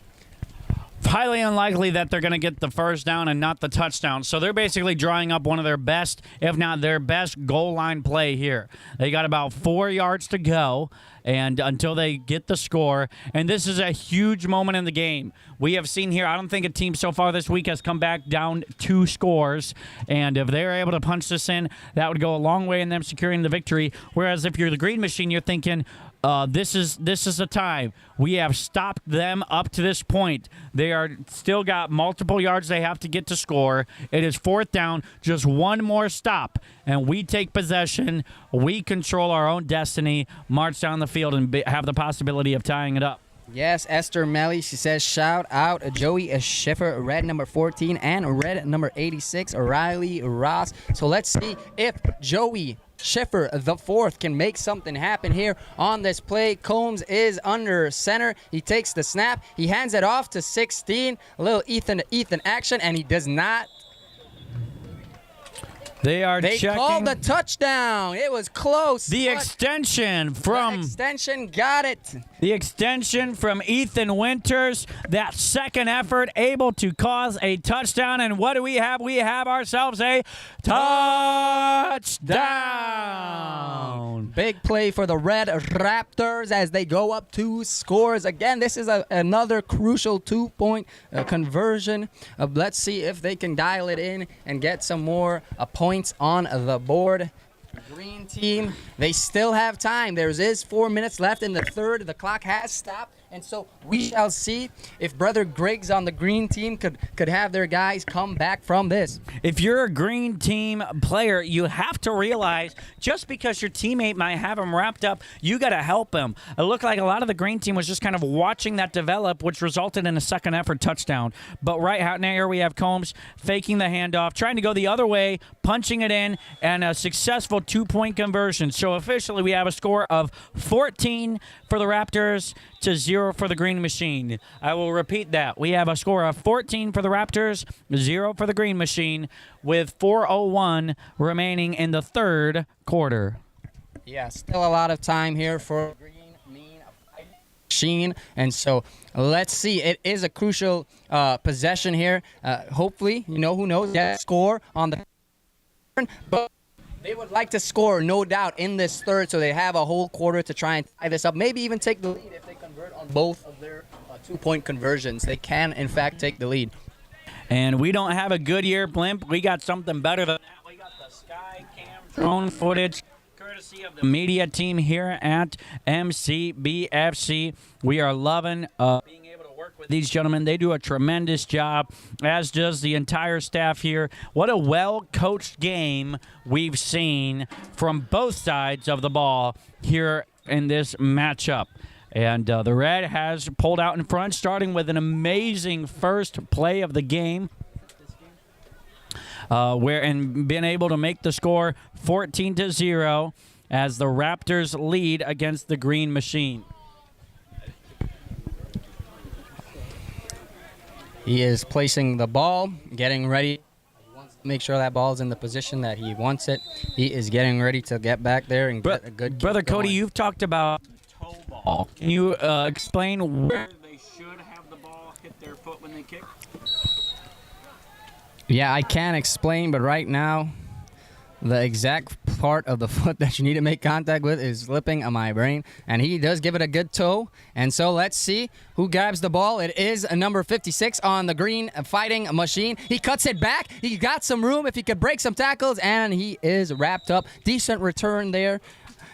Highly unlikely that they're going to get the first down and not the touchdown. So they're basically drawing up one of their best, if not their best, goal line play here. They got about 4 yards to go and until they get the score. And this is a huge moment in the game. We have seen here, I don't think a team so far this week has come back down 2 scores. And if they're able to punch this in, that would go a long way in them securing the victory. Whereas if you're the Green Machine, you're thinking, this is a time. We have stopped them up to this point. They are still got multiple yards they have to get to score. It is 4th down, just one more stop, and we take possession. We control our own destiny, march down the field, and have the possibility of tying it up. Yes, Esther Melly, she says, shout out Joey Schiffer, red number 14, and red number 86, Riley Ross. So let's see if Joey Schiffer, the fourth, can make something happen here on this play. Combs is under center. He takes the snap. He hands it off to 16. A little Ethan action, and he does not. They checking. Called the touchdown. It was close. The extension from got it. The extension from Ethan Winters. That second effort able to cause a touchdown. And what do we have? We have ourselves a touchdown. Big play for the Red Raptors as they go up 2 scores. Again, this is another crucial 2-point conversion. Let's see if they can dial it in and get some more points on the board. Green team, they still have time. There is 4 minutes left in the third. The clock has stopped, and so we shall see if Brother Griggs on the green team could have their guys come back from this. If you're a green team player, you have to realize just because your teammate might have him wrapped up, you got to help him. It looked like a lot of the green team was just kind of watching that develop, which resulted in a second effort touchdown. But right now here we have Combs faking the handoff, trying to go the other way, punching it in, and a successful 2-point conversion. So officially we have a score of 14 for the Raptors to 0 for the Green Machine. I will repeat that. We have a score of 14 for the Raptors, 0 for the Green Machine, with 4:01 remaining in the third quarter. Yeah, still a lot of time here for Green Machine, and so let's see. It is a crucial possession here. Hopefully, who knows, get a score on the but they would like to score, no doubt, in this third, so they have a whole quarter to try and tie this up. Maybe even take the lead if they convert on both of their 2-point conversions. They can, in fact, take the lead. And we don't have a Goodyear blimp. We got something better than that. We got the sky cam drone footage, courtesy of the media team here at MCBFC. We are loving being able to work with these gentlemen. They do a tremendous job, as does the entire staff here. What a well-coached game we've seen from both sides of the ball here in this matchup. And the Red has pulled out in front, starting with an amazing first play of the game, and been able to make the score 14-0 as the Raptors lead against the Green Machine. He is placing the ball, getting ready. He wants to make sure that ball's in the position that he wants it. He is getting ready to get back there and get a good Brother kick going. Cody, you've talked about toe ball. Can you explain where they should have the ball hit their foot when they kick? Yeah, I can explain, but right now, the exact part of the foot that you need to make contact with is slipping on my brain, and he does give it a good toe. And so let's see who grabs the ball. It is number 56 on the Green Fighting Machine. He cuts it back. He got some room if he could break some tackles, and he is wrapped up. Decent return there.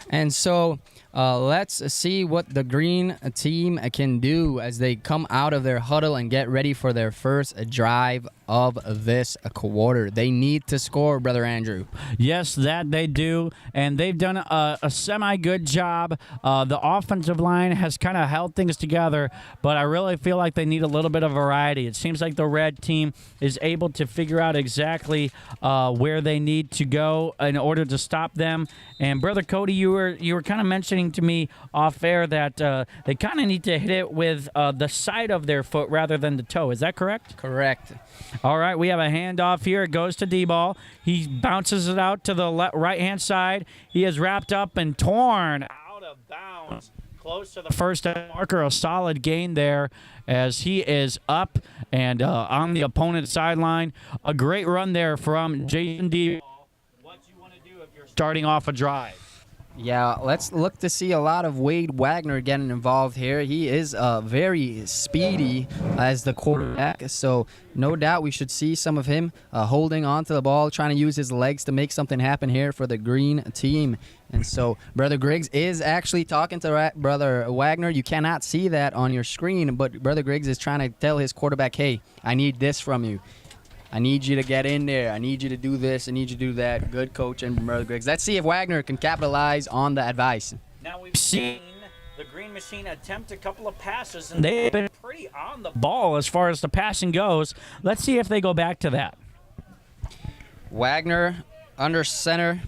And so let's see what the green team can do as they come out of their huddle and get ready for their first drive of this quarter. They need to score, Brother Andrew. Yes, that they do, and they've done a semi-good job. The offensive line has kind of held things together, but I really feel like they need a little bit of variety. It seems like the Red team is able to figure out exactly where they need to go in order to stop them. And Brother Cody, you were kind of mentioning to me off air that they kind of need to hit it with the side of their foot rather than the toe. Is that correct? Correct. All right, we have a handoff here. It goes to D-ball. He bounces it out to the right-hand side. He is wrapped up and torn out of bounds, close to the first marker. A solid gain there as he is up and on the opponent's sideline. A great run there from Jason D-ball. What you want to do if you're starting off a drive? Yeah, let's look to see a lot of Wade Wagner getting involved here. He is very speedy as the quarterback, so no doubt we should see some of him holding on to the ball, trying to use his legs to make something happen here for the green team. And so Brother Griggs is actually talking to Brother Wagner. You cannot see that on your screen, but Brother Griggs is trying to tell his quarterback, hey, I need this from you. I need you to get in there. I need you to do this. I need you to do that. Good coach and Brother Griggs. Let's see if Wagner can capitalize on the advice. Now we've seen the Green Machine attempt a couple of passes, and they've been pretty on the ball as far as the passing goes. Let's see if they go back to that. Wagner under center.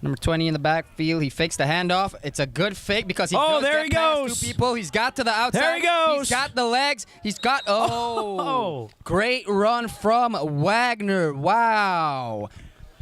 Number 20 in the backfield. He fakes the handoff. It's a good fake because he does there get he past goes. two people. He's got to the outside. There he goes. He's got the legs. He's got Oh. Great run from Wagner. Wow.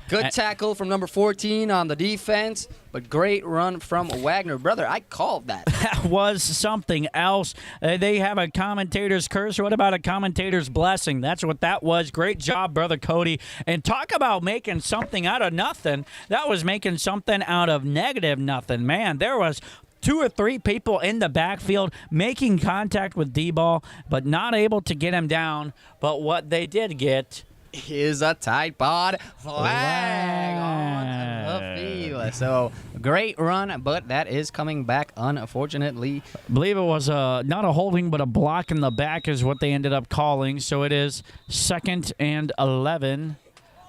Good tackle from number 14 on the defense, but great run from Wagner. Brother, I called that. That was something else. They have a commentator's curse. What about a commentator's blessing? That's what that was. Great job, Brother Cody. And talk about making something out of nothing. That was making something out of negative nothing. Man, there was 2 or 3 people in the backfield making contact with D-ball, but not able to get him down. But what they did get is a tight pod flag on the field. So great run, but that is coming back, unfortunately. I believe it was not a holding, but a block in the back is what they ended up calling. So it is 2nd and 11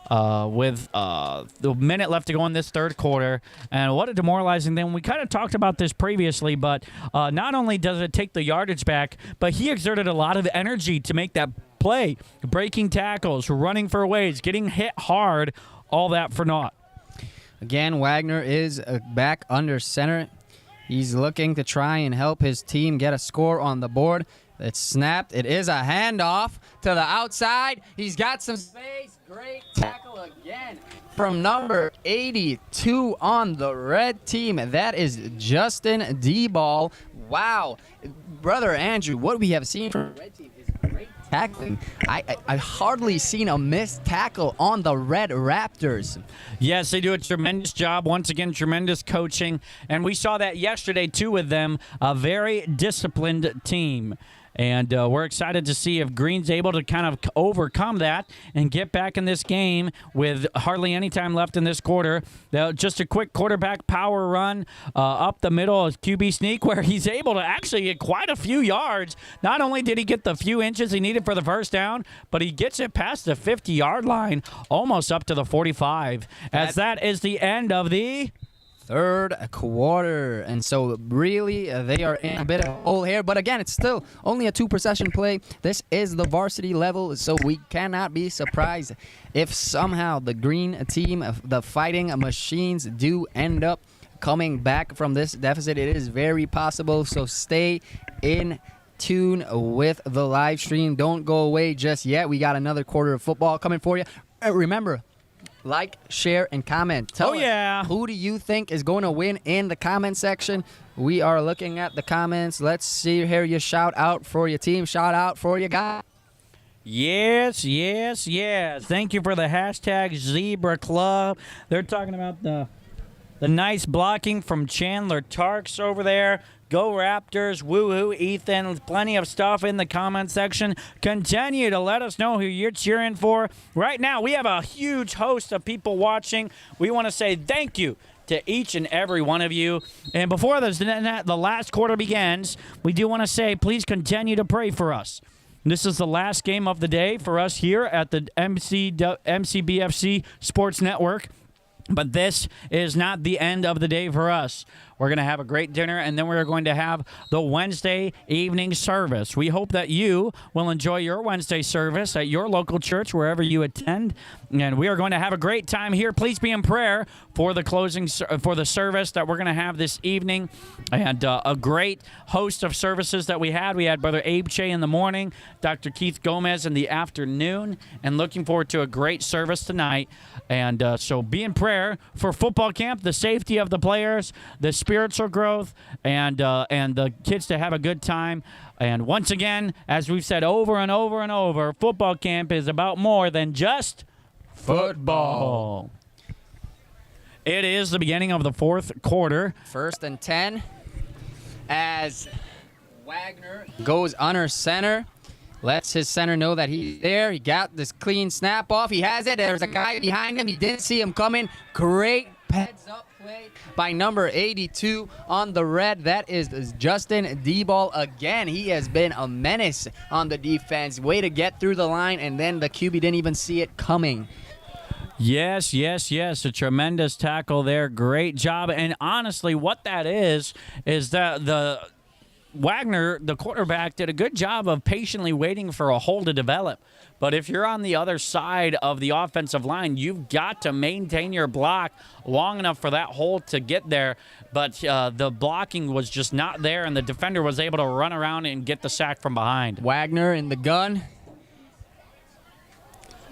with the minute left to go in this third quarter. And what a demoralizing thing. We kind of talked about this previously, but not only does it take the yardage back, but he exerted a lot of energy to make that play, breaking tackles, running for waves, getting hit hard, all that for naught. Again, Wagner is back under center. He's looking to try and help his team get a score on the board. It's snapped. It is a handoff to the outside. He's got some space. Great tackle again from number 82 on the red team. That is Justin D-Ball. Wow. Brother Andrew, what we have seen from the red team is great tackling. I hardly seen a missed tackle on the Red Raptors. Yes, they do a tremendous job. Once again, tremendous coaching. And we saw that yesterday, too, with them. A very disciplined team. And we're excited to see if Green's able to kind of overcome that and get back in this game with hardly any time left in this quarter. Just a quick quarterback power run up the middle of QB sneak where he's able to actually get quite a few yards. Not only did he get the few inches he needed for the first down, but he gets it past the 50-yard line, almost up to the 45. As that is the end of the third quarter. And so really they are in a bit of a hole here, but again, it's still only a 2-possession play. This is the varsity level, so we cannot be surprised if somehow the green team, the Fighting Machines, do end up coming back from this deficit. It is very possible, so stay in tune with the live stream. Don't go away just yet. We got another quarter of football coming for you. Remember, like, share, and comment. Tell us, who do you think is going to win in the comment section? We are looking at the comments. Let's hear you shout out for your team. Shout out for your guy. Yes. Thank you for the hashtag Zebra Club. They're talking about the nice blocking from Chandler Tarks over there. Go Raptors, woo-hoo, Ethan. Plenty of stuff in the comment section. Continue to let us know who you're cheering for. Right now, we have a huge host of people watching. We want to say thank you to each and every one of you. And before the last quarter begins, we do want to say please continue to pray for us. This is the last game of the day for us here at the MCBFC Sports Network. But this is not the end of the day for us. We're going to have a great dinner, and then we're going to have the Wednesday evening service. We hope that you will enjoy your Wednesday service at your local church, wherever you attend. And we are going to have a great time here. Please be in prayer for the for the service that we're going to have this evening. And a great host of services that we had. We had Brother Abe Che in the morning, Dr. Keith Gomez in the afternoon, and looking forward to a great service tonight. And so be in prayer for football camp, the safety of the players, the spiritual growth, and the kids to have a good time. And once again, as we've said over and over and over, football camp is about more than just football. It is the beginning of the fourth quarter. 1st and 10 as Wagner goes under center. Lets his center know that he's there. He got this clean snap off. He has it. There's a guy behind him. He didn't see him coming. Great heads-up play by number 82 on the red. That is Justin D-Ball again. He has been a menace on the defense. Way to get through the line, and then the QB didn't even see it coming. Yes. A tremendous tackle there. Great job. And honestly, what that is that Wagner, the quarterback, did a good job of patiently waiting for a hole to develop. But if you're on the other side of the offensive line, you've got to maintain your block long enough for that hole to get there. But the blocking was just not there, and the defender was able to run around and get the sack from behind. Wagner in the gun.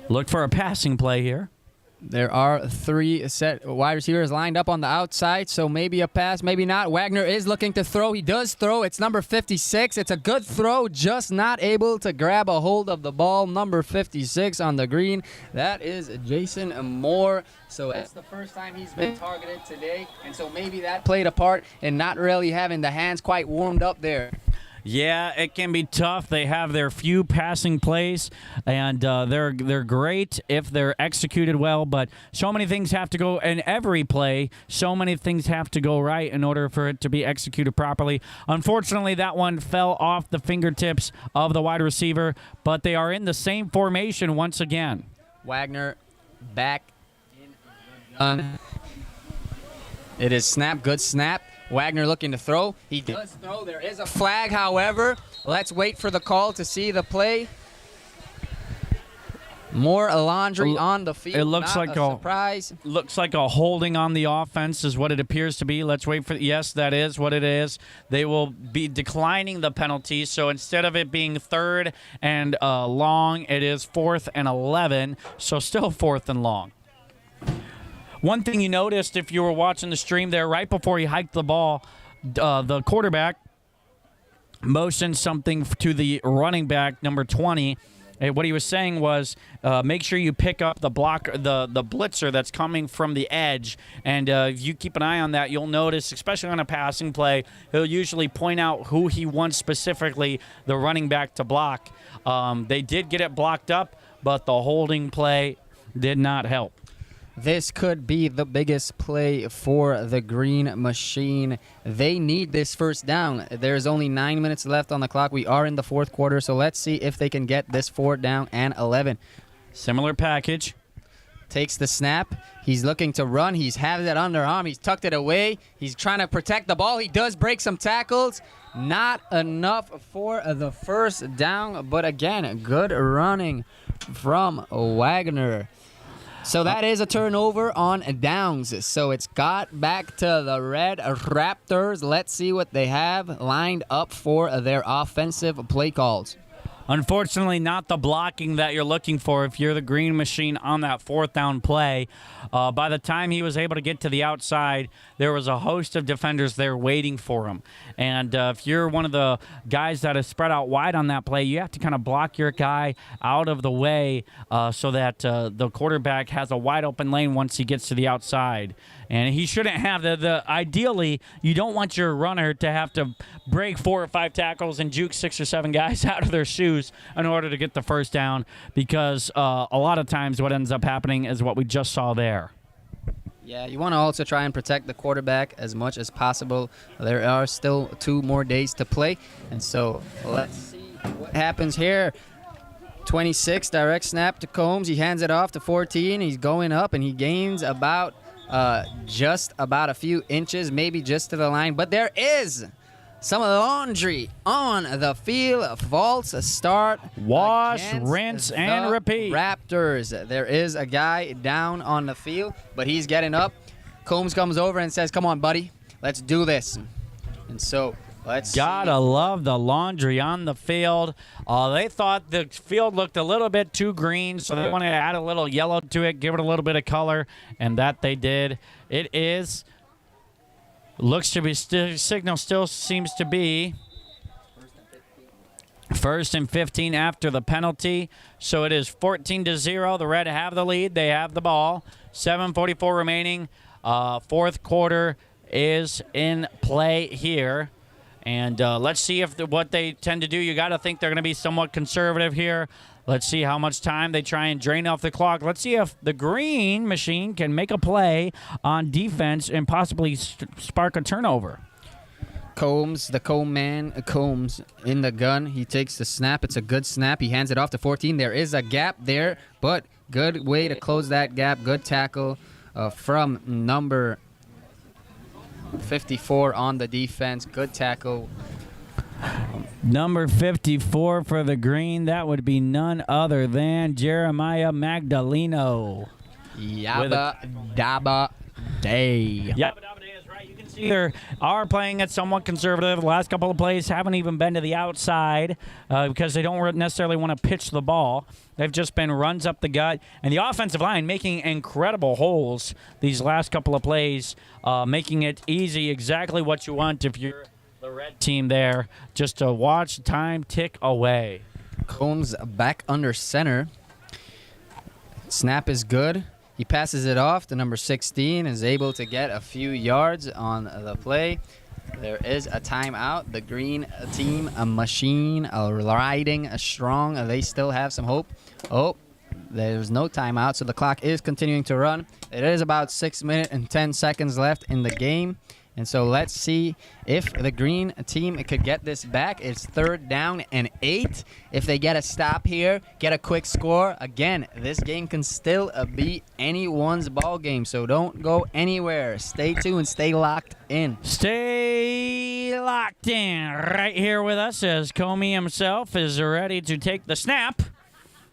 Look for a passing play here. There are 3 set wide receivers lined up on the outside, so maybe a pass, maybe not. Wagner is looking to throw. He does throw. It's number 56. It's a good throw, just not able to grab a hold of the ball. Number 56 on the green. That is Jason Moore. So it's the first time he's been targeted today, and so maybe that played a part in not really having the hands quite warmed up there. Yeah, it can be tough. They have their few passing plays, and they're great if they're executed well, but so many things have to go in every play. So many things have to go right in order for it to be executed properly. Unfortunately, that one fell off the fingertips of the wide receiver, but they are in the same formation once again. Wagner back in. It is snap, good snap. Wagner looking to throw. He does throw. There is a flag, however. Let's wait for the call to see the play. More laundry on the field. It looks Not like a surprise. Looks like a holding on the offense is what it appears to be. Let's wait for. Yes, that is what it is. They will be declining the penalty. So instead of it being 3rd and long, it is 4th and 11. So still 4th and long. One thing you noticed if you were watching the stream there, right before he hiked the ball, the quarterback motioned something to the running back, number 20. And what he was saying was, make sure you pick up the block, the blitzer that's coming from the edge. And if you keep an eye on that, you'll notice, especially on a passing play, he'll usually point out who he wants specifically the running back to block. They did get it blocked up, but the holding play did not help. This could be the biggest play for the Green Machine. They need this first down. There's only 9 minutes left on the clock. We are in the 4th quarter, so let's see if they can get this 4th down and 11. Similar package. Takes the snap. He's looking to run. He's has it underarm. He's tucked it away. He's trying to protect the ball. He does break some tackles. Not enough for the first down, but again, good running from Wagner. So that is a turnover on downs. So it's got back to the Red Raptors. Let's see what they have lined up for their offensive play calls. Unfortunately, not the blocking that you're looking for if you're the Green Machine on that 4th down play. By the time he was able to get to the outside, there was a host of defenders there waiting for him. And if you're one of the guys that is spread out wide on that play, you have to kind of block your guy out of the way so that the quarterback has a wide open lane once he gets to the outside. And he shouldn't have ideally, you don't want your runner to have to break 4 or 5 tackles and juke 6 or 7 guys out of their shoes in order to get the first down, because a lot of times what ends up happening is what we just saw there. Yeah, you want to also try and protect the quarterback as much as possible. There are still 2 more days to play, and so let's see what happens here. 26, direct snap to Combs. He hands it off to 14. He's going up, and he gains about just about a few inches, maybe just to the line. But there is some laundry on the field. False start. Wash, rinse, and repeat. Raptors. There is a guy down on the field, but he's getting up. Combs comes over and says, "Come on, buddy. Let's do this." And so let's Gotta love the laundry on the field. They thought the field looked a little bit too green, so they wanted to add a little yellow to it, give it a little bit of color, and that they did. It is... Looks to be signal still seems to be 1st and 15 after the penalty. So it is 14-0. The Red have the lead. They have the ball. 7:44 remaining. 4th quarter is in play here. And let's see if what they tend to do. You got to think they're going to be somewhat conservative here. Let's see how much time they try and drain off the clock. Let's see if the Green Machine can make a play on defense and possibly spark a turnover. Combs, the comb man, Combs in the gun. He takes the snap. It's a good snap. He hands it off to 14. There is a gap there, but good way to close that gap. Good tackle from number 54 on the defense. Good tackle Number 54 for the green. That would be none other than Jeremiah Magdaleno. Yabba Dabba Day. Yabba Dabba Day is right. You can see they are playing it somewhat conservative. The last couple of plays haven't even been to the outside because they don't necessarily want to pitch the ball. They've just been runs up the gut. And the offensive line making incredible holes these last couple of plays, making it easy, exactly what you want if you're the red team there, just to watch time tick away. Combs back under center. Snap is good. He passes it off to number 16, is able to get a few yards on the play. There is a timeout. The green team, a machine, riding strong. They still have some hope. Oh, there's no timeout, so the clock is continuing to run. It is about 6 minutes and 10 seconds left in the game. And so let's see if the green team could get this back. It's 3rd down and 8. If they get a stop here, get a quick score. Again, this game can still be anyone's ball game, so don't go anywhere. Stay tuned. Stay locked in. Stay locked in right here with us as Comey himself is ready to take the snap.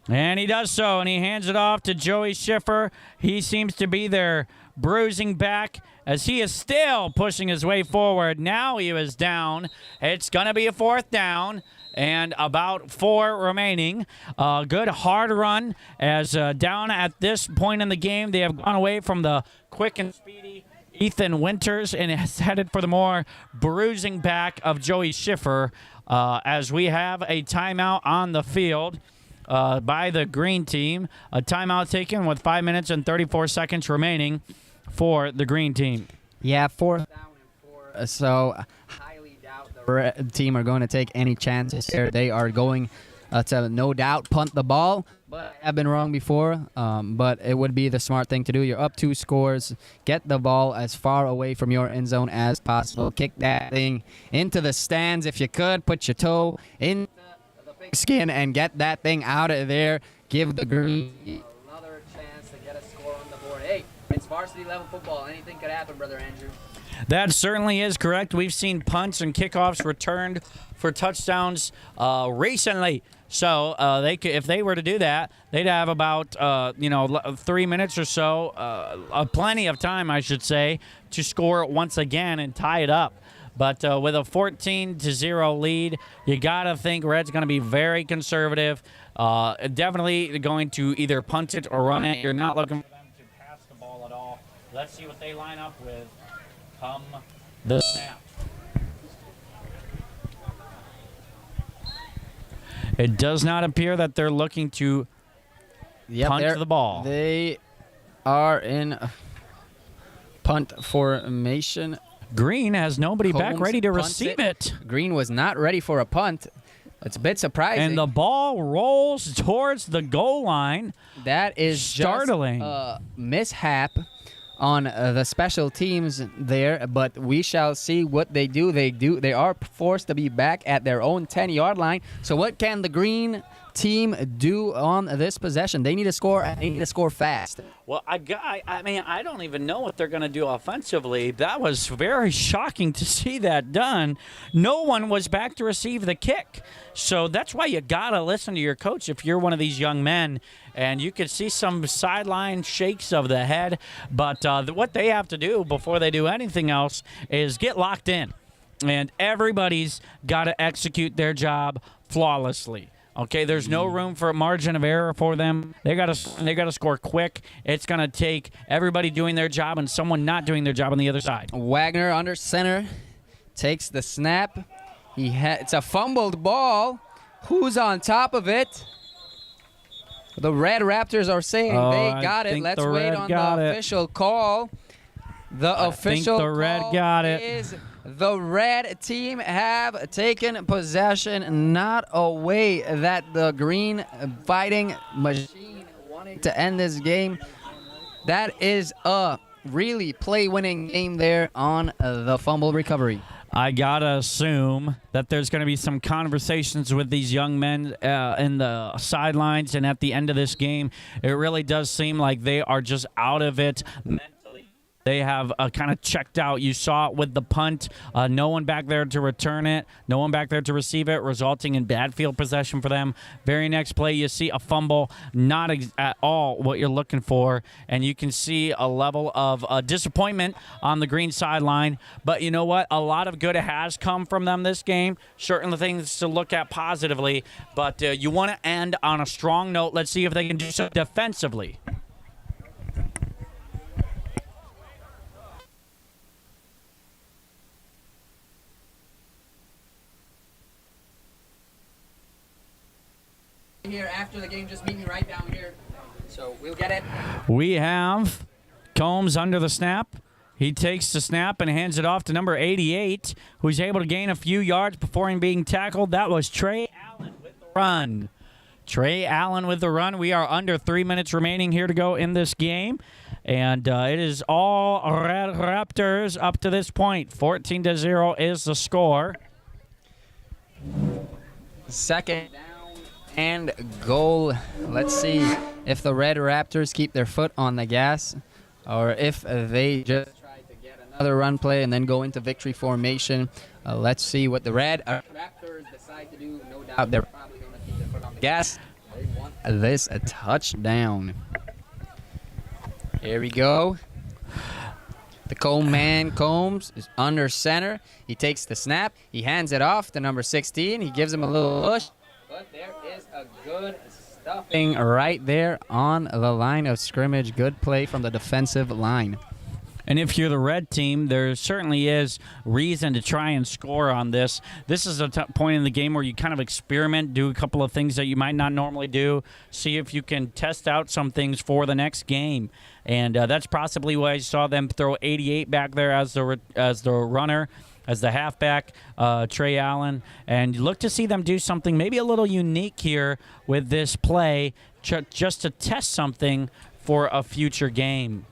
And he does so, and he hands it off to Joey Schiffer. He seems to be their bruising back as he is still pushing his way forward. Now he is down. It's going to be a 4th down and about 4 remaining. Good hard run as down at this point in the game, they have gone away from the quick and speedy Ethan Winters and is headed for the more bruising back of Joey Schiffer as we have a timeout on the field. By the green team. A timeout taken with 5 minutes and 34 seconds remaining for the green team. Yeah, 4th down and 4. So highly doubt the red team are going to take any chances here. They are going to no doubt punt the ball. But I've been wrong before, but it would be the smart thing to do. You're up 2 scores. Get the ball as far away from your end zone as possible. Kick that thing into the stands if you could. Put your toe in skin and get that thing out of there. Give the green another chance to get a score on the board. Hey, it's varsity level football. Anything could happen, Brother Andrew. That certainly is correct. We've seen punts and kickoffs returned for touchdowns recently. So if they were to do that, they'd have about 3 minutes or so, plenty of time, I should say, to score once again and tie it up. But with a 14-0 lead, you got to think Red's going to be very conservative. Definitely going to either punt it or run it. You're not looking for them to pass the ball at all. Let's see what they line up with come the snap. It does not appear that they're looking to punt the ball. They are in punt formation. Green has nobody back ready to receive it. Green was not ready for a punt. It's a bit surprising. And the ball rolls towards the goal line. That is startling. Just a mishap on the special teams there, but we shall see what they do. They are forced to be back at their own 10-yard line. So what can the green team do on this possession? They need to score. They need to score fast. Well, I don't even know what they're going to do offensively. That was very shocking to see that done. No one was back to receive the kick. So that's why you got to listen to your coach if you're one of these young men. And you could see some sideline shakes of the head. But what they have to do before they do anything else is get locked in. And everybody's got to execute their job flawlessly. Okay, there's no room for a margin of error for them. They got to score quick. It's going to take everybody doing their job and someone not doing their job on the other side. Wagner under center takes the snap. It's a fumbled ball. Who's on top of it? The Red Raptors are saying they got it. Let's wait on the official call. The official call got it. Is the red team have taken possession, not a way that the green fighting machine wanted to end this game. That is a really play-winning game there on the fumble recovery. I gotta assume that there's going to be some conversations with these young men in the sidelines, and at the end of this game, it really does seem like they are just out of it mentally They have kind of checked out. You saw it with the punt. No one back there to return it. No one back there to receive it, resulting in bad field possession for them. Very next play, you see a fumble. Not at all what you're looking for. And you can see a level of disappointment on the green sideline. But you know what? A lot of good has come from them this game. Certain things to look at positively. But you want to end on a strong note. Let's see if they can do so defensively. Here after the game, just meet me right down here. So we'll get it. We have Combs under the snap. He takes the snap and hands it off to number 88, who's able to gain a few yards before him being tackled. That was Trey Allen with the run. Trey Allen with the run. We are under 3 minutes remaining here to go in this game. And it is all Raptors up to this point. 14-0 is the score. Second down and goal. Let's see if the Red Raptors keep their foot on the gas or if they just try to get another run play and then go into victory formation. Let's see what the Red Raptors decide to do. No doubt they're probably going to keep their foot on the gas. They want this a touchdown. Here we go. The Combs is under center. He takes the snap. He hands it off to number 16. He gives him a little push. But there is a good stuffing right there on the line of scrimmage. Good play from the defensive line. And if you're the red team, there certainly is reason to try and score on this. This is a point in the game where you kind of experiment, do a couple of things that you might not normally do, see if you can test out some things for the next game. And that's possibly why I saw them throw 88 back there as the runner, as the halfback, Trey Allen. And look to see them do something maybe a little unique here with this play, just to test something for a future game.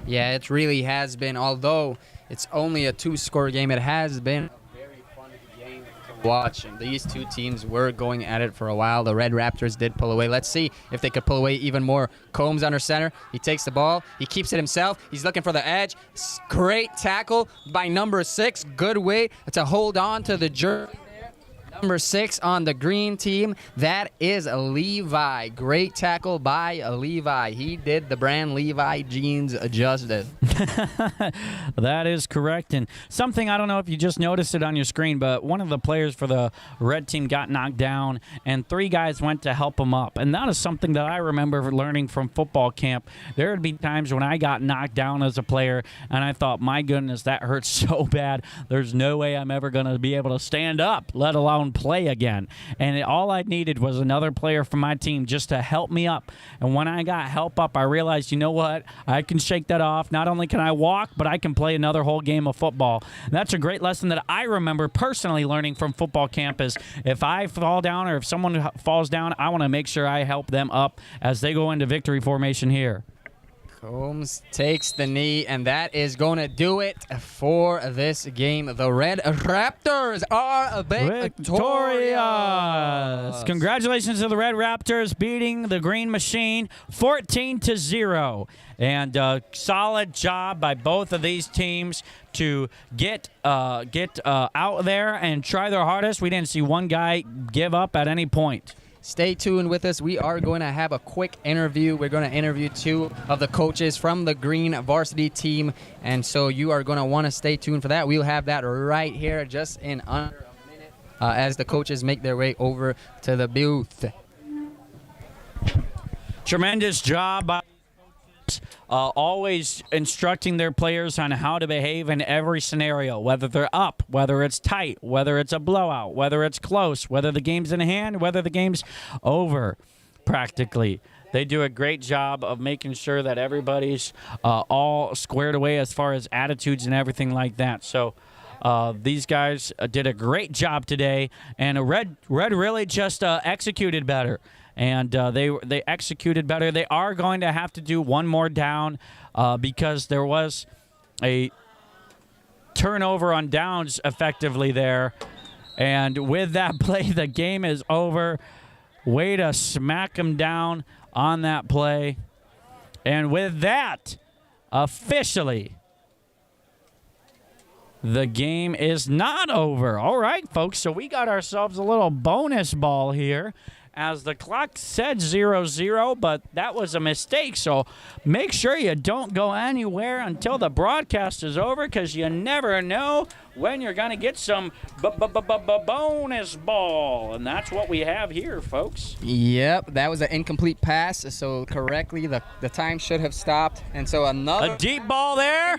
Yeah, it really has been. Although it's only a 2-score game, it has been a very fun game to watch. And these two teams were going at it for a while. The Red Raptors did pull away. Let's see if they could pull away even more. Combs under center. He takes the ball. He keeps it himself. He's looking for the edge. Great tackle by number 6. Good way to hold on to the jersey. Number 6 on the green team, that is Levi. Great tackle by Levi. He did the brand Levi jeans justice. That is correct. And something, I don't know if you just noticed it on your screen, but one of the players for the red team got knocked down, and 3 guys went to help him up. And that is something that I remember learning from football camp. There would be times when I got knocked down as a player, and I thought, my goodness, that hurts so bad. There's no way I'm ever going to be able to stand up, let alone play again. And all I needed was another player from my team just to help me up. And when I got help up, I realized, you know what? I can shake that off. Not only can I walk, but I can play another whole game of football. And that's a great lesson that I remember personally learning from football camp is if I fall down or if someone falls down, I want to make sure I help them up as they go into victory formation here. Combs takes the knee, and that is going to do it for this game. The Red Raptors are victorious. Congratulations to the Red Raptors beating the Green Machine 14-0. And solid job by both of these teams to get out there and try their hardest. We didn't see one guy give up at any point. Stay tuned with us. We are going to have a quick interview. We're going to interview 2 of the coaches from the Green Varsity team, and so you are going to want to stay tuned for that. We'll have that right here just in under a minute as the coaches make their way over to the booth. Tremendous job by always instructing their players on how to behave in every scenario, whether they're up, whether it's tight, whether it's a blowout, whether it's close, whether the game's in hand, whether the game's over, practically. They do a great job of making sure that everybody's all squared away as far as attitudes and everything like that. So these guys did a great job today, and Red really just executed better. And they executed better. They are going to have to do one more down because there was a turnover on downs effectively there. And with that play, the game is over. Way to smack them down on that play. And with that, officially, the game is not over. All right, folks, so we got ourselves a little bonus ball here as the clock said 0-0, but that was a mistake. So make sure you don't go anywhere until the broadcast is over, because you never know when you're going to get some bonus ball. And that's what we have here, folks. Yep, that was an incomplete pass, so correctly the time should have stopped. And so another... A deep ball there.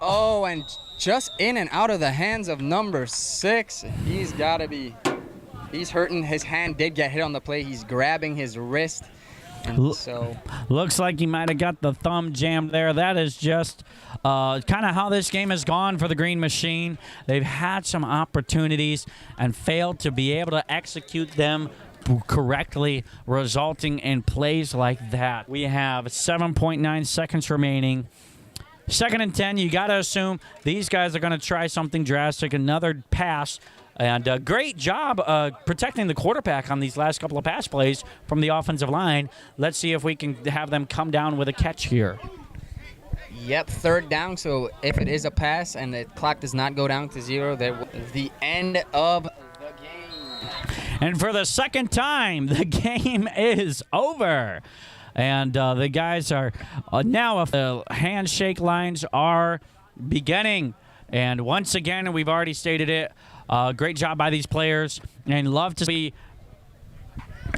Oh, and just in and out of the hands of number 6. He's got to be... He's hurting. His hand did get hit on the play. He's grabbing his wrist. And so looks like he might have got the thumb jammed there. That is just kind of how this game has gone for the Green Machine. They've had some opportunities and failed to be able to execute them correctly, resulting in plays like that. We have 7.9 seconds remaining. 2nd and 10, you got to assume these guys are going to try something drastic, another pass. And a great job protecting the quarterback on these last couple of pass plays from the offensive line. Let's see if we can have them come down with a catch here. Yep, 3rd down. So if it is a pass and the clock does not go down to 0, the end of the game. And for the 2nd time, the game is over. And the guys are now, the handshake lines are beginning. And once again, we've already stated it, great job by these players, and love to see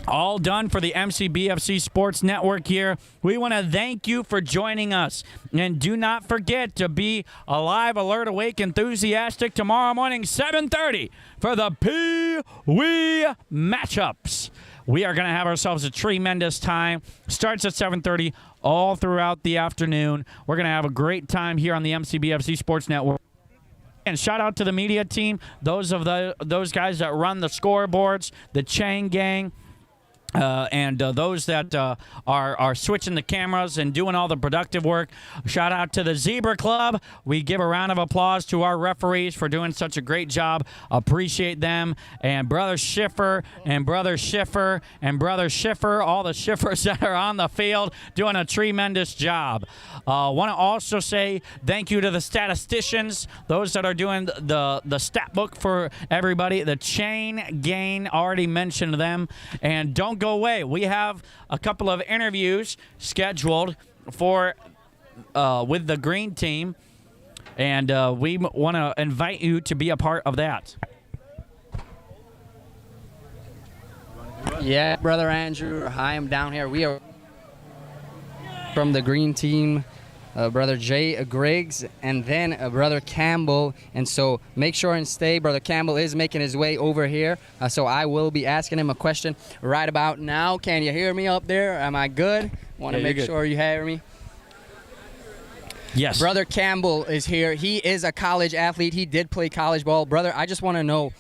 all done for the MCBFC Sports Network here. We want to thank you for joining us, and do not forget to be alive, alert, awake, enthusiastic tomorrow morning, 7:30 for the Pee-wee matchups. We are going to have ourselves a tremendous time. Starts at 7:30 all throughout the afternoon. We're going to have a great time here on the MCBFC Sports Network. And shout out to the media team, those guys that run the scoreboards, the Chain Gang, and those that are switching the cameras and doing all the productive work. Shout out to the Zebra Club. We give a round of applause to our referees for doing such a great job. Appreciate them. And Brother Schiffer and Brother Schiffer and Brother Schiffer, all the Schiffers that are on the field doing a tremendous job. Want to also say thank you to the statisticians, those that are doing the stat book for everybody. The Chain Gang, already mentioned them. And don't go away. We have a couple of interviews scheduled for with the green team, and we want to invite you to be a part of that. Yeah, Brother Andrew, I am down here. We are from the green team. Brother Jay Griggs, and then Brother Campbell. And so make sure and stay. Brother Campbell is making his way over here. So I will be asking him a question right about now. Can you hear me up there? Am I good? Want to make sure you hear me. Yes. Brother Campbell is here. He is a college athlete. He did play college ball. Brother, I just want to know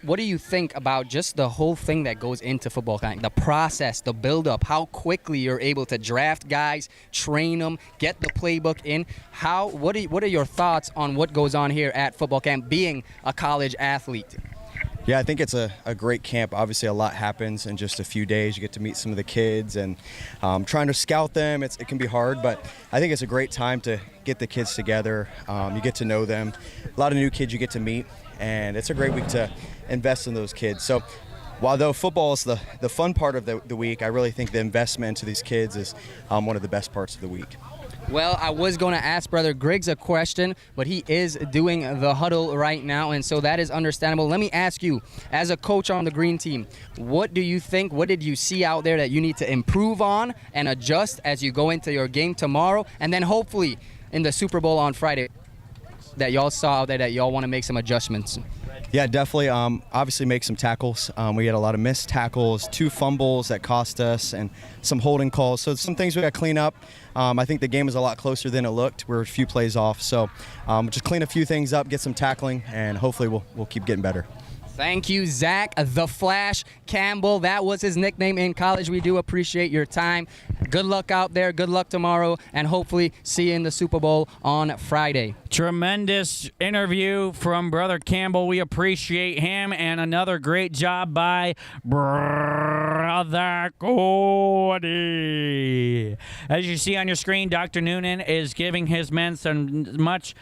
what do you think about just the whole thing that goes into football camp? The process, the build-up, how quickly you're able to draft guys, train them, get the playbook in. What are your thoughts on what goes on here at football camp, being a college athlete? Yeah, I think it's a great camp. Obviously, a lot happens in just a few days. You get to meet some of the kids, and trying to scout them, it can be hard, but I think it's a great time to get the kids together. You get to know them. A lot of new kids you get to meet, and it's a great week to invest in those kids. So while though football is the fun part of the week, I really think the investment into these kids is one of the best parts of the week. Well, I was going to ask Brother Griggs a question, but he is doing the huddle right now, and so that is understandable. Let me ask you, as a coach on the green team, what do you think, what did you see out there that you need to improve on and adjust as you go into your game tomorrow, and then hopefully in the Super Bowl on Friday that y'all saw out there that y'all want to make some adjustments? Yeah, definitely. Obviously make some tackles. We had a lot of missed tackles, 2 fumbles that cost us, and some holding calls. So some things we got to clean up. I think the game was a lot closer than it looked. We're a few plays off. So just clean a few things up, get some tackling, and hopefully we'll keep getting better. Thank you, Zach the Flash Campbell. That was his nickname in college. We do appreciate your time. Good luck out there. Good luck tomorrow, and hopefully see you in the Super Bowl on Friday. Tremendous interview from Brother Campbell. We appreciate him, and another great job by Brother Cody. As you see on your screen, Dr. Noonan is giving his men some much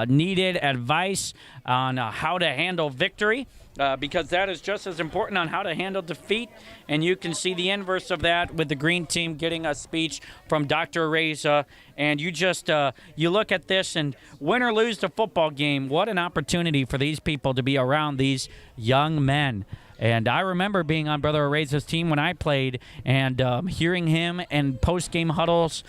needed advice on how to handle victory. Because that is just as important on how to handle defeat. And you can see the inverse of that with the green team getting a speech from Dr. Reza. And you just you look at this, and win or lose the football game, what an opportunity for these people to be around these young men. And I remember being on Brother Reza's team when I played, and hearing him in post-game huddles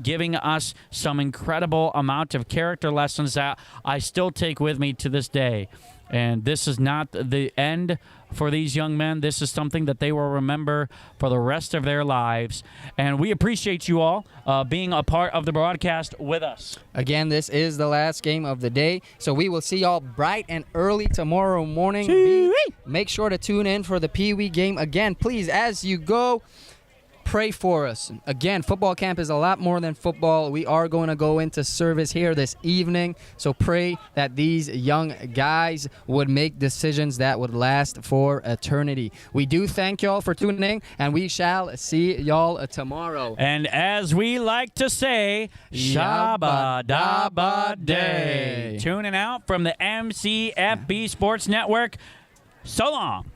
giving us some incredible amount of character lessons that I still take with me to this day. And this is not the end for these young men. This is something that they will remember for the rest of their lives. And we appreciate you all being a part of the broadcast with us. Again, this is the last game of the day, so we will see y'all bright and early tomorrow morning. Make sure to tune in for the Pee Wee game. Again, please, as you go, pray for us. Again, football camp is a lot more than football. We are going to go into service here this evening, so pray that these young guys would make decisions that would last for eternity. We do thank y'all for tuning in, and we shall see y'all tomorrow. And as we like to say, Shabba Dabba Day. Tuning out from the MCFB Sports Network. So long.